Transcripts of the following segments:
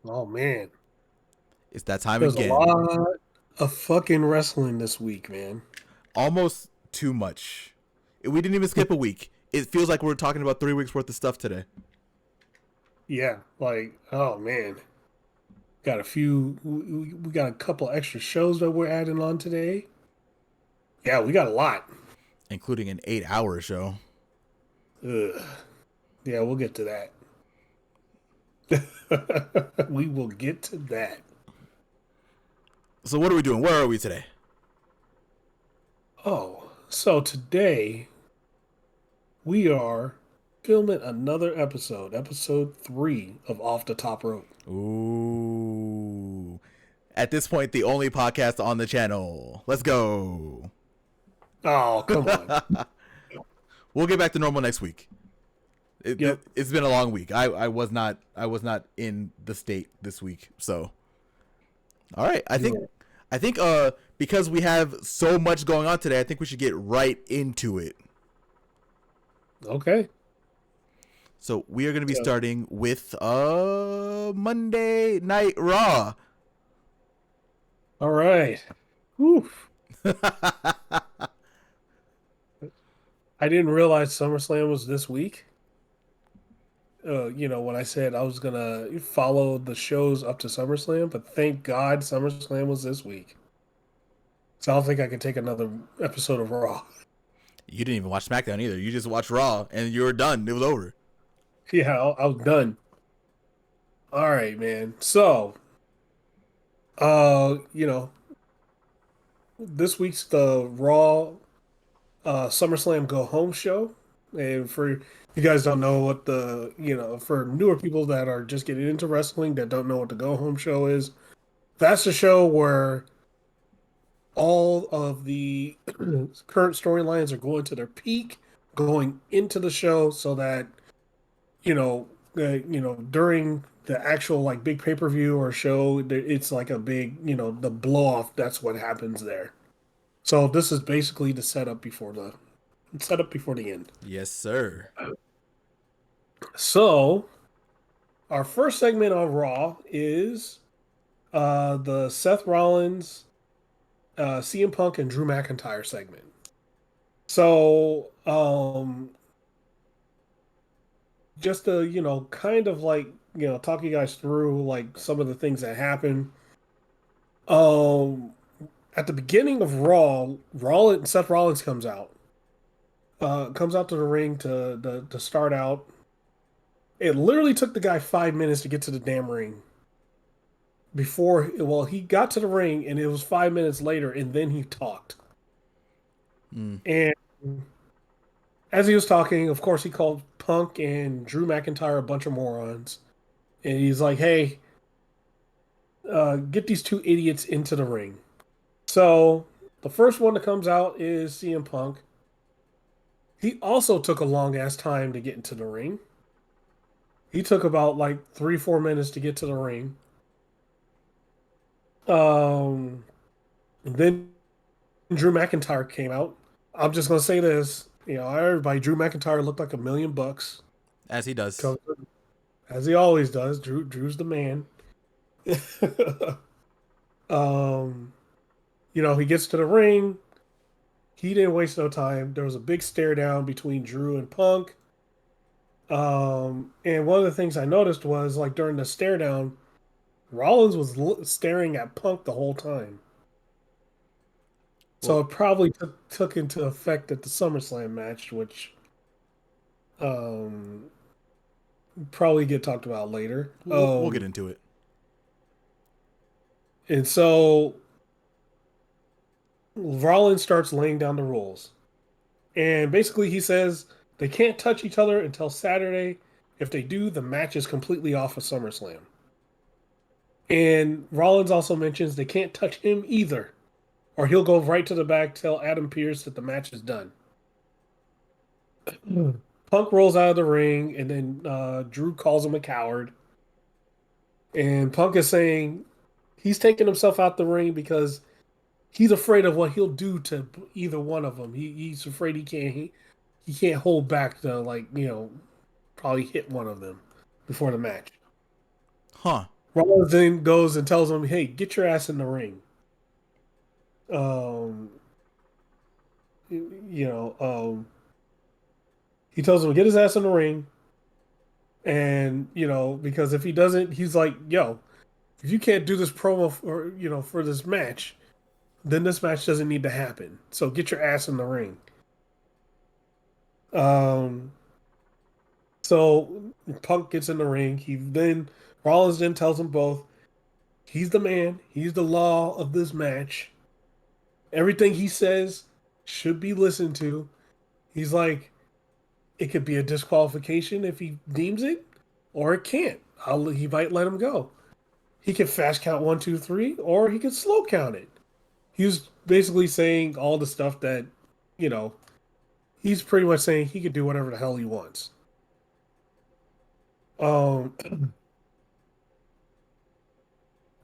Oh man, It's that time there's a again. lot of fucking wrestling this week, man. Almost too much. We didn't even skip a week. It feels like we're talking about 3 weeks worth of stuff today. Yeah, like oh man, got a few. We got a couple extra shows that we're adding on today. Yeah, we got a lot. Including an 8-hour show. Ugh. Yeah, we'll get to that. We will get to that. So what are we doing? Where are we today? Oh, so today we are filming another episode, episode 3 of Off the Top Rope. Ooh. At this point, the only podcast on the channel. Let's go. Oh, come on. We'll get back to normal next week. Yep. It's been a long week. I was not in the state this week. So all right. I think You I think because we have so much going on today, I think we should get right into it. okay? So we are going to be Yeah. starting with Monday Night Raw. All right. Whew. I didn't realize SummerSlam was this week. When I said I was gonna follow the shows up to SummerSlam, but thank God SummerSlam was this week. So I don't think I can take another episode of Raw. You didn't even watch SmackDown either. You just watched Raw and you were done. It was over. Yeah, I was done. All right, man. So, uh, you know, this week's the Raw SummerSlam Go Home show. And for you guys don't know what for newer people that are just getting into wrestling that don't know what the Go Home show is, that's the show where all of the current storylines are going to their peak going into the show so that, during the actual like big pay-per-view or show, it's like a big, the blow off. That's what happens there. So this is basically the setup before the end. Yes, sir. So our first segment on Raw is the Seth Rollins, CM Punk, and Drew McIntyre segment. So just to kind of like talk you guys through like some of the things that happen. Um, at the beginning of Raw, Seth Rollins comes out to the ring to start out. It literally took the guy 5 minutes to get to the damn ring. He got to the ring and it was 5 minutes later, and then he talked. Mm. And as he was talking, of course, he called Punk and Drew McIntyre a bunch of morons. And he's like, "Hey, get these two idiots into the ring." So the first one that comes out is CM Punk. He also took a long ass time to get into the ring. He took about like 3-4 minutes to get to the ring. Um, then Drew McIntyre came out. I'm just gonna say this, everybody, Drew McIntyre looked like $1 million, As he does. 'cause- as he always does. Drew's the man. um, he gets to the ring. He didn't waste no time. There was a big stare down between Drew and Punk. And one of the things I noticed was like during the stare down, Rollins was staring at Punk the whole time. So Well, it probably took into effect at the SummerSlam match, which um, probably get talked about later. we'll get into it. And so Rollins starts laying down the rules. And basically, he says they can't touch each other until Saturday. If they do, the match is completely off of SummerSlam. And Rollins also mentions they can't touch him either, or he'll go right to the back, tell Adam Pearce that the match is done. Punk rolls out of the ring, and then Drew calls him a coward. And Punk is saying he's taking himself out the ring because he's afraid of what he'll do to either one of them. He's afraid he can't hold back to probably hit one of them before the match. Huh. Rollins then goes and tells him, "Hey, get your ass in the ring." Um, you know, he tells him to get his ass in the ring, and because if he doesn't, he's like, "Yo, if you can't do this promo for for this match, then this match doesn't need to happen. So get your ass in the ring." Um, so Punk gets in the ring. Rollins then tells them both he's the man. He's the law of this match. Everything he says should be listened to. He's like, it could be a disqualification if he deems it, or it can't. He might let him go. He could fast count one, two, three, or he could slow count it. He was basically saying all the stuff that, you know, he's pretty much saying he could do whatever the hell he wants. Um,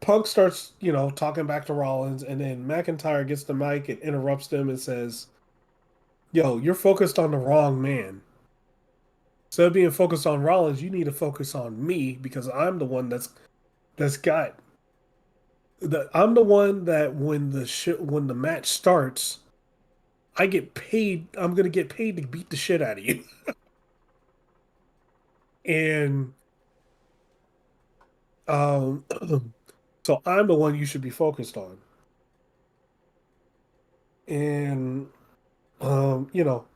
Punk starts, talking back to Rollins, and then McIntyre gets the mic and interrupts them and says, "Yo, you're focused on the wrong man. Instead of being focused on Rollins, you need to focus on me because I'm the one that's got I'm the one that when the match starts, I get paid. I'm gonna get paid to beat the shit out of you, and um, so I'm the one you should be focused on." And um, you know,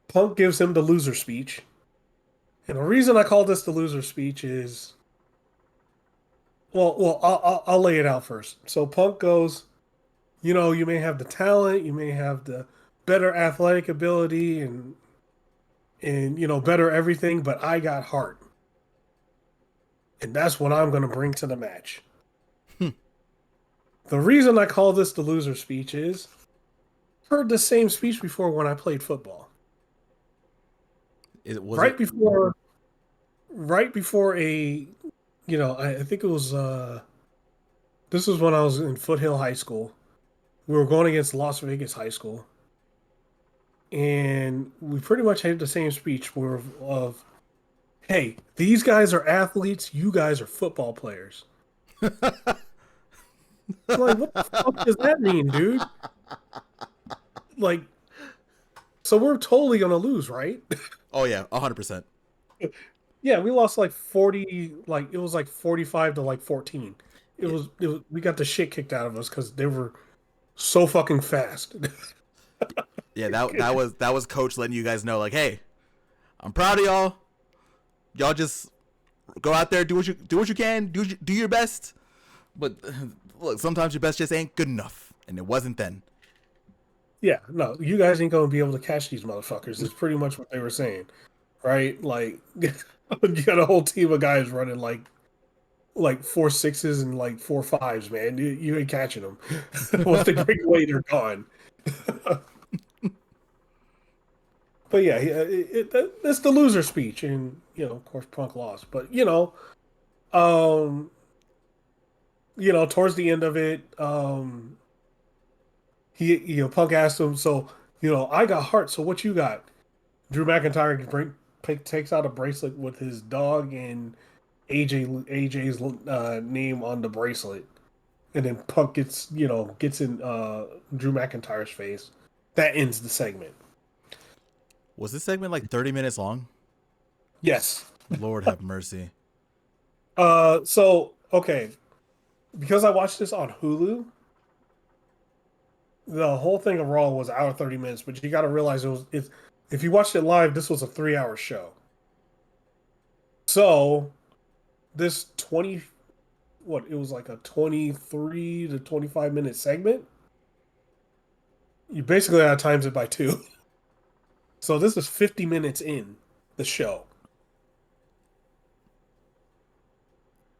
Punk gives him the loser speech, and the reason I call this the loser speech is, I'll lay it out first. So Punk goes, you may have the talent, you may have the better athletic ability, and better everything, but I got heart, and that's what I'm going to bring to the match. The reason I call this the loser speech is I heard the same speech before when I played football. It was Right it. before, right before I think it was this was when I was in Foothill High School. We were going against Las Vegas High School, and we pretty much had the same speech where of, "Hey, these guys are athletes, you guys are football players." I'm like, what the fuck does that mean, dude? Like, so we're totally gonna lose, right? Oh yeah, 100%. Yeah, we lost like 40, like it was like 45 to like 14. We got the shit kicked out of us because they were so fucking fast. Yeah, that was coach letting you guys know, like, hey, I'm proud of y'all. Y'all just go out there, do what you can, do your best. But look, sometimes your best just ain't good enough, and it wasn't then. Yeah, no, you guys ain't gonna be able to catch these motherfuckers. Is pretty much what they were saying, right? Like, you got a whole team of guys running like four sixes and like four fives, man. You ain't catching them. Once they break away, they're gone. But yeah, that's the loser speech, and of course, Punk lost. But um, towards the end of it, Punk asked him, "So, I got heart. So what you got?" Drew McIntyre takes out a bracelet with his dog and AJ's name on the bracelet, and then Punk gets in Drew McIntyre's face. That ends the segment. Was this segment like 30 minutes long? Yes. Lord have mercy. So okay, because I watched this on Hulu, the whole thing of Raw was an hour 30 minutes, but you got to realize if you watched it live, this was a 3 hour show. So this 20 what it was like a 23 to 25 minute segment. You basically had to times it by two. So this is 50 minutes in the show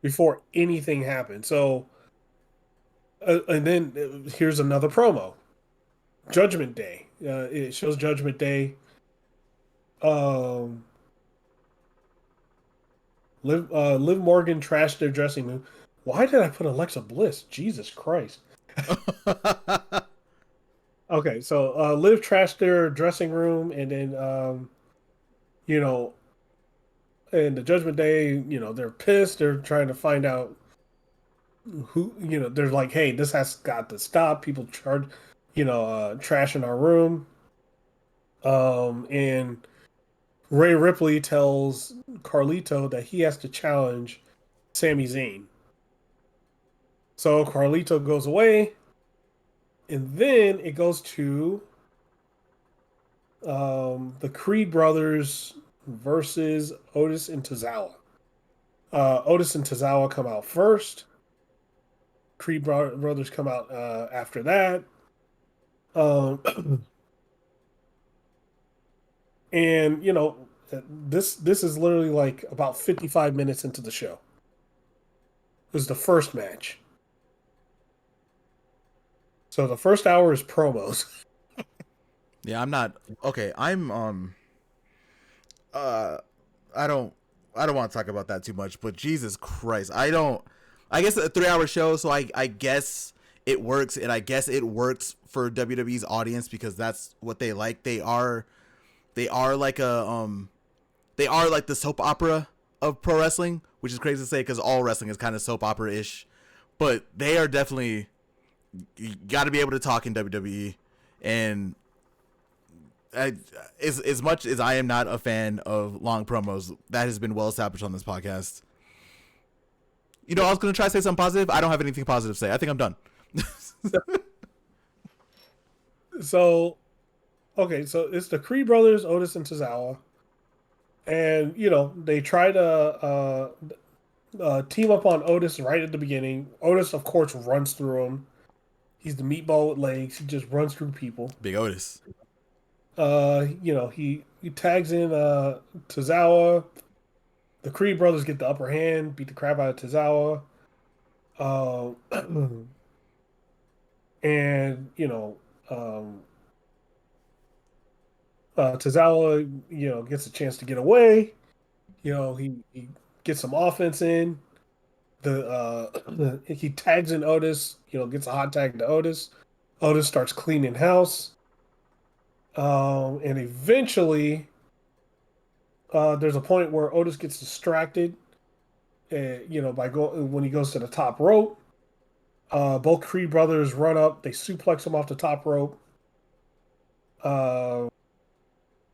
before anything happened. So and then here's another promo. Judgment Day. It shows Judgment Day. Um, Liv Morgan trashed their dressing room. Why did I put Alexa Bliss? Jesus Christ. Okay, so Liv trashed their dressing room, and then you know, and the Judgment Day, they're pissed. They're trying to find out who, they're like, hey, this has got to stop. People trashing our room. And Ray Ripley tells Carlito that he has to challenge Sami Zayn. So Carlito goes away, and then it goes to the Creed brothers versus Otis and Tozawa. Otis and Tozawa come out first. Brothers come out after that. Um, and this is literally like about 55 minutes into the show. It was the first match. So the first hour is promos. Yeah, I'm not okay. Uh I don't want to talk about that too much, but Jesus Christ, I guess a 3 hour show, so I guess it works, and I guess it works for WWE's audience because that's what they like. They are like they are like the soap opera of pro wrestling, which is crazy to say because all wrestling is kind of soap opera ish, but they are definitely, you got to be able to talk in WWE. And as much as I am not a fan of long promos, that has been well established on this podcast. I was gonna try to say something positive. I don't have anything positive to say. I think I'm done. So, okay, so it's the Creed brothers, Otis and Tozawa. And, they try to team up on Otis right at the beginning. Otis, of course, runs through him. He's the meatball with legs. He just runs through people. Big Otis. He tags in Tozawa. The Creed brothers get the upper hand, beat the crap out of Tozawa. Uh, and Tozawa, gets a chance to get away. He gets some offense in. He tags in Otis. Gets a hot tag to Otis. Otis starts cleaning house. And eventually, there's a point where Otis gets distracted. By when he goes to the top rope. Both Creed brothers run up. They suplex him off the top rope. Uh,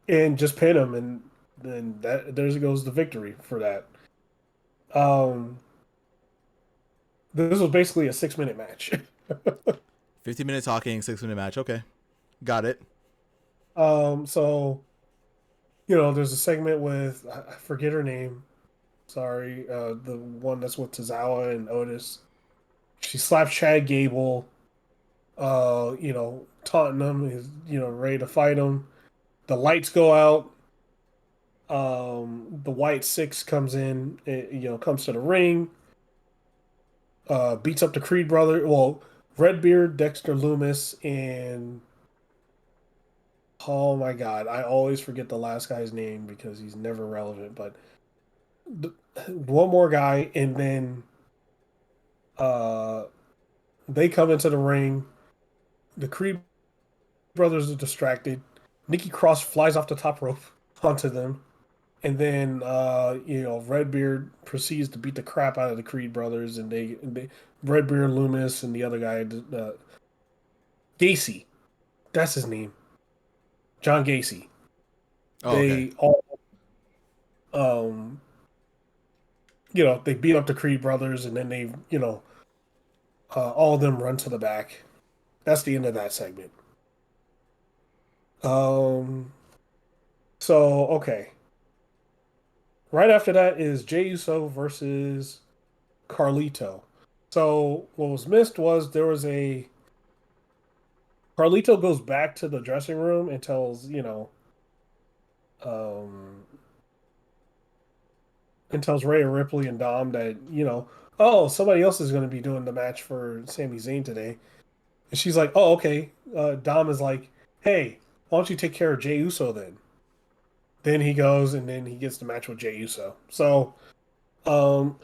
and just pin him, and then there goes the victory for that. Um, this was basically a 6-minute match. 50 minute talking, 6 minute match. Okay, got it. So there's a segment with I forget her name. Sorry, the one that's with Tozawa and Otis. She slaps Chad Gable. Taunting him, is ready to fight him. The lights go out. The White Six comes in, comes to the ring, beats up the Creed brother. Well, Redbeard, Dexter Loomis, and oh my God, I always forget the last guy's name because he's never relevant. But one more guy, and then uh, they come into the ring. The Creed brothers are distracted. Nikki Cross flies off the top rope onto them. And then, Redbeard proceeds to beat the crap out of the Creed brothers, and Redbeard, Loomis, and the other guy, Gacy, that's his name, John Gacy. Oh, okay. They all, um, they beat up the Creed brothers, and then all of them run to the back. That's the end of that segment. Um, so okay, right after that is Jey Uso versus Carlito. So what was missed was there was a Carlito goes back to the dressing room and um, tells Rhea Ripley and Dom that, oh, somebody else is going to be doing the match for Sami Zayn today. And she's like, oh, okay. Dom is like, hey, why don't you take care of Jey Uso then? Then he goes and then he gets the match with Jey Uso. So, um,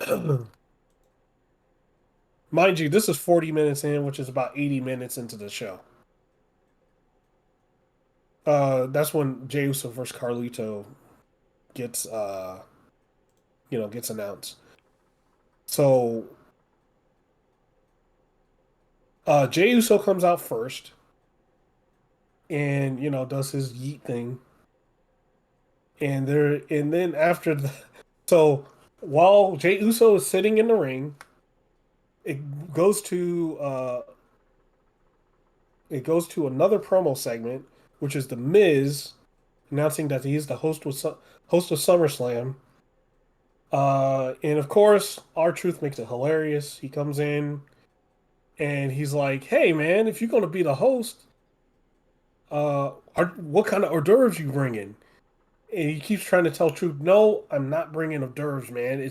mind you, this is 40 minutes in, which is about 80 minutes into the show. That's when Jey Uso versus Carlito gets gets announced. So Jey Uso comes out first and does his yeet thing. And then after so while Jey Uso is sitting in the ring, it goes to uh it goes to another promo segment, which is the Miz announcing that he is the host of SummerSlam. And of course, R-Truth makes it hilarious. He comes in and he's like, "Hey, man, if you're gonna be the host, what kind of hors d'oeuvres you bringing?" And he keeps trying to tell Truth, "No, I'm not bringing hors d'oeuvres, man.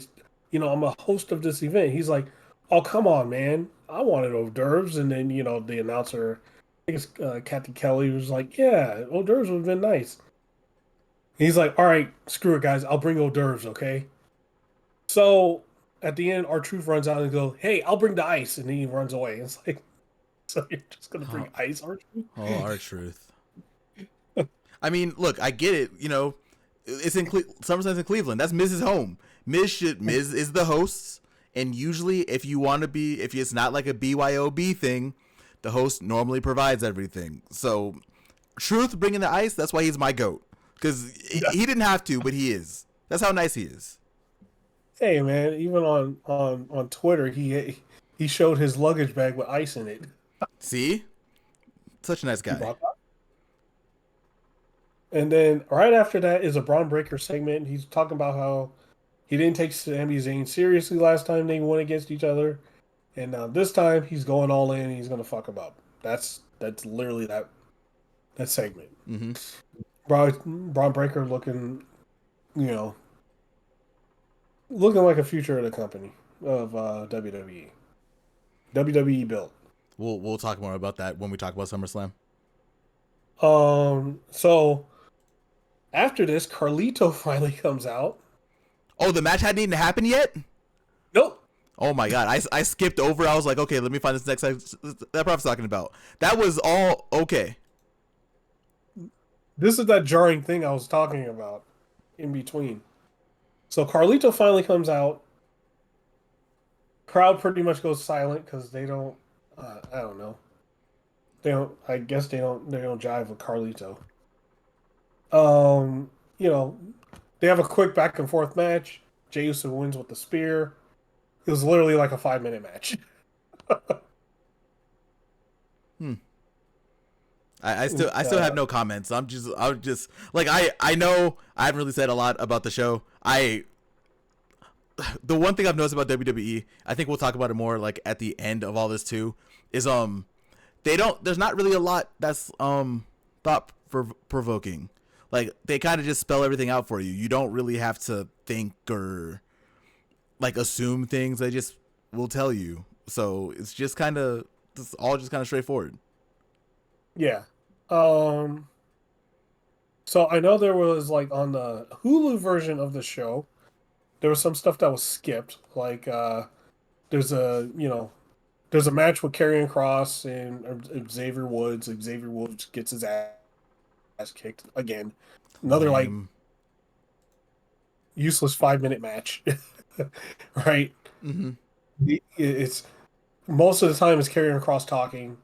I'm a host of this event." He's like, "Oh, come on, man. I wanted hors d'oeuvres." And then, the announcer, I think it's Kathy Kelly, was like, "Yeah, hors d'oeuvres would have been nice." He's like, "All right, screw it, guys. I'll bring hors d'oeuvres, okay?" So at the end, our truth runs out and goes, "Hey, I'll bring the ice," and then he runs away. It's like, so you're just gonna bring Oh, ice, our truth? oh, R-Truth. I mean, look, I get it. It's in SummerSlam's in Cleveland. That's Miz's home. Miz is the host, and usually, if it's not like a BYOB thing, the host normally provides everything. So, Truth bringing the ice. That's why he's my goat, because he didn't have to, but he is. That's how nice he is. Hey, man, even on Twitter, he showed his luggage bag with ice in it. See, such a nice He guy. brought that. And then right after that is a Braun Breaker segment. He's talking about how he didn't take Sami Zayn seriously last time they went against each other, and now this time he's going all in. And he's gonna fuck him up. That's literally that segment. Mm-hmm. Braun Breaker you know, looking like a future of the company of WWE. WWE built. We'll talk more about that when we talk about SummerSlam. So after this, Carlito finally comes out. Oh, the match hadn't even happened yet. Nope. Oh my god, I skipped over. I was like, okay, let me find this next that Prof's talking about. That was all okay. This is that jarring thing I was talking about in between. So Carlito finally comes out. Crowd pretty much goes silent because they don't. I don't know. They don't. I guess they don't. They don't jive with Carlito. Um, you know, they have a quick back and forth match. Jey Uso wins with the spear. It was literally like a 5 minute match. Hmm. I still have no comments. I'm just like I know I haven't really said a lot about the show. The one thing I've noticed about WWE, I think we'll talk about it more like at the end of all this too, is they don't there's not really a lot that's thought provoking. Like they kind of just spell everything out for you. You don't really have to think or like assume things. They just will tell you. So it's all just kind of straightforward. Yeah. Um. So I know there was like on the Hulu version of the show, there was some stuff that was skipped. Like there's a there's a match with Karrion Cross and Xavier Woods. Xavier Woods gets his ass kicked again. Another like Lame. useless 5 minute match. Right? Mm-hmm. It's most of the time it's Karrion Cross talking,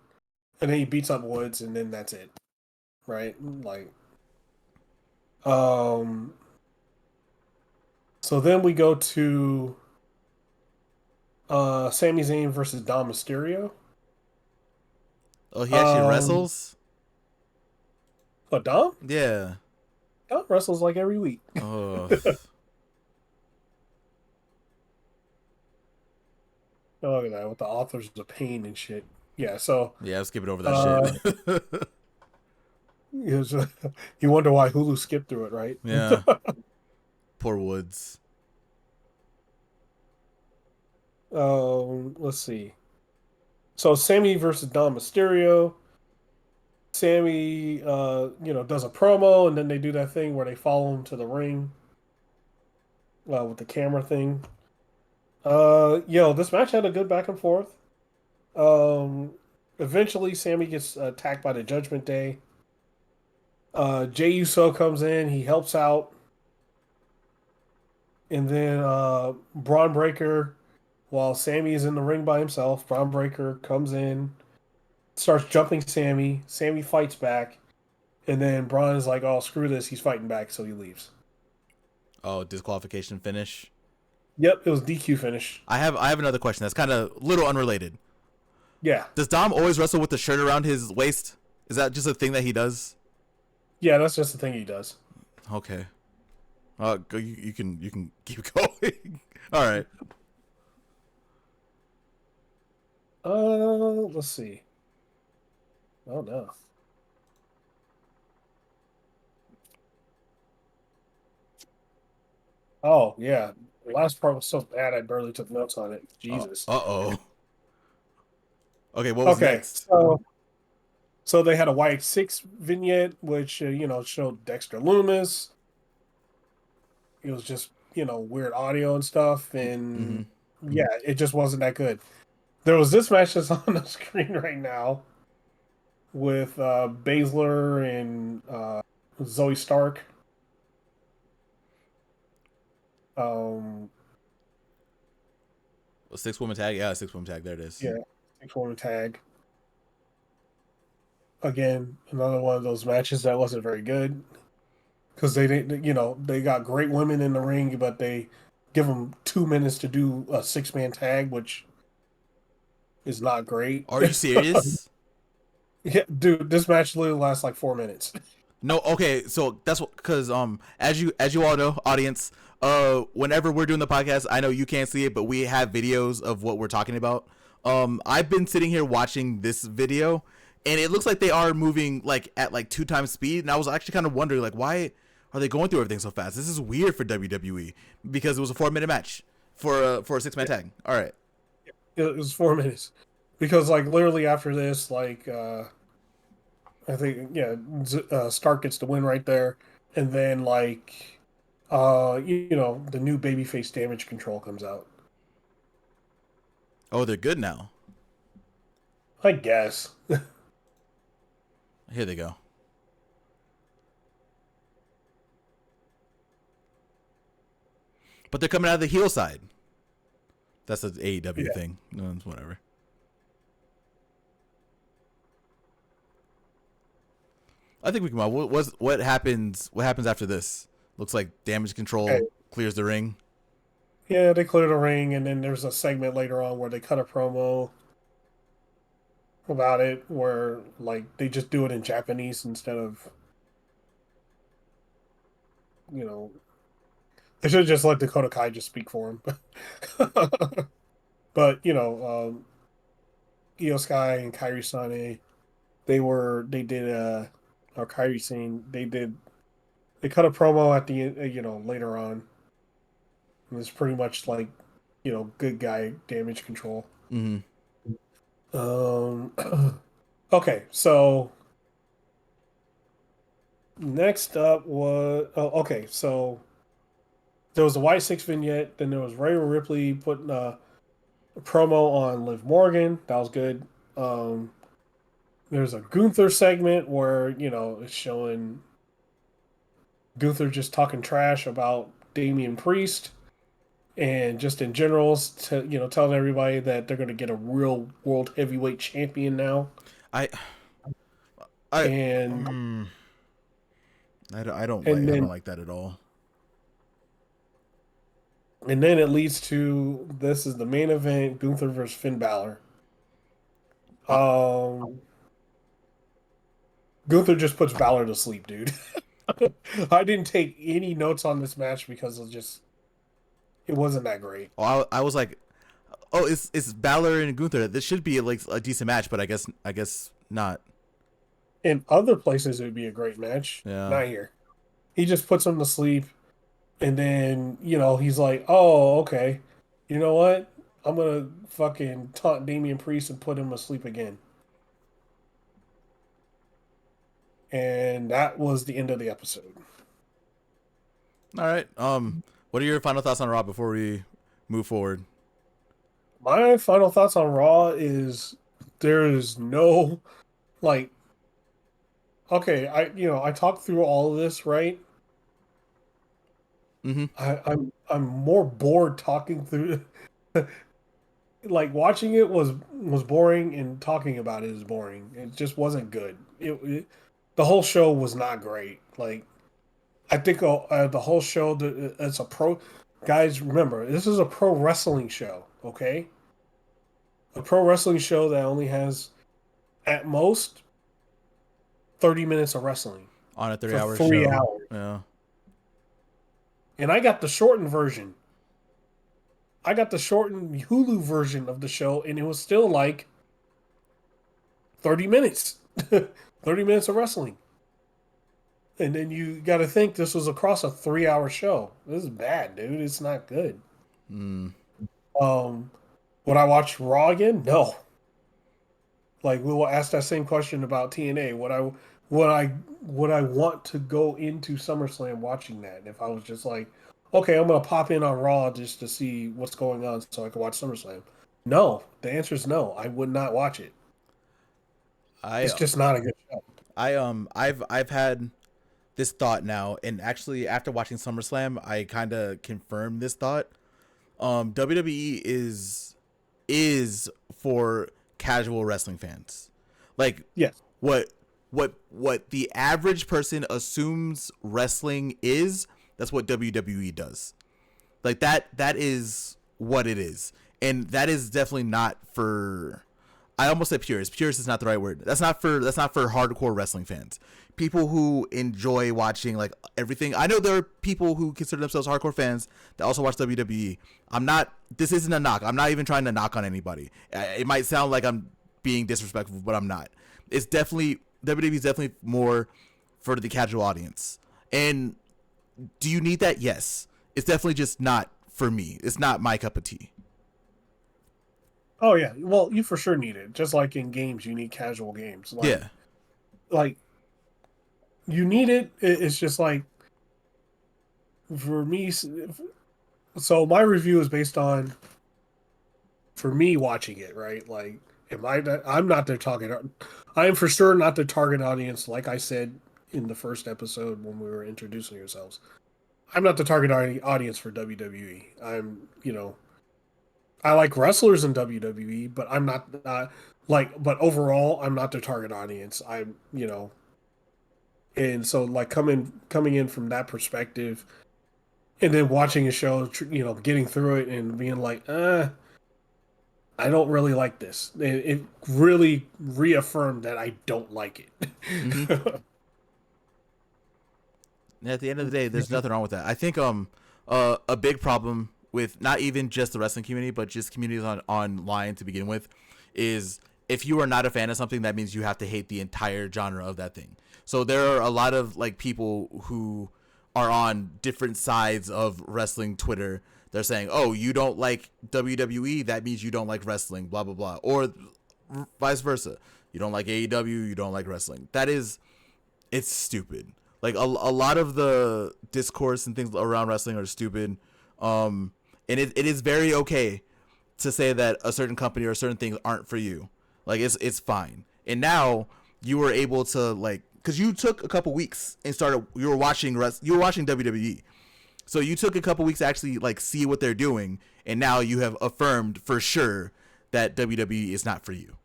and then he beats up Woods, and then that's it. Right? Like um. So then we go to Sami Zayn versus Dom Mysterio. Oh, he actually Um, wrestles. but Dom? Yeah. Dom wrestles like every week. Oh. Oh, look at that with the authors of pain and shit. Yeah, so Yeah, I'll skip it over that shit. uh, it was, you wonder why Hulu skipped through it, right? Yeah. Poor Woods. Let's see. So Sammy versus Dom Mysterio. Sammy, does a promo, and then they do that thing where they follow him to the ring with the camera thing. This match had a good back and forth. Um, Eventually, Sammy gets attacked by the Judgment Day. Jey Uso comes in. He helps out. And then Braun Breaker, while Sammy is in the ring by himself, Braun Breaker comes in, starts jumping Sammy. Sammy fights back, and then Braun is like, "Oh, screw this!" He's fighting back, so he leaves. Oh, disqualification finish. Yep, it was DQ finish. I have another question that's kind of little unrelated. Yeah, Does Dom always wrestle with the shirt around his waist? Is that just a thing that he does? yeah, that's just the thing he does. Okay. You can keep going. All right. Let's see. Oh no. Oh yeah, the last part was so bad I barely took notes on it. Jesus. Oh. Okay, what was Okay, next? so they had a Y6 vignette, which showed Dexter Loomis. It was just weird audio and stuff, Mm-hmm. and yeah, it just wasn't that good. There was this match that's on the screen right now with Baszler and Zoe Stark. Um, A 6 woman tag. Yeah, 6 woman tag. There it is. yeah, 6 woman tag. Again, another one of those matches that wasn't very good because they didn't, they got great women in the ring, but they give them 2 minutes to do a 6 man tag, which is not great. Are you serious? Yeah, dude, this match literally lasts like 4 minutes. No. Okay. So that's what because as you all know, audience, whenever we're doing the podcast, I know you can't see it, but we have videos of what we're talking about. I've been sitting here watching this video, and it looks like they are moving like at like 2 times speed, and I was actually kind of wondering like why are they going through everything so fast? This is weird for WWE because it was a 4 minute match for a 6 man tag. All right. It was 4 minutes because like literally after this, like I think yeah, Stark gets the win right there, and then like the new babyface Damage Control comes out. Oh, they're good now. I guess. Here they go. But they're coming out of the heel side. That's an AEW Yeah. thing. No, it's whatever. I think we can. What happens? What happens after this? Looks like Damage Okay. Control clears the ring. Yeah, they clear the ring, and then there's a segment later on where they cut a promo about it, where like they just do it in Japanese instead of you know they should just let Dakota Kai just speak for him. But Io Sky and Kairi Sane, they did or Kairi Sane, they cut a promo at the later on. It was pretty much like good guy Damage Control. Mm-hmm. Um, okay, so next up was okay, so there was a Y6 vignette, then there was Rhea Ripley putting a promo on Liv Morgan. That was good. Um, there's a Gunther segment where it's showing Gunther just talking trash about Damian Priest and just in general, telling everybody that they're going to get a real world heavyweight champion now. I I And mm, I don't like and I don't then like that at all. and then it leads to this is the main event: Gunther versus Finn Balor. Uh, Um, Gunther just puts Balor to sleep, dude. I didn't take any notes on this match because it wasn't that great. I was like, oh, it's Balor and Gunther. This should be like a decent match, but I guess not. In other places, it would be a great match. Yeah. Not here. He just puts him to sleep, and then he's like, "Oh, okay. You know what? I'm gonna fucking taunt Damian Priest and put him to sleep again." And that was the end of the episode. All right. What are your final thoughts on Raw before we move forward? My final thoughts on Raw is there is no like okay, I talked through all of this, right? Mm-hmm. I'm more bored talking through. Like watching it was boring, and talking about it is boring. It just wasn't good. The whole show was not great. Like I think the whole show, it's a pro. Guys, remember this is a pro wrestling show. Okay, a pro wrestling show that only has at most 30 minutes of wrestling On a for 3 hour 3 hours, show. Yeah. and I got the shortened version. I got the shortened Hulu version of the show, and it was still like 30 minutes. 30 minutes of wrestling. And then you got to think this was across a 3 hour show. This is bad, dude. It's not good. Mm. Um, would I watch Raw again? No. Like we will ask that same question about TNA. Would I would I want to go into SummerSlam watching that if I was just like, okay, I'm gonna pop in on Raw just to see what's going on so I can watch SummerSlam? No. The answer is no. I would not watch it. I It's just not a good show. I've had this thought now, and actually after watching SummerSlam, I kind of confirmed this thought. WWE is for casual wrestling fans. Like Yes. what what the average person assumes wrestling is, that's what WWE does. Like that is what it is. And that is definitely not for, I almost said purists. Purist is not the right word. That's not for hardcore wrestling fans. People who enjoy watching like everything. I know there are people who consider themselves hardcore fans that also watch WWE. I'm not. This isn't a knock. I'm not even trying to knock on anybody. It might sound like I'm being disrespectful, but I'm not. It's definitely, WWE is definitely more for the casual audience. And do you need that? Yes. It's definitely just not for me. It's not my cup of tea. Oh yeah. Well, you for sure need it. Just like in games, you need casual games. Yeah. Like you need it. It's just like for me. So my review is based on for me watching it, right? Like, I'm not their target. I am for sure not the target audience. Like I said in the first episode when we were introducing ourselves, I'm not the target audience for WWE. I like wrestlers in WWE, but I'm not but overall, I'm not the target audience. And so like coming in from that perspective, and then watching a show, getting through it and being like, I don't really like this. It really reaffirmed that I don't like Mm-hmm. it. At the end of the day, there's nothing wrong with that. I think a big problem with not even just the wrestling community, but just communities online to begin with, is if you are not a fan of something, that means you have to hate the entire genre of that thing. So there are a lot of like people who are on different sides of wrestling Twitter. They're saying, "Oh, you don't like WWE, that means you don't like wrestling," blah blah blah, or vice versa. You don't like AEW, you don't like wrestling. It's stupid. Like a lot of the discourse and things around wrestling are stupid. And it is very okay to say that a certain company or certain things aren't for you. Like it's fine. And now you were able to, like, because you took a couple weeks and started, you were watching WWE. So you took a couple weeks to actually like see what they're doing, and now you have affirmed for sure that WWE is not for you.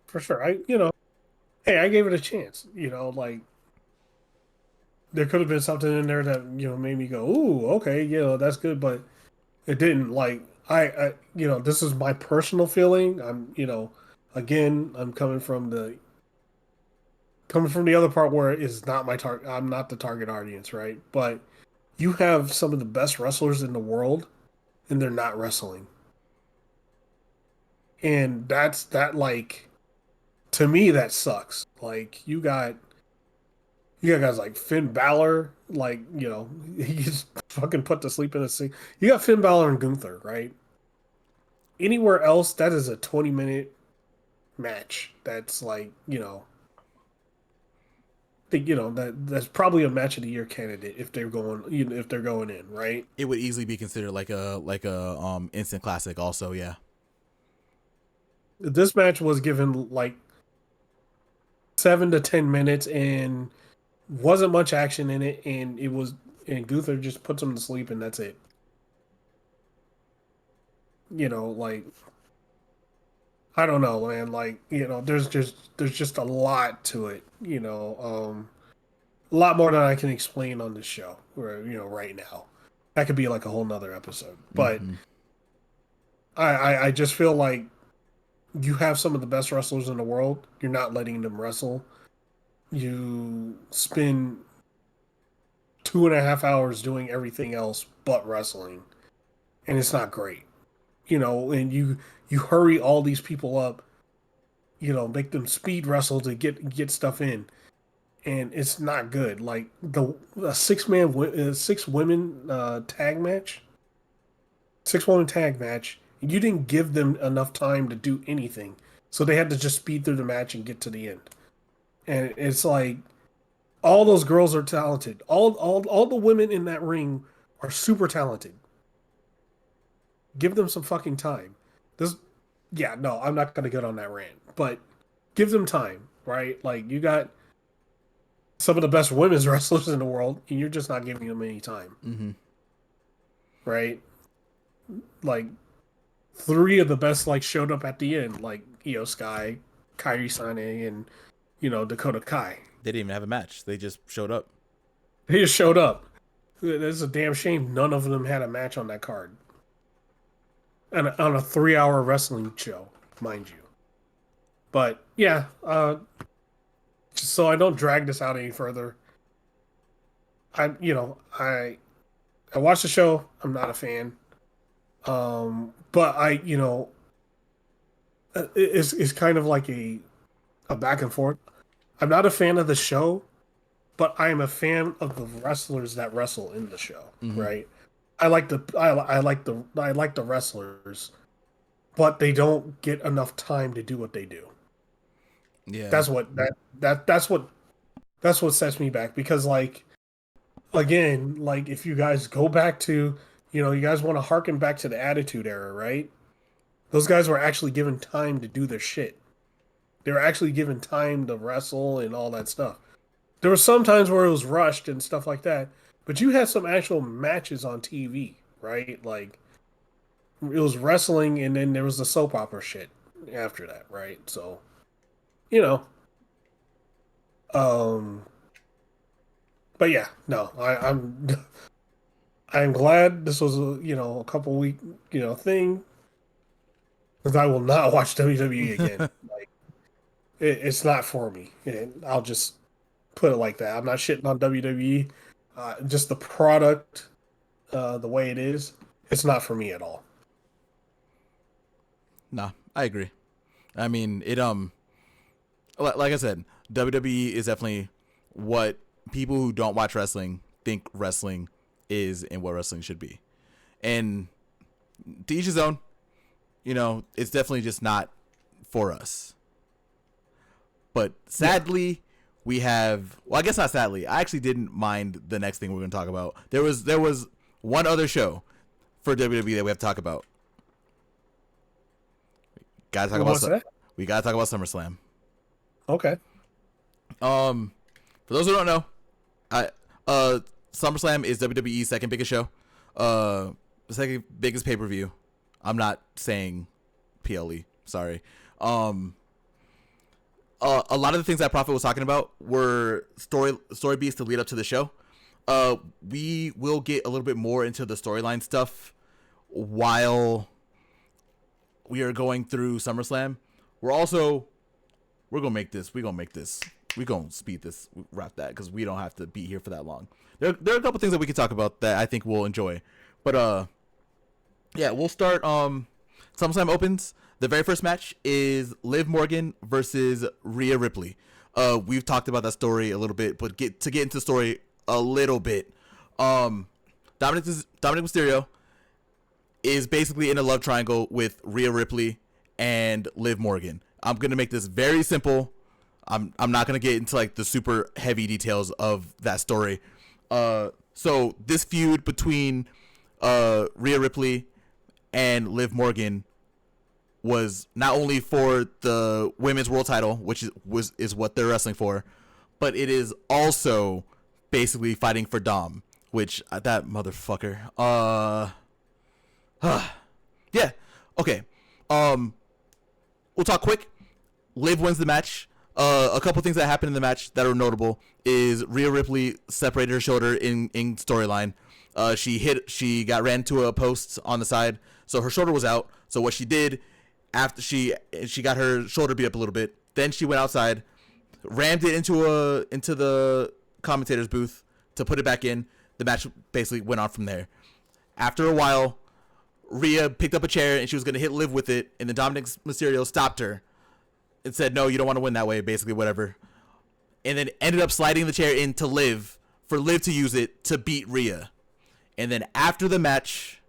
For sure. Hey, I gave it a chance. Like there could have been something in there that made me go, "Ooh, okay, that's good," but it didn't. Like this is my personal feeling. Again, I'm coming from the other part where it's not my target. I'm not the target audience, right? But you have some of the best wrestlers in the world, and they're not wrestling, and like to me that sucks. Like you got guys like Finn Balor, like he gets fucking put to sleep in a sink. You got Finn Balor and Gunther, right? Anywhere else, that is a 20-minute match. That's like that's probably a match of the year candidate if they're going if they're going in, right? It would easily be considered like a instant classic also, yeah. This match was given like 7 to 10 minutes and wasn't much action in it, and it was and Gunther just puts him to sleep, and that's it. Like I don't know, man. Like there's just a lot to it. A lot more than I can explain on this show, right now. That could be like a whole nother episode. But Mm-hmm. I just feel like you have some of the best wrestlers in the world. You're not letting them wrestle. You spend 2.5 hours doing everything else but wrestling, and it's not great. And you hurry all these people up. Make them speed wrestle to get stuff in, and it's not good. Like the six women tag match, 6 woman tag match. You didn't give them enough time to do anything, so they had to just speed through the match and get to the end. And it's like all those girls are talented. All the women in that ring are super talented. Give them some fucking time. This, yeah, no, I'm not gonna get on that rant, but give them time, right? Like you got some of the best women's wrestlers in the world, and you're just not giving them any time, Mm-hmm. right? Like three of the best like showed up at the end, like Io Sky, Kairi Sane, and Dakota Kai. They didn't even have a match. They just showed up. They just showed up. It's a damn shame none of them had a match on that card, and on a 3 hour wrestling show, mind you. But yeah, just so I don't drag this out any further, I watched the show. I'm not a fan. But it's kind of like a back and forth. I'm not a fan of the show, but I am a fan of the wrestlers that wrestle in the show. Mm-hmm. Right? I like the wrestlers, but they don't get enough time to do what they do. Yeah. That's what sets me back because like again, like if you guys go back to, you guys want to harken back to the Attitude Era, right? Those guys were actually given time to do their shit. They were actually given time to wrestle and all that stuff. There were some times where it was rushed and stuff like that, but you had some actual matches on TV, right? Like it was wrestling and then there was the soap opera shit after that, right? So, you know, um, but yeah, no, I'm glad this was a couple week thing because I will not watch WWE again. Like it's not for me. And I'll just put it like that. I'm not shitting on WWE. Just the product, the way it is, it's not for me at all. Nah, I agree. I mean, like I said, WWE is definitely what people who don't watch wrestling think wrestling is and what wrestling should be. And to each his own, it's definitely just not for us. But sadly, we have, well, I guess not sadly. I actually didn't mind the next thing we're going to talk about. There was one other show for WWE that we have to talk about. Gotta talk about That? We gotta talk about SummerSlam. Okay. For those who don't know, SummerSlam is WWE's second biggest show. The second biggest pay-per-view. I'm not saying PLE. Sorry. A lot of the things that Prophet was talking about were story beats to lead up to the show. We will get a little bit more into the storyline stuff while we are going through SummerSlam. We're gonna speed this, wrap that, because we don't have to be here for that long. There are a couple things that we can talk about that I think we'll enjoy. But yeah, we'll start. SummerSlam opens. The very first match is Liv Morgan versus Rhea Ripley. We've talked about that story a little bit, but get into the story a little bit. Dominic Mysterio is basically in a love triangle with Rhea Ripley and Liv Morgan. I'm gonna make this very simple. I'm not gonna get into like the super heavy details of that story. So this feud between Rhea Ripley and Liv Morgan was not only for the women's world title, which is what they're wrestling for, but it is also basically fighting for Dom, which that motherfucker. Yeah. Okay. We'll talk quick. Liv wins the match. A couple things that happened in the match that are notable is Rhea Ripley separated her shoulder in storyline. She got ran to a post on the side, so her shoulder was out. So what she did after she got her shoulder beat up a little bit, then she went outside, rammed it into the commentator's booth to put it back in. The match basically went on from there. After a while, Rhea picked up a chair and she was going to hit Liv with it, and then Dominic Mysterio stopped her and said, no, you don't want to win that way, basically, whatever. And then ended up sliding the chair into Liv for Liv to use it to beat Rhea. And then after the match,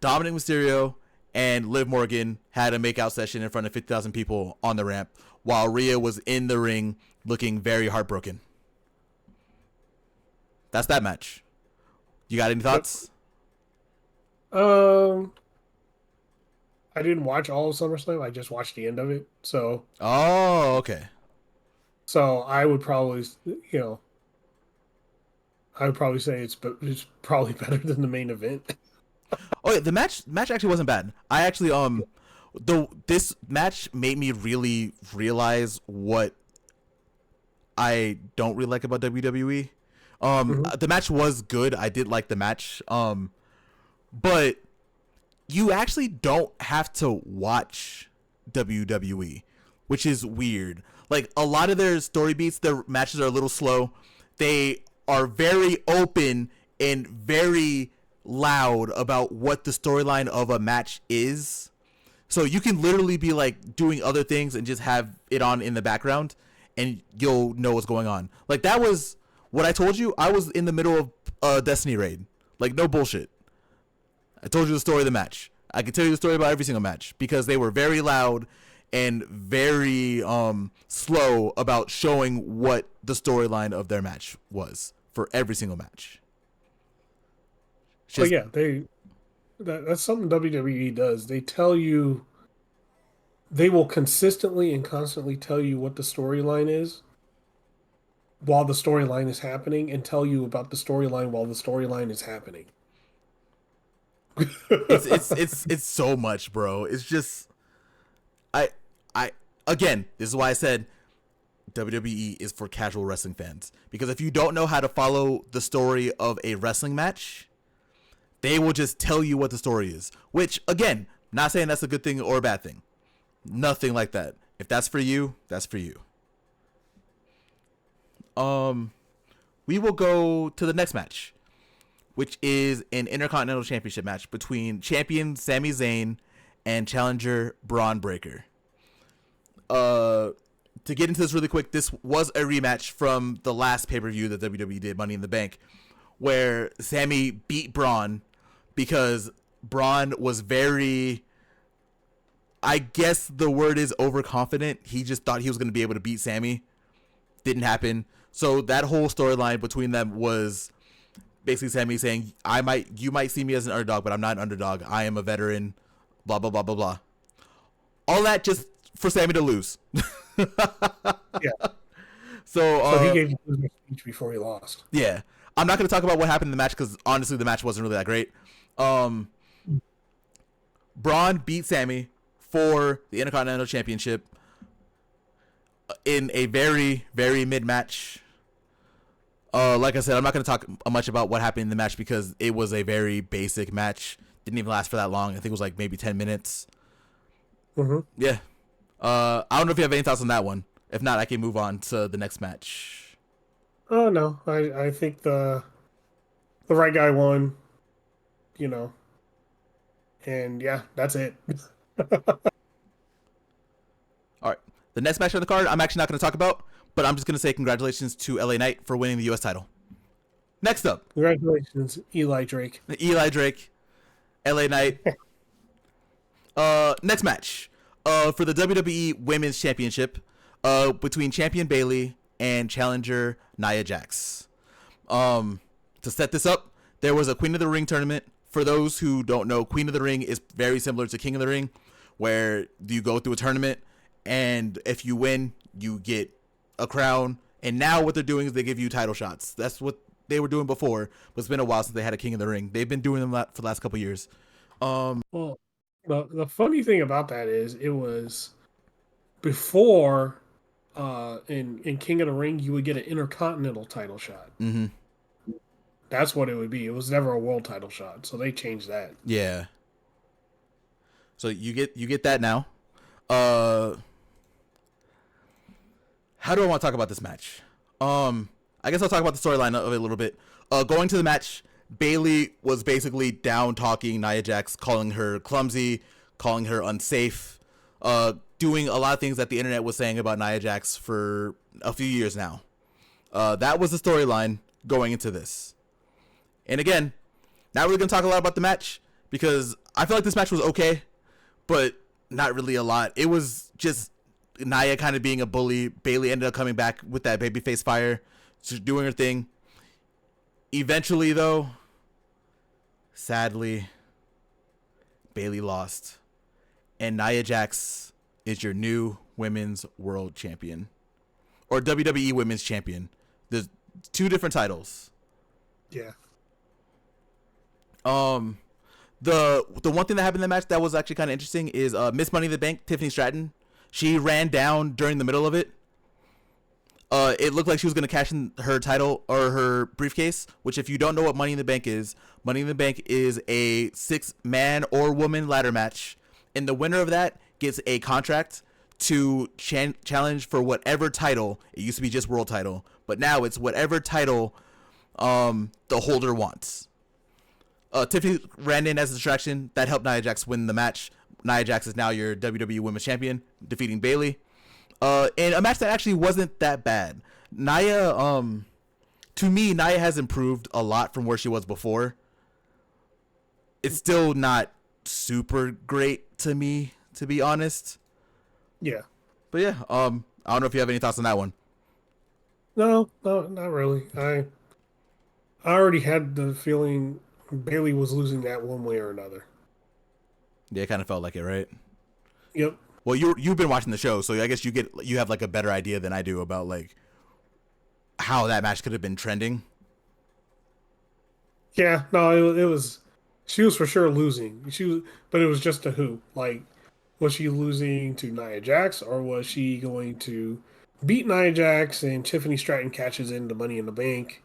Dominic Mysterio and Liv Morgan had a makeout session in front of 50,000 people on the ramp while Rhea was in the ring looking very heartbroken. That's that match. You got any thoughts? I didn't watch all of SummerSlam. I just watched the end of it. So. Oh, okay. So I would probably, say it's probably better than the main event. Oh yeah, the match actually wasn't bad. I actually this match made me really realize what I don't really like about WWE. The match was good. I did like the match. But you actually don't have to watch WWE, which is weird. Like, a lot of their story beats, their matches are a little slow. They are very open and very loud about what the storyline of a match is. So you can literally be like doing other things and just have it on in the background and you'll know what's going on. Like, that was what I told you. I was in the middle of a Destiny raid. Like, no bullshit. I told you the story of the match. I can tell you the story about every single match because they were very loud and very slow about showing what the storyline of their match was for every single match. Just, but yeah, that's something WWE does. They tell you, they will consistently and constantly tell you what the storyline is while the storyline is happening and tell you about the storyline while the storyline is happening. it's so much, bro. It's just I again, this is why I said WWE is for casual wrestling fans, because if you don't know how to follow the story of a wrestling match, they will just tell you what the story is, which again, not saying that's a good thing or a bad thing. Nothing like that. If that's for you, that's for you. We will go to the next match, which is an Intercontinental Championship match between champion Sami Zayn and challenger Braun Breaker. To get into this really quick, this was a rematch from the last pay-per-view that WWE did, Money in the Bank, where Sami beat Braun because Braun was very, I guess the word is overconfident. He just thought he was going to be able to beat Sami. Didn't happen. So that whole storyline between them was basically Sami saying, you might see me as an underdog, but I'm not an underdog. I am a veteran, blah, blah, blah, blah, blah. All that just for Sami to lose. Yeah. So he gave a speech before he lost. Yeah. I'm not going to talk about what happened in the match because honestly the match wasn't really that great. Braun beat Sami for the Intercontinental Championship in a very, very mid-match. Like I said, I'm not going to talk much about what happened in the match because it was a very basic match. Didn't even last for that long. I think it was like maybe 10 minutes. Mm-hmm. Yeah. I don't know if you have any thoughts on that one. If not, I can move on to the next match. Oh, no. I think the right guy won, and yeah, that's it. All right. The next match on the card, I'm actually not going to talk about, but I'm just going to say congratulations to LA Knight for winning the U.S. title. Next up. Congratulations, Eli Drake. Eli Drake, LA Knight. Next match. For the WWE Women's Championship, between champion Bayley and challenger Nia Jax. To set this up, there was a Queen of the Ring tournament. For those who don't know, Queen of the Ring is very similar to King of the Ring, where you go through a tournament, and if you win, you get a crown. And now what they're doing is they give you title shots. That's what they were doing before, but it's been a while since they had a King of the Ring. They've been doing them for the last couple years. Well, the funny thing about that is it was before in King of the Ring you would get an intercontinental title shot. Mm-hmm. That's what it would be. It was never a world title shot, so they changed that. Yeah. So you get that now. How do I want to talk about this match? I guess I'll talk about the storyline of it a little bit. Going to the match, Bayley was basically down talking Nia Jax, calling her clumsy, calling her unsafe, doing a lot of things that the internet was saying about Nia Jax for a few years now. That was the storyline going into this. And again, not really going to talk a lot about the match because I feel like this match was okay, but not really a lot. It was just Nia kind of being a bully. Bayley ended up coming back with that babyface fire, just doing her thing. Eventually, though, sadly, Bayley lost. And Nia Jax is your new women's world champion. Or WWE women's champion. There's two different titles. Yeah. The one thing that happened in the match that was actually kind of interesting is Miss Money in the Bank, Tiffany Stratton. She ran down during the middle of it. It looked like she was going to cash in her title or her briefcase, which if you don't know what Money in the Bank is a 6-man or woman ladder match. And the winner of that gets a contract to challenge for whatever title. It used to be just world title, but now it's whatever title the holder wants. Tiffany ran in as a distraction. That helped Nia Jax win the match. Nia Jax is now your WWE Women's Champion, defeating Bayley. In a match that actually wasn't that bad. Nia, to me, Nia has improved a lot from where she was before. It's still not super great to me, to be honest. Yeah. But yeah, I don't know if you have any thoughts on that one. No, not really. I already had the feeling Bayley was losing that one way or another. Yeah, it kind of felt like it, right? Yep. Well, you've been watching the show, so I guess you have like a better idea than I do about like how that match could have been trending. Yeah, no, it was. She was for sure losing. But it was just to who? Like, was she losing to Nia Jax, or was she going to beat Nia Jax and Tiffany Stratton catches in the Money in the Bank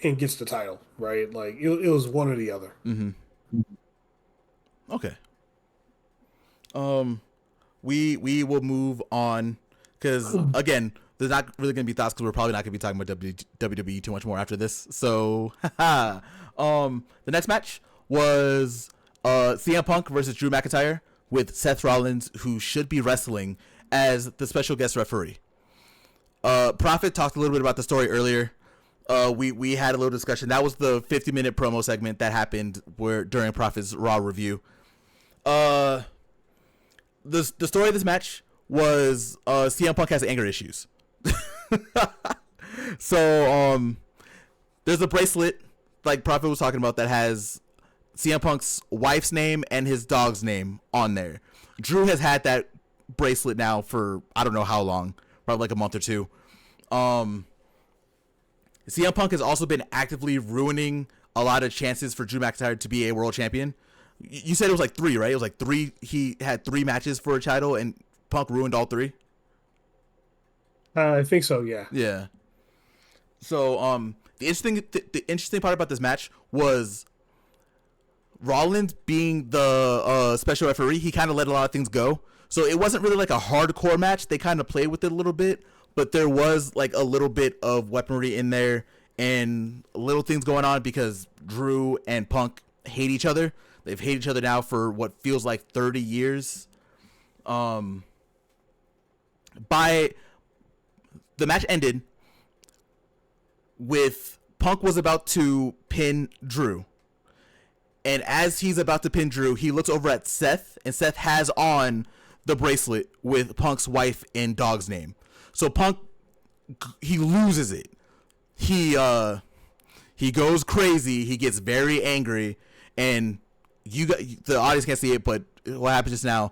and gets the title? Right? Like, it was one or the other. Mm-hmm. Okay. We will move on because again, there's not really gonna be thoughts because we're probably not gonna be talking about WWE too much more after this. So, the next match was CM Punk versus Drew McIntyre with Seth Rollins, who should be wrestling as the special guest referee. Prophet talked a little bit about the story earlier. We had a little discussion. That was the 50-minute promo segment that happened during Prophet's Raw review. The story of this match was CM Punk has anger issues. So there's a bracelet like Prophet was talking about that has CM Punk's wife's name and his dog's name on there. Drew has had that bracelet now for I don't know how long, probably like a month or two. CM Punk has also been actively ruining a lot of chances for Drew McIntyre to be a world champion. You said it was like 3, right? It was like 3. He had 3 matches for a title, and Punk ruined all 3. I think so. Yeah. Yeah. So the interesting part about this match was Rollins being the special referee. He kind of let a lot of things go, so it wasn't really like a hardcore match. They kind of played with it a little bit, but there was like a little bit of weaponry in there and little things going on because Drew and Punk hate each other. They've hated each other now for what feels like 30 years. The match ended with Punk was about to pin Drew. And as he's about to pin Drew, he looks over at Seth, and Seth has on the bracelet with Punk's wife and dog's name. So Punk, he loses it. He goes crazy. He gets very angry, and the audience can't see it, but what happened just now?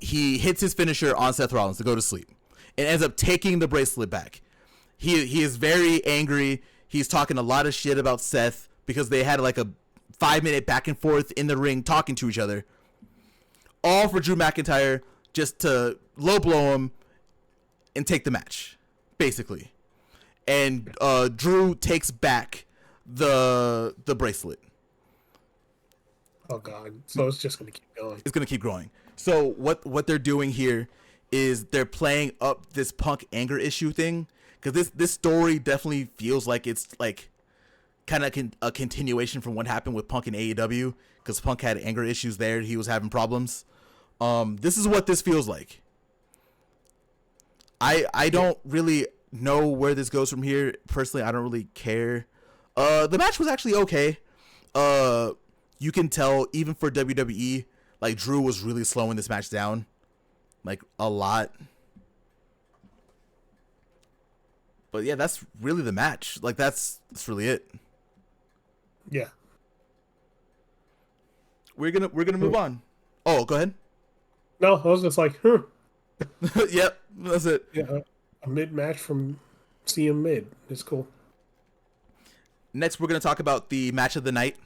He hits his finisher on Seth Rollins to go to sleep, and ends up taking the bracelet back. He is very angry. He's talking a lot of shit about Seth because they had like a 5-minute back and forth in the ring talking to each other. All for Drew McIntyre just to low blow him and take the match, basically. And Drew takes back the bracelet. Oh God! So it's just gonna keep going. It's gonna keep growing. So what they're doing here is they're playing up this Punk anger issue thing, because this story definitely feels like it's like kind of a continuation from what happened with Punk in AEW, because Punk had anger issues there. He was having problems. This is what this feels like. I don't really know where this goes from here. Personally, I don't really care. The match was actually okay. You can tell even for WWE, like Drew was really slowing this match down, like a lot. But yeah, that's really the match. Like that's really it. Yeah. We're gonna move on. Oh, go ahead. No, I was just like, Yep, that's it. Yeah, a mid match from CM Mid. It's cool. Next, we're gonna talk about the match of the night,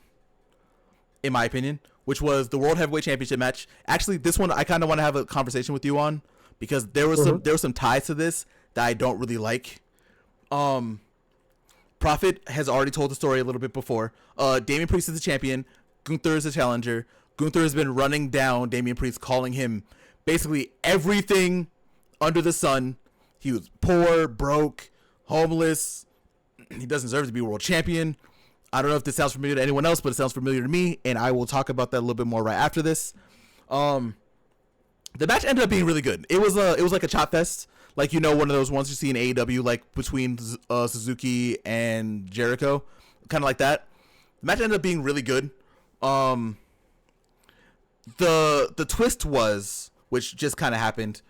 in my opinion, which was the World Heavyweight Championship match. Actually, this one I kind of want to have a conversation with you on, because there was some ties to this that I don't really like. Prophet has already told the story a little bit before. Damian Priest is the champion. Gunther is the challenger. Gunther has been running down Damian Priest, calling him basically everything under the sun. He was poor, broke, homeless. He doesn't deserve to be world champion. I don't know if this sounds familiar to anyone else, but it sounds familiar to me, and I will talk about that a little bit more right after this. The match ended up being really good. It was like a chop fest, like, you know, one of those ones you see in AEW, like between Suzuki and Jericho, kind of like that. The match ended up being really good. The twist was, which just kind of happened,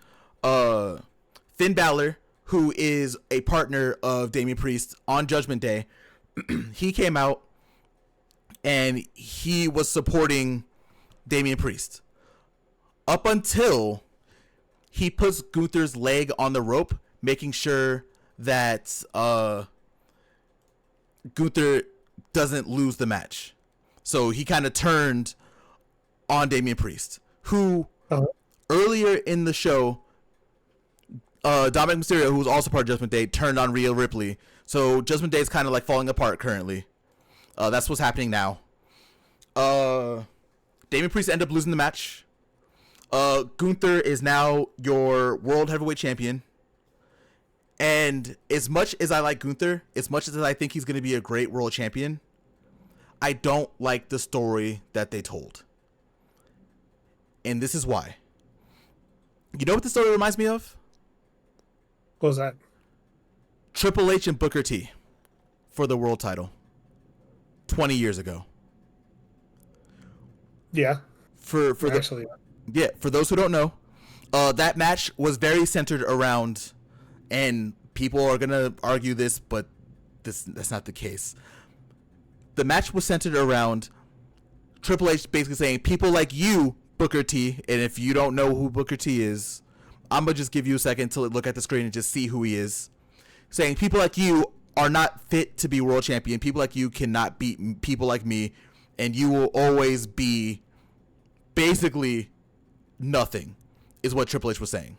Finn Balor, who is a partner of Damian Priest on Judgment Day, he came out and he was supporting Damian Priest up until he puts Gunther's leg on the rope, making sure that Gunther doesn't lose the match. So he kind of turned on Damian Priest, who earlier in the show, Dominic Mysterio, who was also part of Judgment Day, turned on Rhea Ripley. So Judgment Day is kind of like falling apart currently. That's what's happening now. Damian Priest ended up losing the match. Gunther is now your World Heavyweight Champion. And as much as I like Gunther, as much as I think he's going to be a great World Champion, I don't like the story that they told. And this is why. You know what the story reminds me of? What was that? Triple H and Booker T for the world title 20 years ago. Yeah. For those who don't know, that match was very centered around, and people are gonna argue this, but that's not the case. The match was centered around Triple H basically saying, people like you, Booker T, and if you don't know who Booker T is, I'm gonna just give you a second to look at the screen and just see who he is. Saying people like you are not fit to be world champion. People like you cannot beat people like me, and you will always be basically nothing, is what Triple H was saying.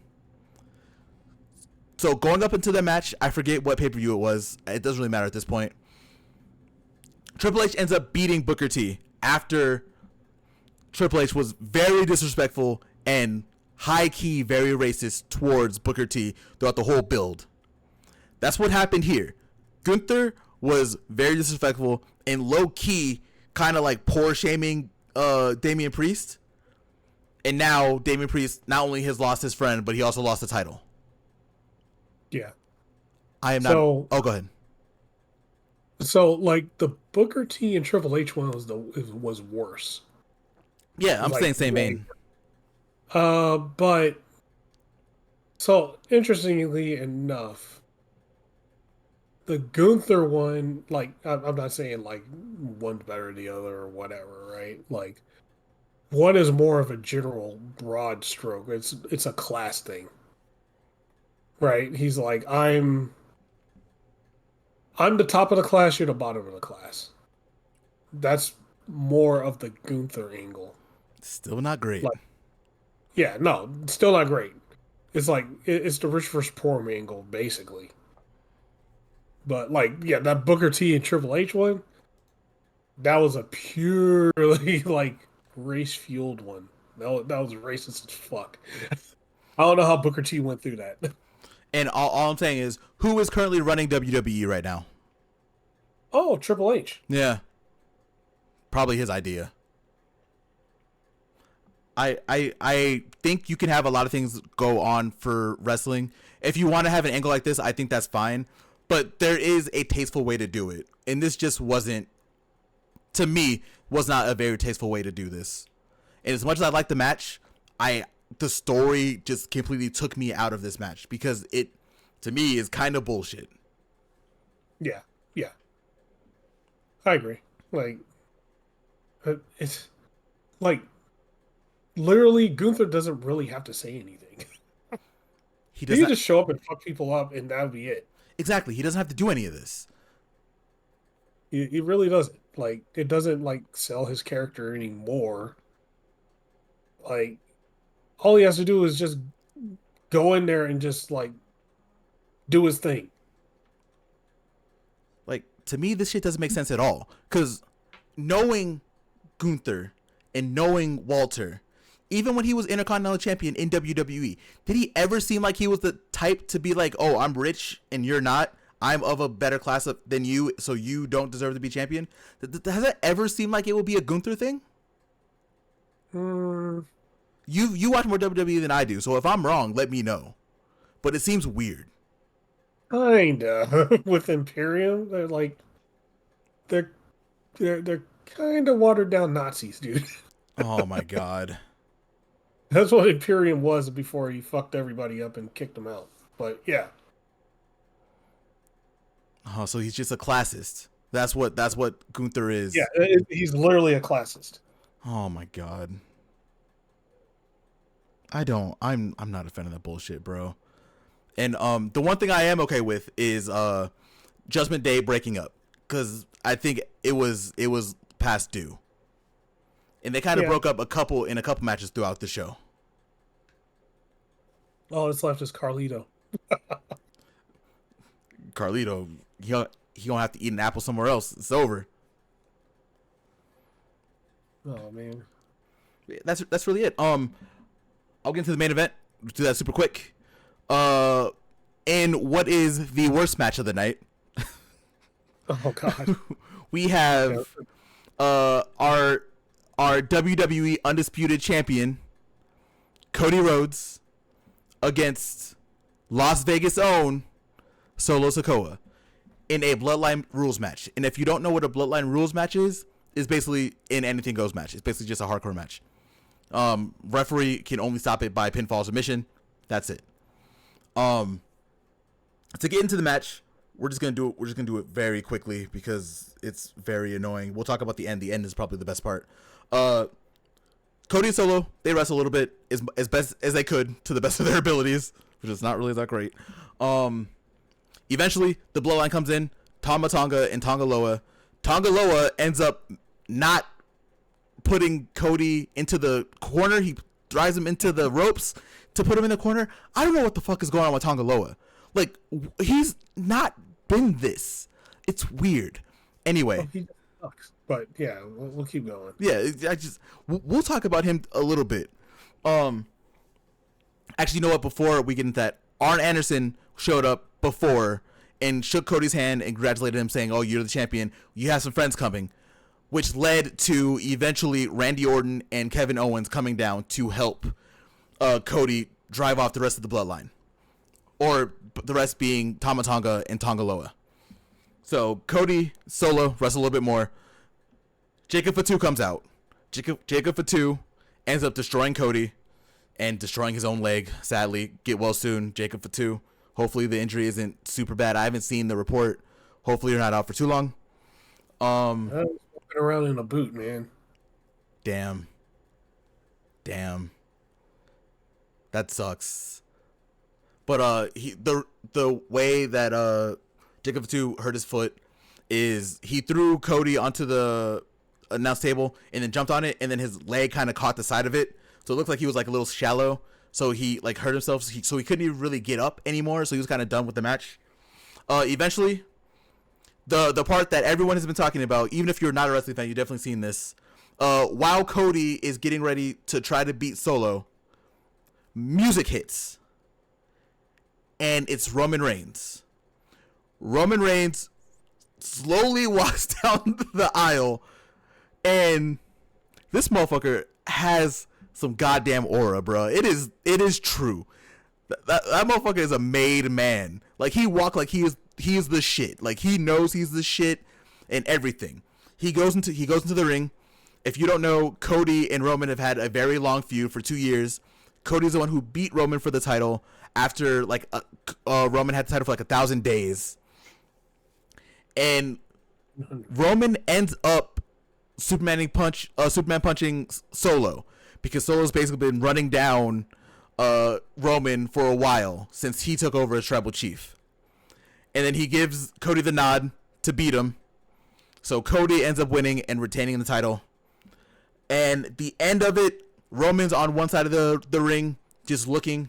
So going up into the match, I forget what pay-per-view it was. It doesn't really matter at this point. Triple H ends up beating Booker T after Triple H was very disrespectful and high-key very racist towards Booker T throughout the whole build. That's what happened here. Gunther was very disrespectful and low-key kind of like poor-shaming Damian Priest. And now Damian Priest not only has lost his friend, but he also lost the title. Yeah. I am not... Oh, go ahead. So, like, the Booker T and Triple H one was worse. Yeah, I'm saying same vein. But... So, interestingly enough, the Gunther one, like, I'm not saying, like, one's better than the other or whatever, right? Like, one is more of a general broad stroke. It's a class thing. Right? He's like, I'm I'm the top of the class, you're the bottom of the class. That's more of the Gunther angle. Still not great. Like, yeah, no, still not great. It's like it's the rich versus poor angle, basically. But like, yeah, that Booker T and Triple H one, that was a purely like race fueled one. That was racist as fuck. I don't know how Booker T went through that. And all I'm saying is, who is currently running WWE right now? Oh, Triple H. Yeah, probably his idea. I think you can have a lot of things go on for wrestling. If you want to have an angle like this, I think that's fine. But there is a tasteful way to do it. And this just wasn't, to me, was not a very tasteful way to do this. And as much as I like the match, the story just completely took me out of this match because it, to me, is kind of bullshit. Yeah, yeah, I agree. Like, it's like literally Gunther doesn't really have to say anything. He He does can not, just show up and fuck people up, and that would be it. exactly, he doesn't have to do any of this. He really doesn't. Like, it doesn't like sell his character anymore. Like, all he has to do is just go in there and just like do his thing. Like, to me, this shit doesn't make sense at all. Because knowing Gunther and knowing Walter, even when he was Intercontinental Champion in WWE, did he ever seem like he was the type to be like, oh, I'm rich and you're not? I'm of a better class than you, so you don't deserve to be champion? Has that ever seemed like it would be a Gunther thing? Hmm. You watch more WWE than I do, so if I'm wrong, let me know. But it seems weird. Kinda with Imperium, they're they're kind of watered down Nazis, dude. Oh my god. That's what Imperium was before he fucked everybody up and kicked them out. But yeah, Oh, so he's just a classist. That's what Gunther yeah, is. he's literally a classist. Oh my god. I'm not a fan of that bullshit, bro. And the one thing I am okay with is Judgment Day breaking up, cuz I think it was past due. And they kind of Yeah, broke up in a couple matches throughout the show. all that's left is Carlito. Carlito, he gonna have to eat an apple somewhere else. It's over. Oh man. That's really it. I'll get into the main event. Do that super quick. Uh, and what is the worst match of the night? Oh god. We Yeah. have our WWE undisputed champion Cody Rhodes against Las Vegas own Solo Sikoa in a Bloodline rules match. And if you don't know what a Bloodline rules match is basically an anything goes match. It's basically just a hardcore match. Referee can only stop it by pinfall submission. That's it. To get into the match, we're just gonna do it very quickly because it's very annoying. We'll talk about the end. The end is probably the best part. Cody and Solo, they wrestle a little bit as best as they could to the best of their abilities, which is not really that great. Eventually the bloodline comes in, Tama Tonga and Tonga Loa. Tonga Loa ends up not putting Cody into the corner. He drives him into the ropes to put him in the corner. I don't know what the fuck is going on with Tonga Loa. Like, he's not been this. It's weird. Anyway. Oh, he sucks. But yeah, we'll keep going. Yeah, we'll talk about him a little bit. Actually, you know what? Before we get into that, Arn Anderson showed up before and shook Cody's hand and congratulated him, saying, "Oh, you're the champion. You have some friends coming," which led to eventually Randy Orton and Kevin Owens coming down to help Cody drive off the rest of the bloodline, or the rest being Tama Tonga and Tonga Loa. So Cody Solo wrestle a little bit more. Jacob Fatu comes out. Jacob Fatu ends up destroying Cody and destroying his own leg. Sadly, get well soon, Jacob Fatu. Hopefully the injury isn't super bad. I haven't seen the report. Hopefully you're not out for too long. I was walking around in a boot, man. Damn. That sucks. But the way that JAGPW hurt his foot is he threw Cody onto the announce table and then jumped on it, and then his leg kind of caught the side of it, so it looked like he was like a little shallow. So he like hurt himself, so he couldn't even really get up anymore. So he was kind of done with the match. Eventually, the part that everyone has been talking about, even if you're not a wrestling fan, you've definitely seen this. While Cody is getting ready to try to beat Solo, music hits, and it's Roman Reigns. Roman Reigns slowly walks down the aisle, and this motherfucker has some goddamn aura, bro. It is true. That motherfucker is a made man. Like, he walk like he is the shit. Like, he knows he's the shit and everything. He goes into the ring. If you don't know, Cody and Roman have had a very long feud for 2 years. Cody's the one who beat Roman for the title after like Roman had the title for like 1,000 days. And Roman ends up Superman punching Solo, because Solo's basically been running down Roman for a while since he took over as tribal chief. And then he gives Cody the nod to beat him. So Cody ends up winning and retaining the title. And the end of it, Roman's on one side of the ring, just looking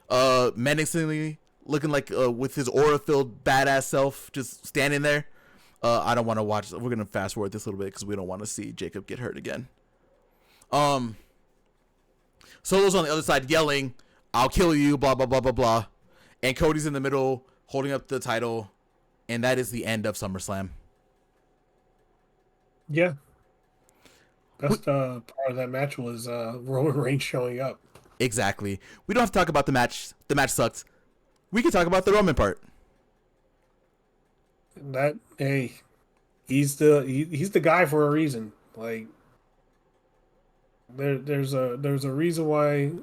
menacingly, looking like with his aura-filled badass self, just standing there. I don't want to watch. We're gonna fast forward this a little bit because we don't want to see Jacob get hurt again. Solo's on the other side yelling, "I'll kill you!" Blah blah blah blah blah, and Cody's in the middle holding up the title, and that is the end of SummerSlam. Yeah. Best part of that match was Roman Reigns showing up. Exactly. We don't have to talk about the match. The match sucked. We can talk about the Roman part. He's the guy for a reason. Like, there's a reason why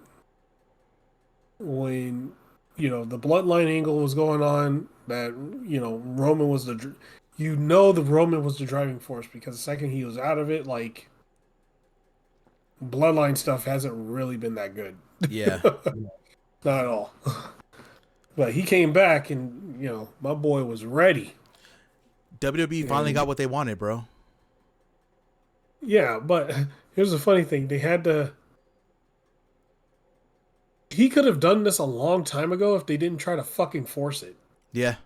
when the bloodline angle was going on, that Roman was the Roman was the driving force, because the second he was out of it, like, bloodline stuff hasn't really been that good. Yeah. Not at all. But he came back, and my boy was ready. WWE finally got what they wanted, bro. Yeah, but here's the funny thing. He could have done this a long time ago if they didn't try to fucking force it. Yeah.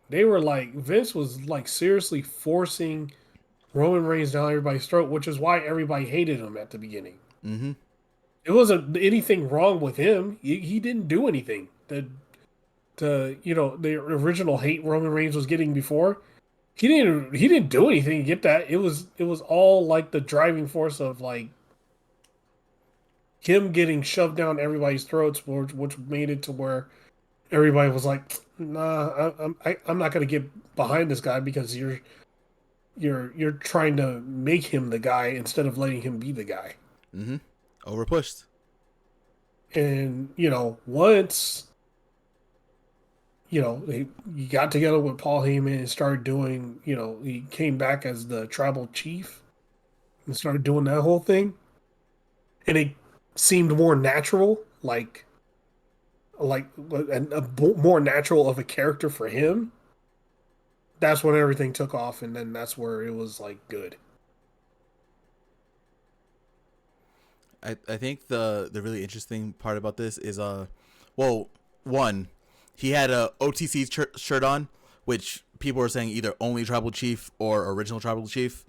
They were like, Vince was like seriously forcing Roman Reigns down everybody's throat, which is why everybody hated him at the beginning. Mm-hmm. It wasn't anything wrong with him. He didn't do anything. The original hate Roman Reigns was getting before, he didn't do anything to get that. It was all like the driving force of like him getting shoved down everybody's throats, which made it to where everybody was like, nah, I'm not gonna get behind this guy because you're trying to make him the guy instead of letting him be the guy. Mm-hmm. Overpushed. And once he got together with Paul Heyman and started doing, he came back as the tribal chief and started doing that whole thing, and it seemed more natural, like more natural of a character for him. That's when everything took off, and then that's where it was like good. I think the really interesting part about this is one, he had a OTC shirt on, which people were saying either only tribal chief or original tribal chief.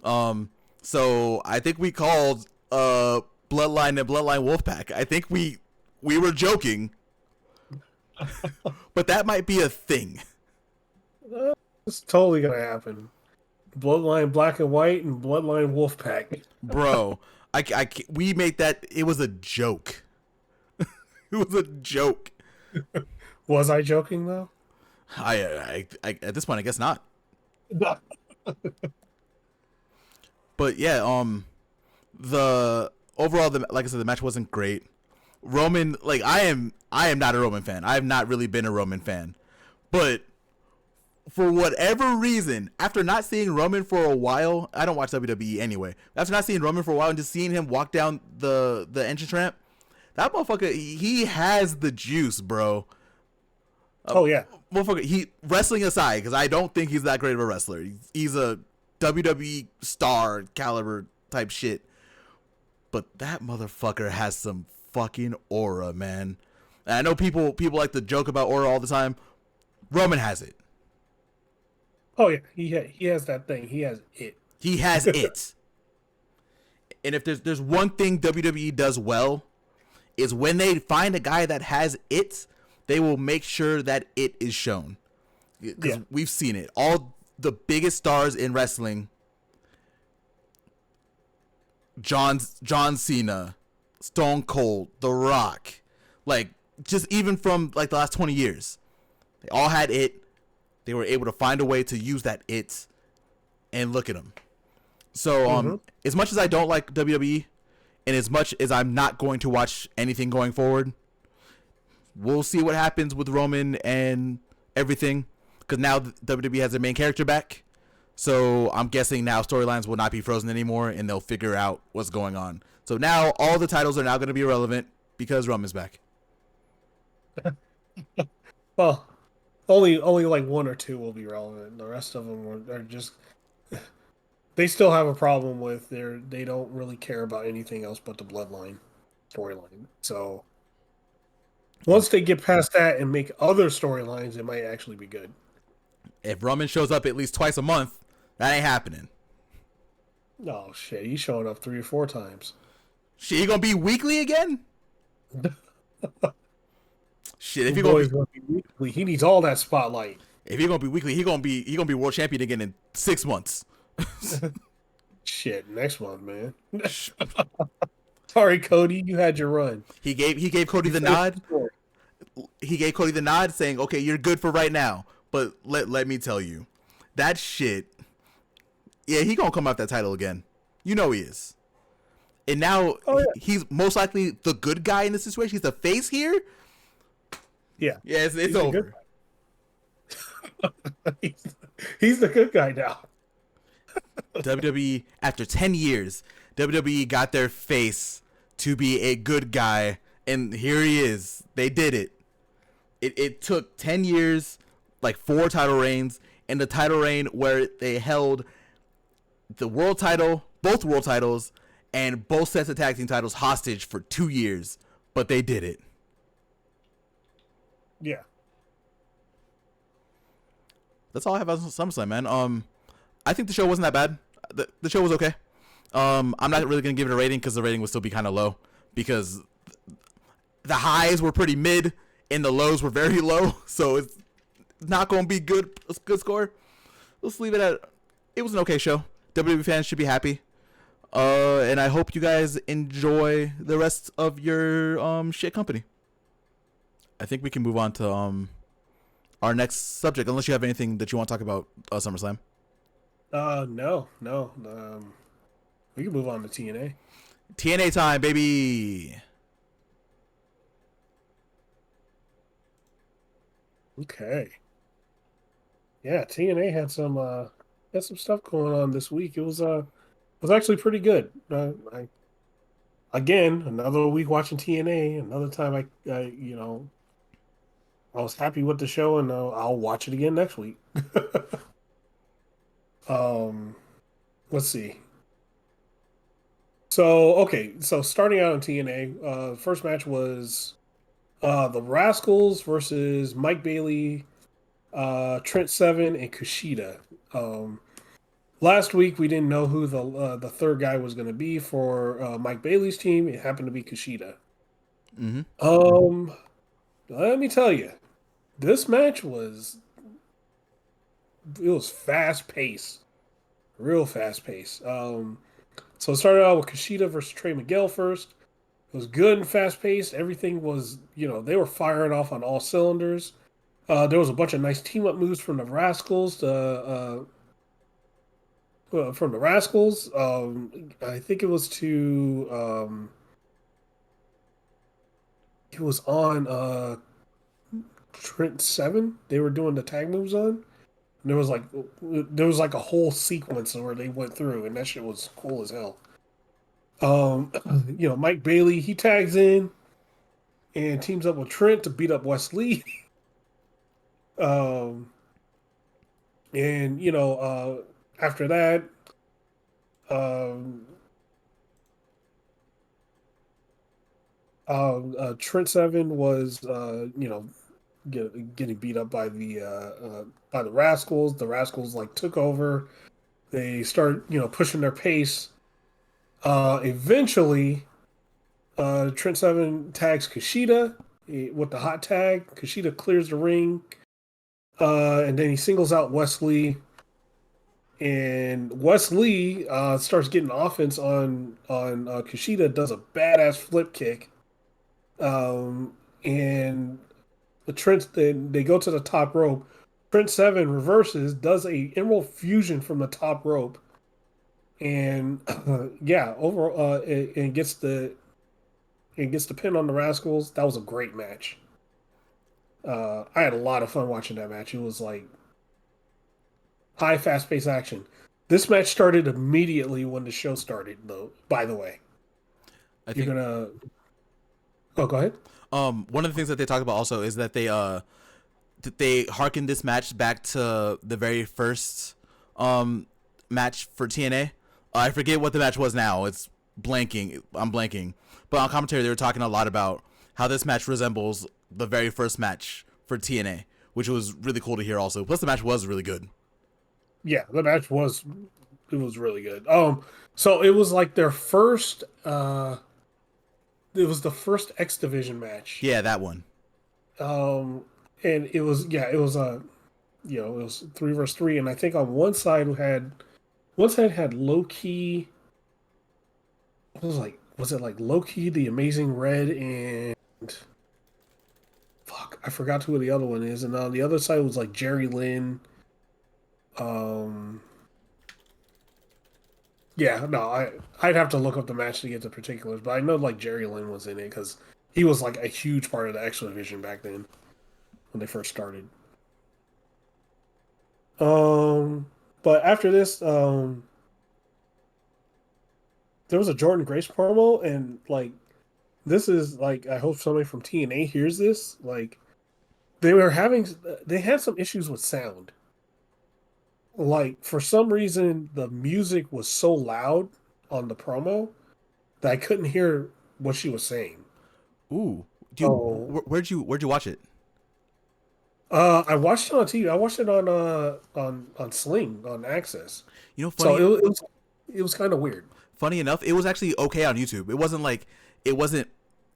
So I think we called Bloodline and Bloodline Wolfpack. I think we were joking, but that might be a thing. It's totally gonna happen. Bloodline Black and White and Bloodline Wolfpack. Bro, we made that. It was a joke. It was a joke. Was I joking though? I at this point I guess not. But yeah, the overall, like I said, the match wasn't great. Roman, like I am not a Roman fan. I have not really been a Roman fan, but for whatever reason, after not seeing Roman for a while, I don't watch WWE anyway. After not seeing Roman for a while and just seeing him walk down the entrance ramp, that motherfucker, he has the juice, bro. Oh yeah. Motherfucker, he wrestling aside, because I don't think he's that great of a wrestler. He's a WWE star caliber type shit. But that motherfucker has some fucking aura, man. And I know people like to joke about aura all the time. Roman has it. Oh yeah. He has that thing. He has it. He has it. And if there's one thing WWE does well, is when they find a guy that has it, they will make sure that it is shown. Because we've seen it. All the biggest stars in wrestling, John Cena, Stone Cold, The Rock, like just even from like the last 20 years, they all had it. They were able to find a way to use that it, and look at them. So as much as I don't like WWE, and as much as I'm not going to watch anything going forward, we'll see what happens with Roman and everything. Because now WWE has their main character back. So I'm guessing now storylines will not be frozen anymore, and they'll figure out what's going on. So now all the titles are now going to be irrelevant because Roman's back. Well, only like one or two will be relevant. The rest of them are just they still have a problem with they don't really care about anything else but the bloodline storyline. So once they get past that and make other storylines, it might actually be good. If Roman shows up at least twice a month, that ain't happening. Oh shit, he's showing up 3 or 4 times. Shit, he gonna be weekly again? Shit, if he gonna be weekly, he needs all that spotlight. If he gonna be weekly, he gonna be world champion again in 6 months. Shit, next month, man. Sorry, Cody, you had your run. He gave Cody the nod. He gave Cody the nod, saying, "Okay, you're good for right now." But let me tell you, that shit. Yeah, he gonna come out that title again. You know he is. And now he's most likely the good guy in this situation. He's the face here. Yeah. Yeah, it's over. He's the good guy now. WWE, after 10 years, WWE got their face to be a good guy, and here he is. They did it. It took 10 years, like 4 title reigns, and the title reign where they held the world title, both world titles, and both sets of tag team titles hostage for 2 years, but they did it. Yeah. That's all I have on SummerSlam, man. I think the show wasn't that bad. The show was okay. I'm not really gonna give it a rating because the rating would still be kind of low because the highs were pretty mid and the lows were very low, so it's not gonna be good. A good score. Let's leave it at. It was an okay show. WWE fans should be happy. And I hope you guys enjoy the rest of your shit company. I think we can move on to our next subject, unless you have anything that you want to talk about SummerSlam. No. We can move on to TNA. TNA time, baby. Okay. Yeah, TNA had some stuff going on this week. It was actually pretty good. Again, another week watching TNA. Another time I was happy with the show, and I'll watch it again next week. Let's see. So starting out on TNA, first match was the Rascals versus Mike Bailey, Trent Seven, and Kushida. Last week we didn't know who the third guy was going to be for Mike Bailey's team. It happened to be Kushida. Mm-hmm. Let me tell you, this match was fast paced, real fast paced. So it started out with Kushida versus Trey Miguel first. It was good and fast paced. Everything was, they were firing off on all cylinders. There was a bunch of nice team up moves from the Rascals. I think it was on Trent Seven. They were doing the tag moves on. And there was like a whole sequence where they went through, and that shit was cool as hell. Mike Bailey, he tags in and teams up with Trent to beat up Wesley. Um, and after that, um, Trent Seven was getting beat up by the Rascals. The Rascals like took over. They started pushing their pace. Eventually, Trent Seven tags Kushida with the hot tag. Kushida clears the ring, and then he singles out Wesley. And Wesley starts getting offense on Kushida. Does a badass flip kick, um, and they go to the top rope. Trent Seven reverses, does a Emerald Fusion from the top rope, and yeah, overall, it gets the pin on the Rascals. That was a great match. I had a lot of fun watching that match. It was like high, fast paced action. This match started immediately when the show started, though. By the way, I you're think gonna. Oh, go ahead. one of the things that they talked about also is that they harkened this match back to the very first match for TNA. I forget what the match was now. It's blanking. I'm blanking. But on commentary, they were talking a lot about how this match resembles the very first match for TNA, which was really cool to hear also. Plus, the match was really good. Yeah, the match was it was really good. So it was like their first. It was the first X Division match. Yeah, that one. Um, and it was it was it was three versus three, and I think on one side had low key. It was it like low key the Amazing Red and fuck I forgot who the other one is, and on the other side was like Jerry Lynn. Um, yeah, no, I'd have to look up the match to get the particulars, but I know like Jerry Lynn was in it because he was like a huge part of the X Division back then when they first started. Um, but after this, there was a Jordan Grace promo, and like this is like I hope somebody from TNA hears this. Like they were having they had some issues with sound. Like for some reason the music was so loud on the promo that I couldn't hear what she was saying. Ooh, So where'd you watch it? I watched it on TV. I watched it on Sling on Access. You know, So it was kind of weird. funny enough, it was actually okay on YouTube. It wasn't like it wasn't.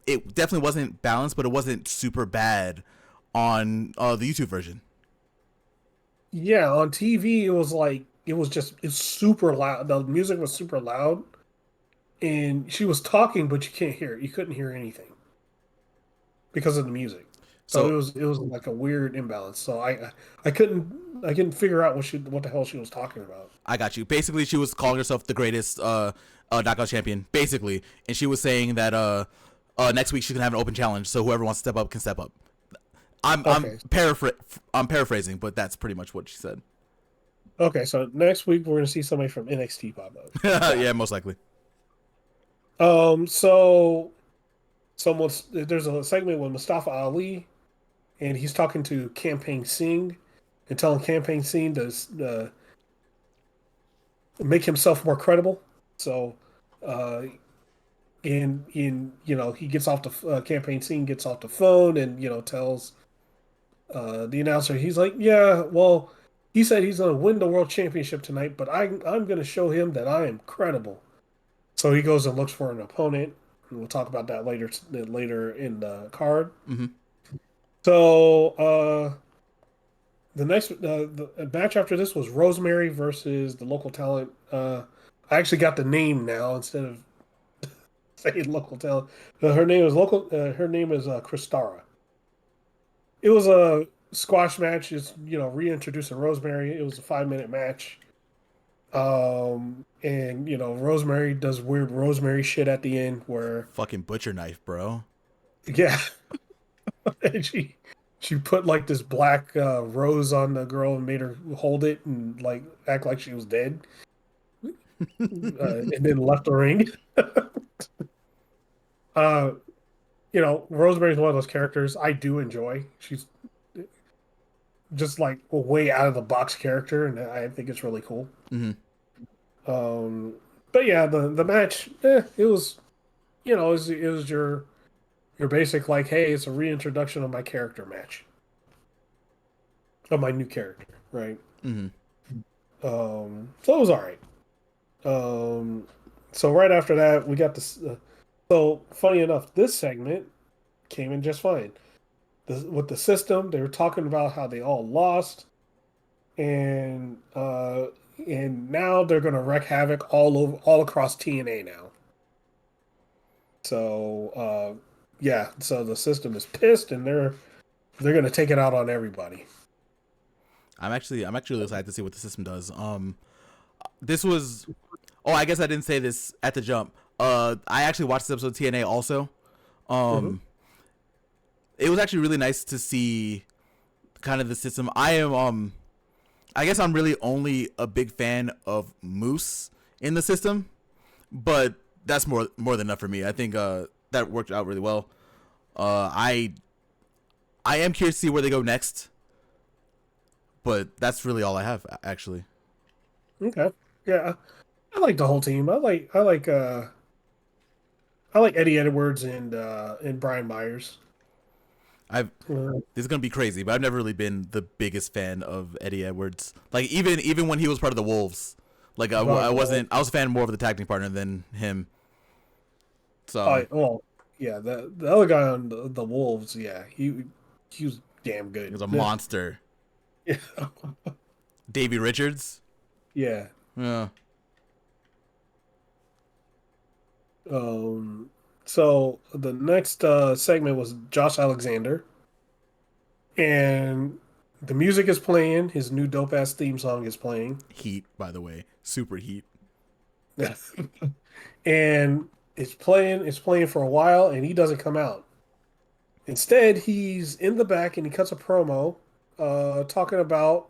It definitely wasn't balanced, but it wasn't super bad on the YouTube version. Yeah, on TV it was like it's super loud. The music was super loud, and she was talking, but you can't hear it. You couldn't hear anything because of the music. So So it was like a weird imbalance. So I couldn't figure out what the hell she was talking about. I got you. Basically, she was calling herself the greatest knockout champion, basically, and she was saying that next week she's gonna have an open challenge, so whoever wants to step up can step up. Okay, I'm paraphrasing, but that's pretty much what she said. okay. So next week we're gonna see somebody from NXT pop up. Got Yeah, it. most likely. So there's a segment with Mustafa Ali, and he's talking to Campaign Singh and telling Campaign Singh to make himself more credible. So, uh, he gets off the Campaign Singh gets off the phone and tells the announcer he's like, yeah, well, he said he's going to win the world championship tonight, but I'm going to show him that I am credible. So he goes and looks for an opponent. And we'll talk about that later in the card. Hmm. So the match after this was Rosemary versus the local talent. I actually got the name now instead of saying local talent. Her name is local. Her name is Kristara. It was a squash match. It's reintroducing Rosemary. It was a 5 minute match. And Rosemary does weird Rosemary shit at the end where Fucking butcher knife, bro. yeah, and she put like this black rose on the girl and made her hold it and like act like she was dead, and then left the ring. uh, Rosemary's one of those characters I do enjoy. just like a way out of the box character, and I think it's really cool. Mm-hmm. Um, but yeah, the match, it was, it was your basic like, hey, it's a reintroduction of my character match of my new character, right? Mm-hmm. So it was all right. Um, so right after that, we got this. So funny enough, this segment came in just fine. With the system, they were talking about how they all lost, and now they're gonna wreak havoc all across TNA now. So yeah, so the system is pissed, and they're gonna take it out on everybody. I'm actually really excited to see what the system does. This was. Oh, I guess I didn't say this at the jump. I actually watched this episode of TNA also. Hmm. Um, it was actually really nice to see kind of the system. I guess I'm really only a big fan of Moose in the system, but that's more than enough for me. I think that worked out really well. I am curious to see where they go next, but that's really all I have actually. Okay, yeah, I like the whole team. I like Eddie Edwards and Brian Myers. I've Uh, This is gonna be crazy, but I've never really been the biggest fan of Eddie Edwards. Like even when he was part of the Wolves, like I well, wasn't. I was a fan more of the tag team partner than him. So well, yeah, the other guy on the Wolves, yeah, he was damn he good. was a monster. Yeah, Davey Richards. yeah. Yeah. Um, so the next segment was Josh Alexander, and the music is playing. His new dope ass theme song is playing, Heat, by the way, super heat. and it's playing for a while, and he doesn't come out. Instead, he's in the back and he cuts a promo, talking about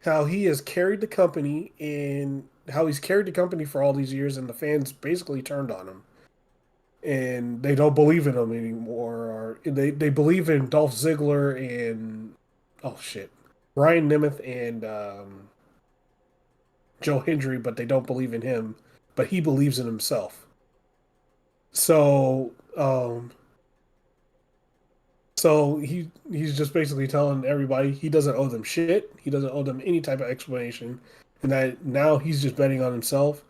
how he has carried the company and how he's carried the company for all these years, and the fans basically turned on him, and they don't believe in him anymore. Or they believe in Dolph Ziggler and oh shit, Ryan Nemeth and Joe Hendry, but they don't believe in him. But he believes in himself. So he's just basically telling everybody he doesn't owe them shit. He doesn't owe them any type of explanation, and that now he's just betting on himself,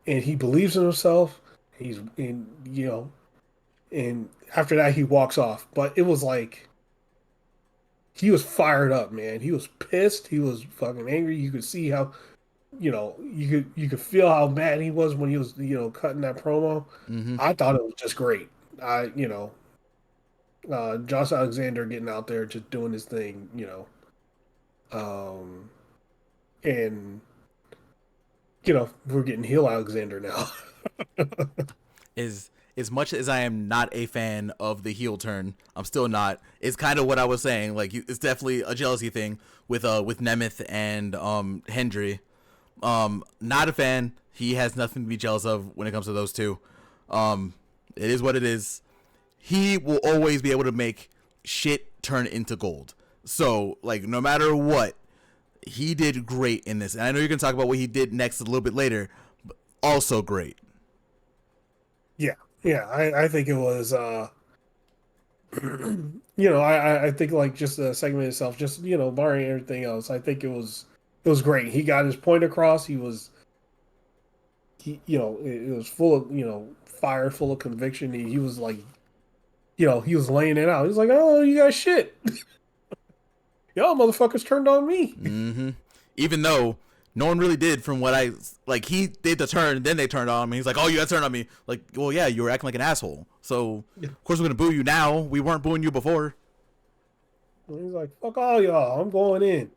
and he believes in himself. He's in, and after that he walks off. But it was like he was fired up, man. He was pissed. He was fucking angry. You could see how, you could feel how mad he was when he was, cutting that promo. Mm-hmm. I thought it was just great. Josh Alexander getting out there just doing his thing, um, and we're getting heel Alexander now. Is as much as I am not a fan of the heel turn, I'm still not. It's kind of what I was saying. Like it's definitely a jealousy thing with Nemeth and Hendry. Not a fan. He has nothing to be jealous of when it comes to those two. It is what it is. He will always be able to make shit turn into gold. So like no matter what, he did great in this. And I know you're gonna talk about what he did next a little bit later, but also great. Yeah, yeah. I think it was. I think like just the segment itself, just barring everything else, I think it was great. He got his point across. It was full of fire, full of conviction. He was like, he was laying it out. He was like, oh, you guys shit, y'all motherfuckers turned on me. Mm-hmm. Even though no one really did, from what I like, he did the turn, then they turned on him. He's like, "Oh, you guys turned on me." Like, well, yeah, you were acting like an asshole. So of course we're gonna boo you now. We weren't booing you before. And he's like, fuck all y'all, I'm going in.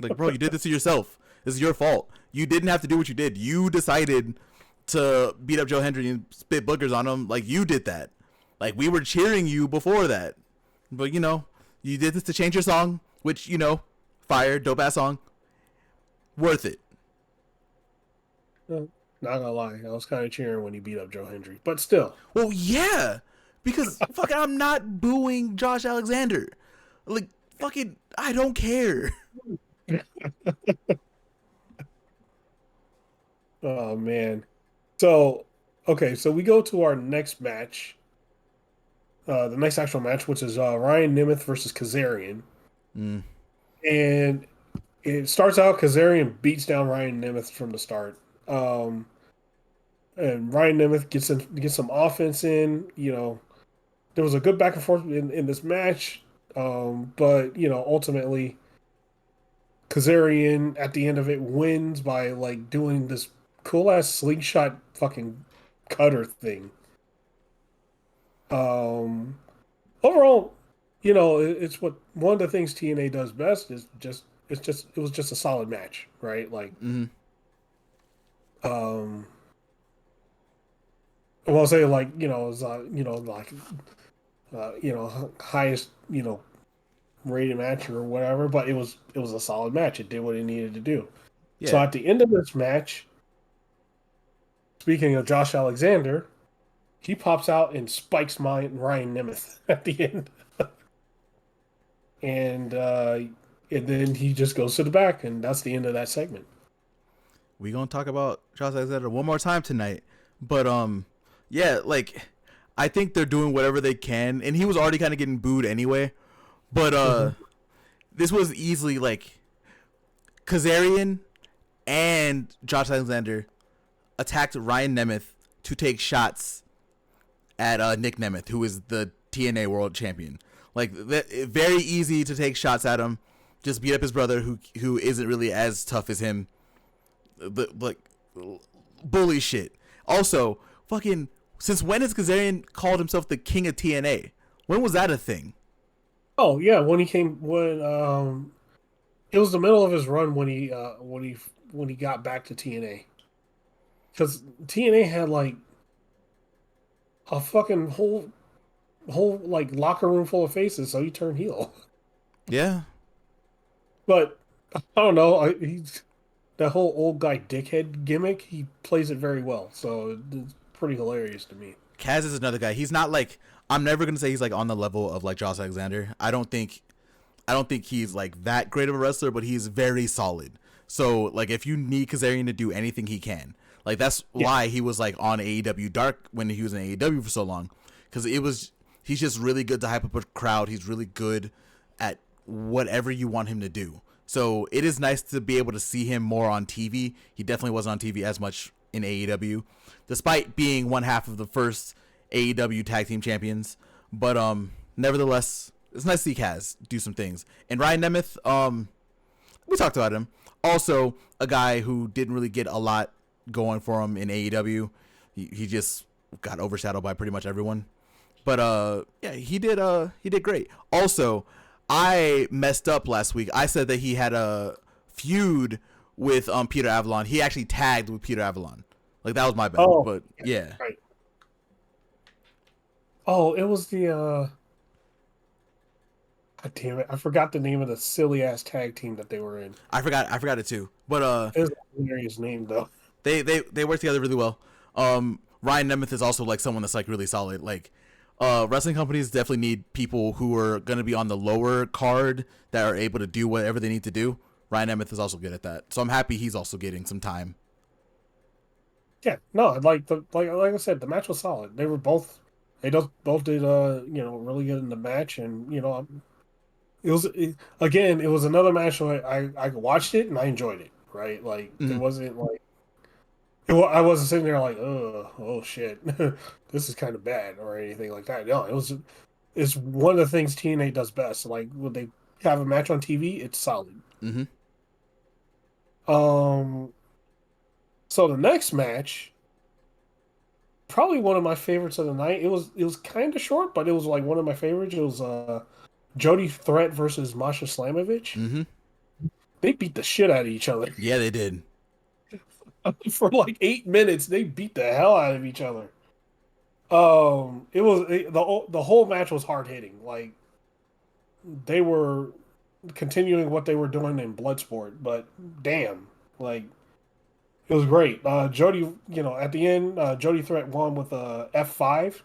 Like, bro, you did this to yourself. This is your fault. You didn't have to do what you did. You decided to beat up Joe Hendry and spit boogers on him. Like, you did that. Like, we were cheering you before that. But, you did this to change your song, which, fire, dope ass song. Worth it. Not gonna lie, I was kind of cheering when he beat up Joe Hendry, but still. Well, yeah. Because, fucking, I'm not booing Josh Alexander. Like, fucking, I don't care. Oh man. So okay, so we go to our next match, the next actual match, which is Ryan Nemeth versus Kazarian, Mm, and it starts out Kazarian beats down Ryan Nemeth from the start. Um, and Ryan Nemeth gets some offense in. There was a good back and forth in this match, but ultimately Kazarian at the end of it wins by like doing this cool ass slingshot fucking cutter thing. Um, Overall, it's what one of the things TNA does best is it was just a solid match, right? Like, mm, um, I won't say like it was like highest rated match or whatever, but it was a solid match. It did what it needed to do. So yeah. at the end of this match, speaking of Josh Alexander, he pops out and spikes Ryan Nemeth at the end, and uh, and then he just goes to the back, and that's the end of that segment. We gonna talk about Josh Alexander one more time tonight. But yeah, like I think they're doing whatever they can, and he was already kind of getting booed anyway. But Hmm. this was easily like Kazarian and Josh Alexander attacked Ryan Nemeth to take shots at Nick Nemeth, who is the TNA World Champion. Like very easy to take shots at him. Just beat up his brother, who isn't really as tough as him. But like bully shit. Also, fucking since when has Kazarian called himself the king of TNA? When was that a thing? Oh yeah, when it was the middle of his run when he got back to TNA because TNA had like a fucking whole like locker room full of faces, so he turned heel. Yeah, But I don't know, he's that whole old guy dickhead gimmick. He plays it very well, so it's pretty hilarious to me. Kaz is another guy. He's not like I'm never gonna say he's like on the level of like Josh Alexander. I don't think he's like that great of a wrestler, but he's very solid. So like if you need Kazarian to do anything, he can. Like that's Yeah, why he was like on AEW Dark when he was in AEW for so long, because he's just really good to hype up a crowd. He's really good at whatever you want him to do. So it is nice to be able to see him more on TV. He definitely wasn't on TV as much in AEW, despite being one half of the first AEW Tag Team Champions. But nevertheless, it's nice to see Kaz do some things. And Ryan Nemeth, we talked about him. Also, a guy who didn't really get a lot going for him in AEW. He just got overshadowed by pretty much everyone. But yeah, he did great. Also, I messed up last week. I said that he had a feud with Peter Avalon. He actually tagged with Peter Avalon. Like that was my bad. oh, But yeah, yeah. right. Oh, it was the God damn it, I forgot the name of the silly ass tag team that they were in. I forgot it too. But It was a hilarious name though. they work together really well. Ryan Nemeth is also like someone that's like really solid. Like wrestling companies definitely need people who are going to be on the lower card that are able to do whatever they need to do. Ryan Nemeth is also good at that. So I'm happy he's also getting some time. Yeah, no, like I said, the match was solid. They both did really good in the match, and again, it was another match where I watched it and I enjoyed it. Right, like it Mm-hmm. wasn't like I wasn't sitting there like oh shit, this is kind of bad or anything like that. No, it's one of the things TNA does best. Like when they have a match on TV, it's solid. Mm-hmm. Um, so the next match, probably one of my favorites of the night. It was kind of short, but it was like one of my favorites. It was Jody Threat versus Masha Slamovich. Mm-hmm. They beat the shit out of each other Yeah, they did. for like 8 minutes. They beat the hell out of each other. The whole match was hard hitting. Like they were continuing what they were doing in Bloodsport, but damn, like it was great. Jody, at the end, Jody Threat won with a F5.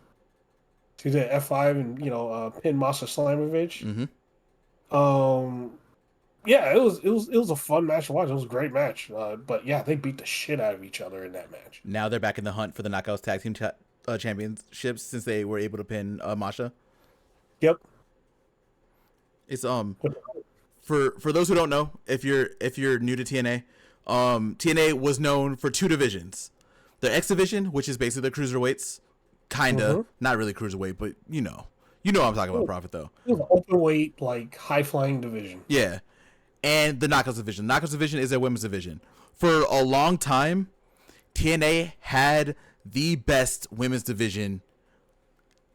She did F5 and pin Masha Slamovich. Mm-hmm. Um, yeah, it was a fun match to watch. It was a great match. But yeah, they beat the shit out of each other in that match. Now they're back in the hunt for the Knockouts Tag Team Championships since they were able to pin Masha. Yep. It's for those who don't know, if you're new to TNA, TNA was known for two divisions. The X division, which is basically the cruiserweights, kinda, not really cruiserweight, but you know what I'm talking about, Prophet though. It was an open weight, like high flying division. Yeah, and the Knockouts division. Knockouts division is a women's division. For a long time, TNA had the best women's division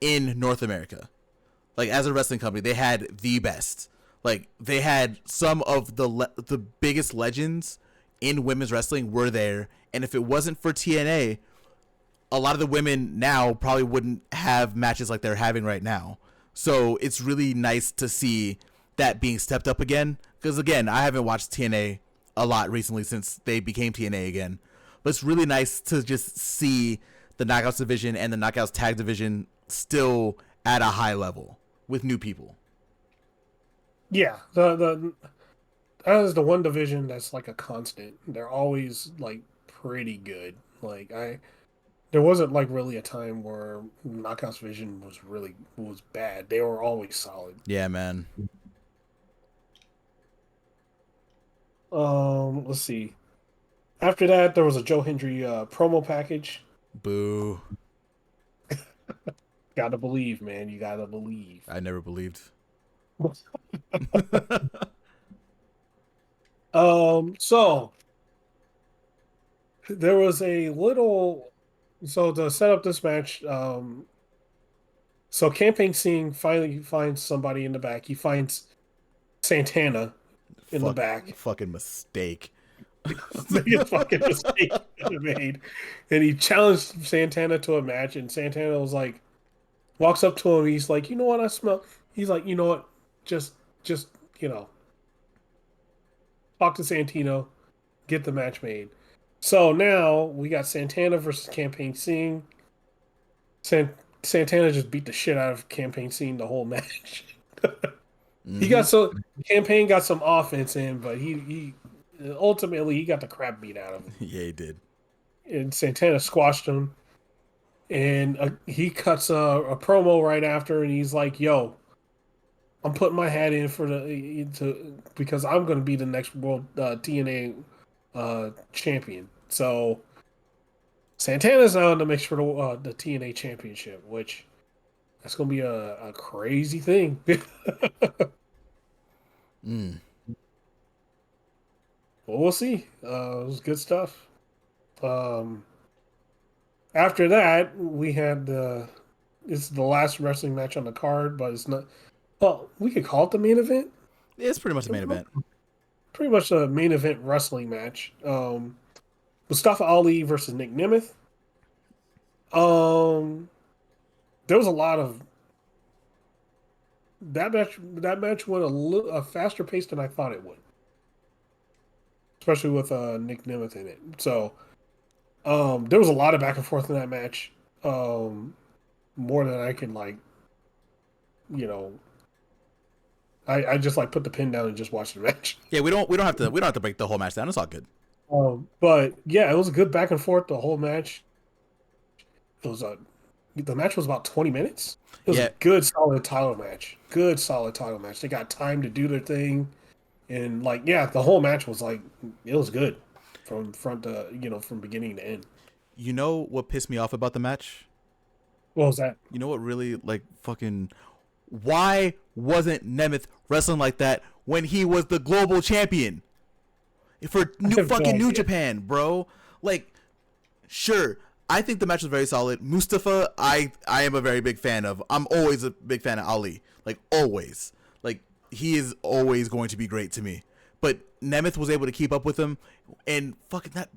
in North America. Like as a wrestling company, they had the best. Like they had some of the biggest legends in women's wrestling were there, and if it wasn't for TNA, a lot of the women now probably wouldn't have matches like they're having right now. So it's really nice to see that being stepped up again. Because again, I haven't watched TNA a lot recently since they became TNA again. But it's really nice to just see the Knockouts division and the Knockouts Tag division still at a high level with new people. Yeah, the that is the one division that's like a constant. They're always like pretty good. Like there wasn't like really a time where Knockouts Vision was bad. They were always solid. Yeah, man. Let's see. After that, there was a Joe Hendry promo package. Boo. Gotta believe, man. You gotta believe. I never believed. So there was a little. So to set up this match, so Campaign Scene finally finds somebody in the back. He finds Santana in the back. Fucking mistake. Biggest fucking mistake he ever made. And he challenged Santana to a match, and Santana was like, walks up to him. He's like, you know what I smell? He's like, you know what? Just talk to Santino, get the match made. So now we got Santana versus Campaign Scene. Santana just beat the shit out of Campaign Scene the whole match. Campaign got some offense in, but he ultimately he got the crap beat out of him. Yeah, he did. And Santana squashed him, and he cuts a promo right after, and he's like, "Yo, I'm putting my hat in because I'm going to be the next world TNA champion." So Santana's now in the mix for the TNA championship, which that's going to be a crazy thing. Well, we'll see. It was good stuff. After that, we had it's the last wrestling match on the card, but it's not. Well, we could call it the main event. It's pretty much the main event. Pretty much a main event wrestling match. Mustafa Ali versus Nick Nemeth. There was a lot of that match. That match went a faster pace than I thought it would, especially with Nick Nemeth in it. So, there was a lot of back and forth in that match. More than I can you know. I just put the pin down and just watch the match. Yeah, we don't have to break the whole match down. It's all good. But yeah, it was a good back and forth the whole match. It was the match was about 20 minutes. It was a good solid title match. Good solid title match. They got time to do their thing, and the whole match was it was good from front to from beginning to end. You know what pissed me off about the match? What was that? You know what really fucking. Why wasn't Nemeth wrestling like that when he was the global champion for New Japan, bro? Sure, I think the match was very solid. Mustafa, I am a very big fan of. I'm always a big fan of Ali, always. He is always going to be great to me. But Nemeth was able to keep up with him, and fucking that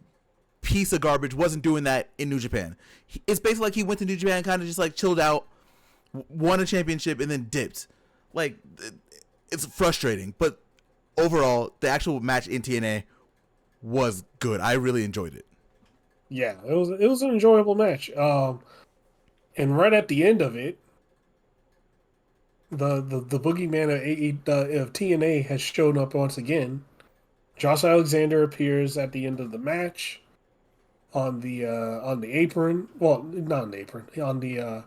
piece of garbage wasn't doing that in New Japan. It's basically like he went to New Japan, kind of just chilled out, won a championship, and then dipped. It's frustrating, but overall, the actual match in TNA was good. I really enjoyed it. Yeah, it was an enjoyable match. And right at the end of it, the boogeyman of TNA has shown up once again. Josh Alexander appears at the end of the match on the apron. Well, not on the apron, on the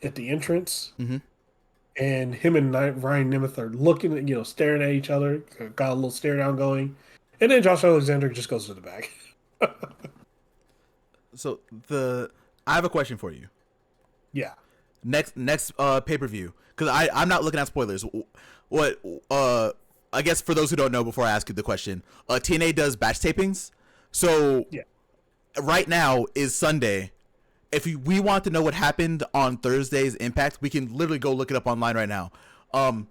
at the entrance. Mm-hmm. And him and Ryan Nemeth are looking at, staring at each other. Got a little stare down going. And then Josh Alexander just goes to the back. So I have a question for you. Yeah. Next pay-per-view, because I'm not looking at spoilers. What I guess for those who don't know, before I ask you the question, TNA does batch tapings. So Yeah. right now is Sunday. If we want to know what happened on Thursday's Impact, we can literally go look it up online right now.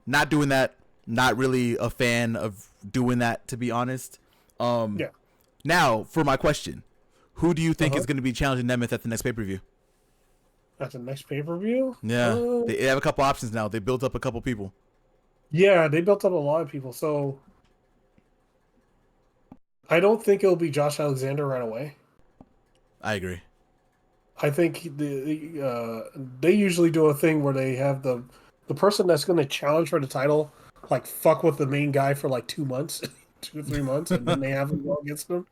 Not doing that. Not really a fan of doing that, to be honest. Yeah. Now for my question, who do you think is going to be challenging Nemeth at the next pay-per-view? At the next pay-per-view? Yeah, they have a couple options now. They built up a couple people. Yeah, they built up a lot of people. So I don't think it'll be Josh Alexander right away. I agree. I think they usually do a thing where they have the person that's going to challenge for the title like fuck with the main guy for like 2 months, 2 or 3 months, and then they have him go against them.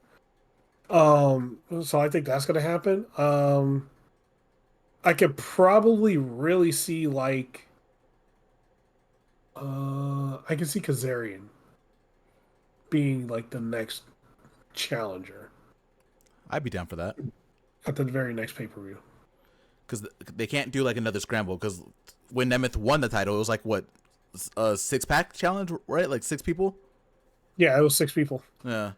So I think that's going to happen. I could probably really see like I can see Kazarian being like the next challenger I'd be down for that. at the very next pay-per-view. Because they can't do like another scramble. Because when Nemeth won the title, it was like what, a 6-pack challenge, right? Like 6 people. Yeah, it was 6 people. Yeah.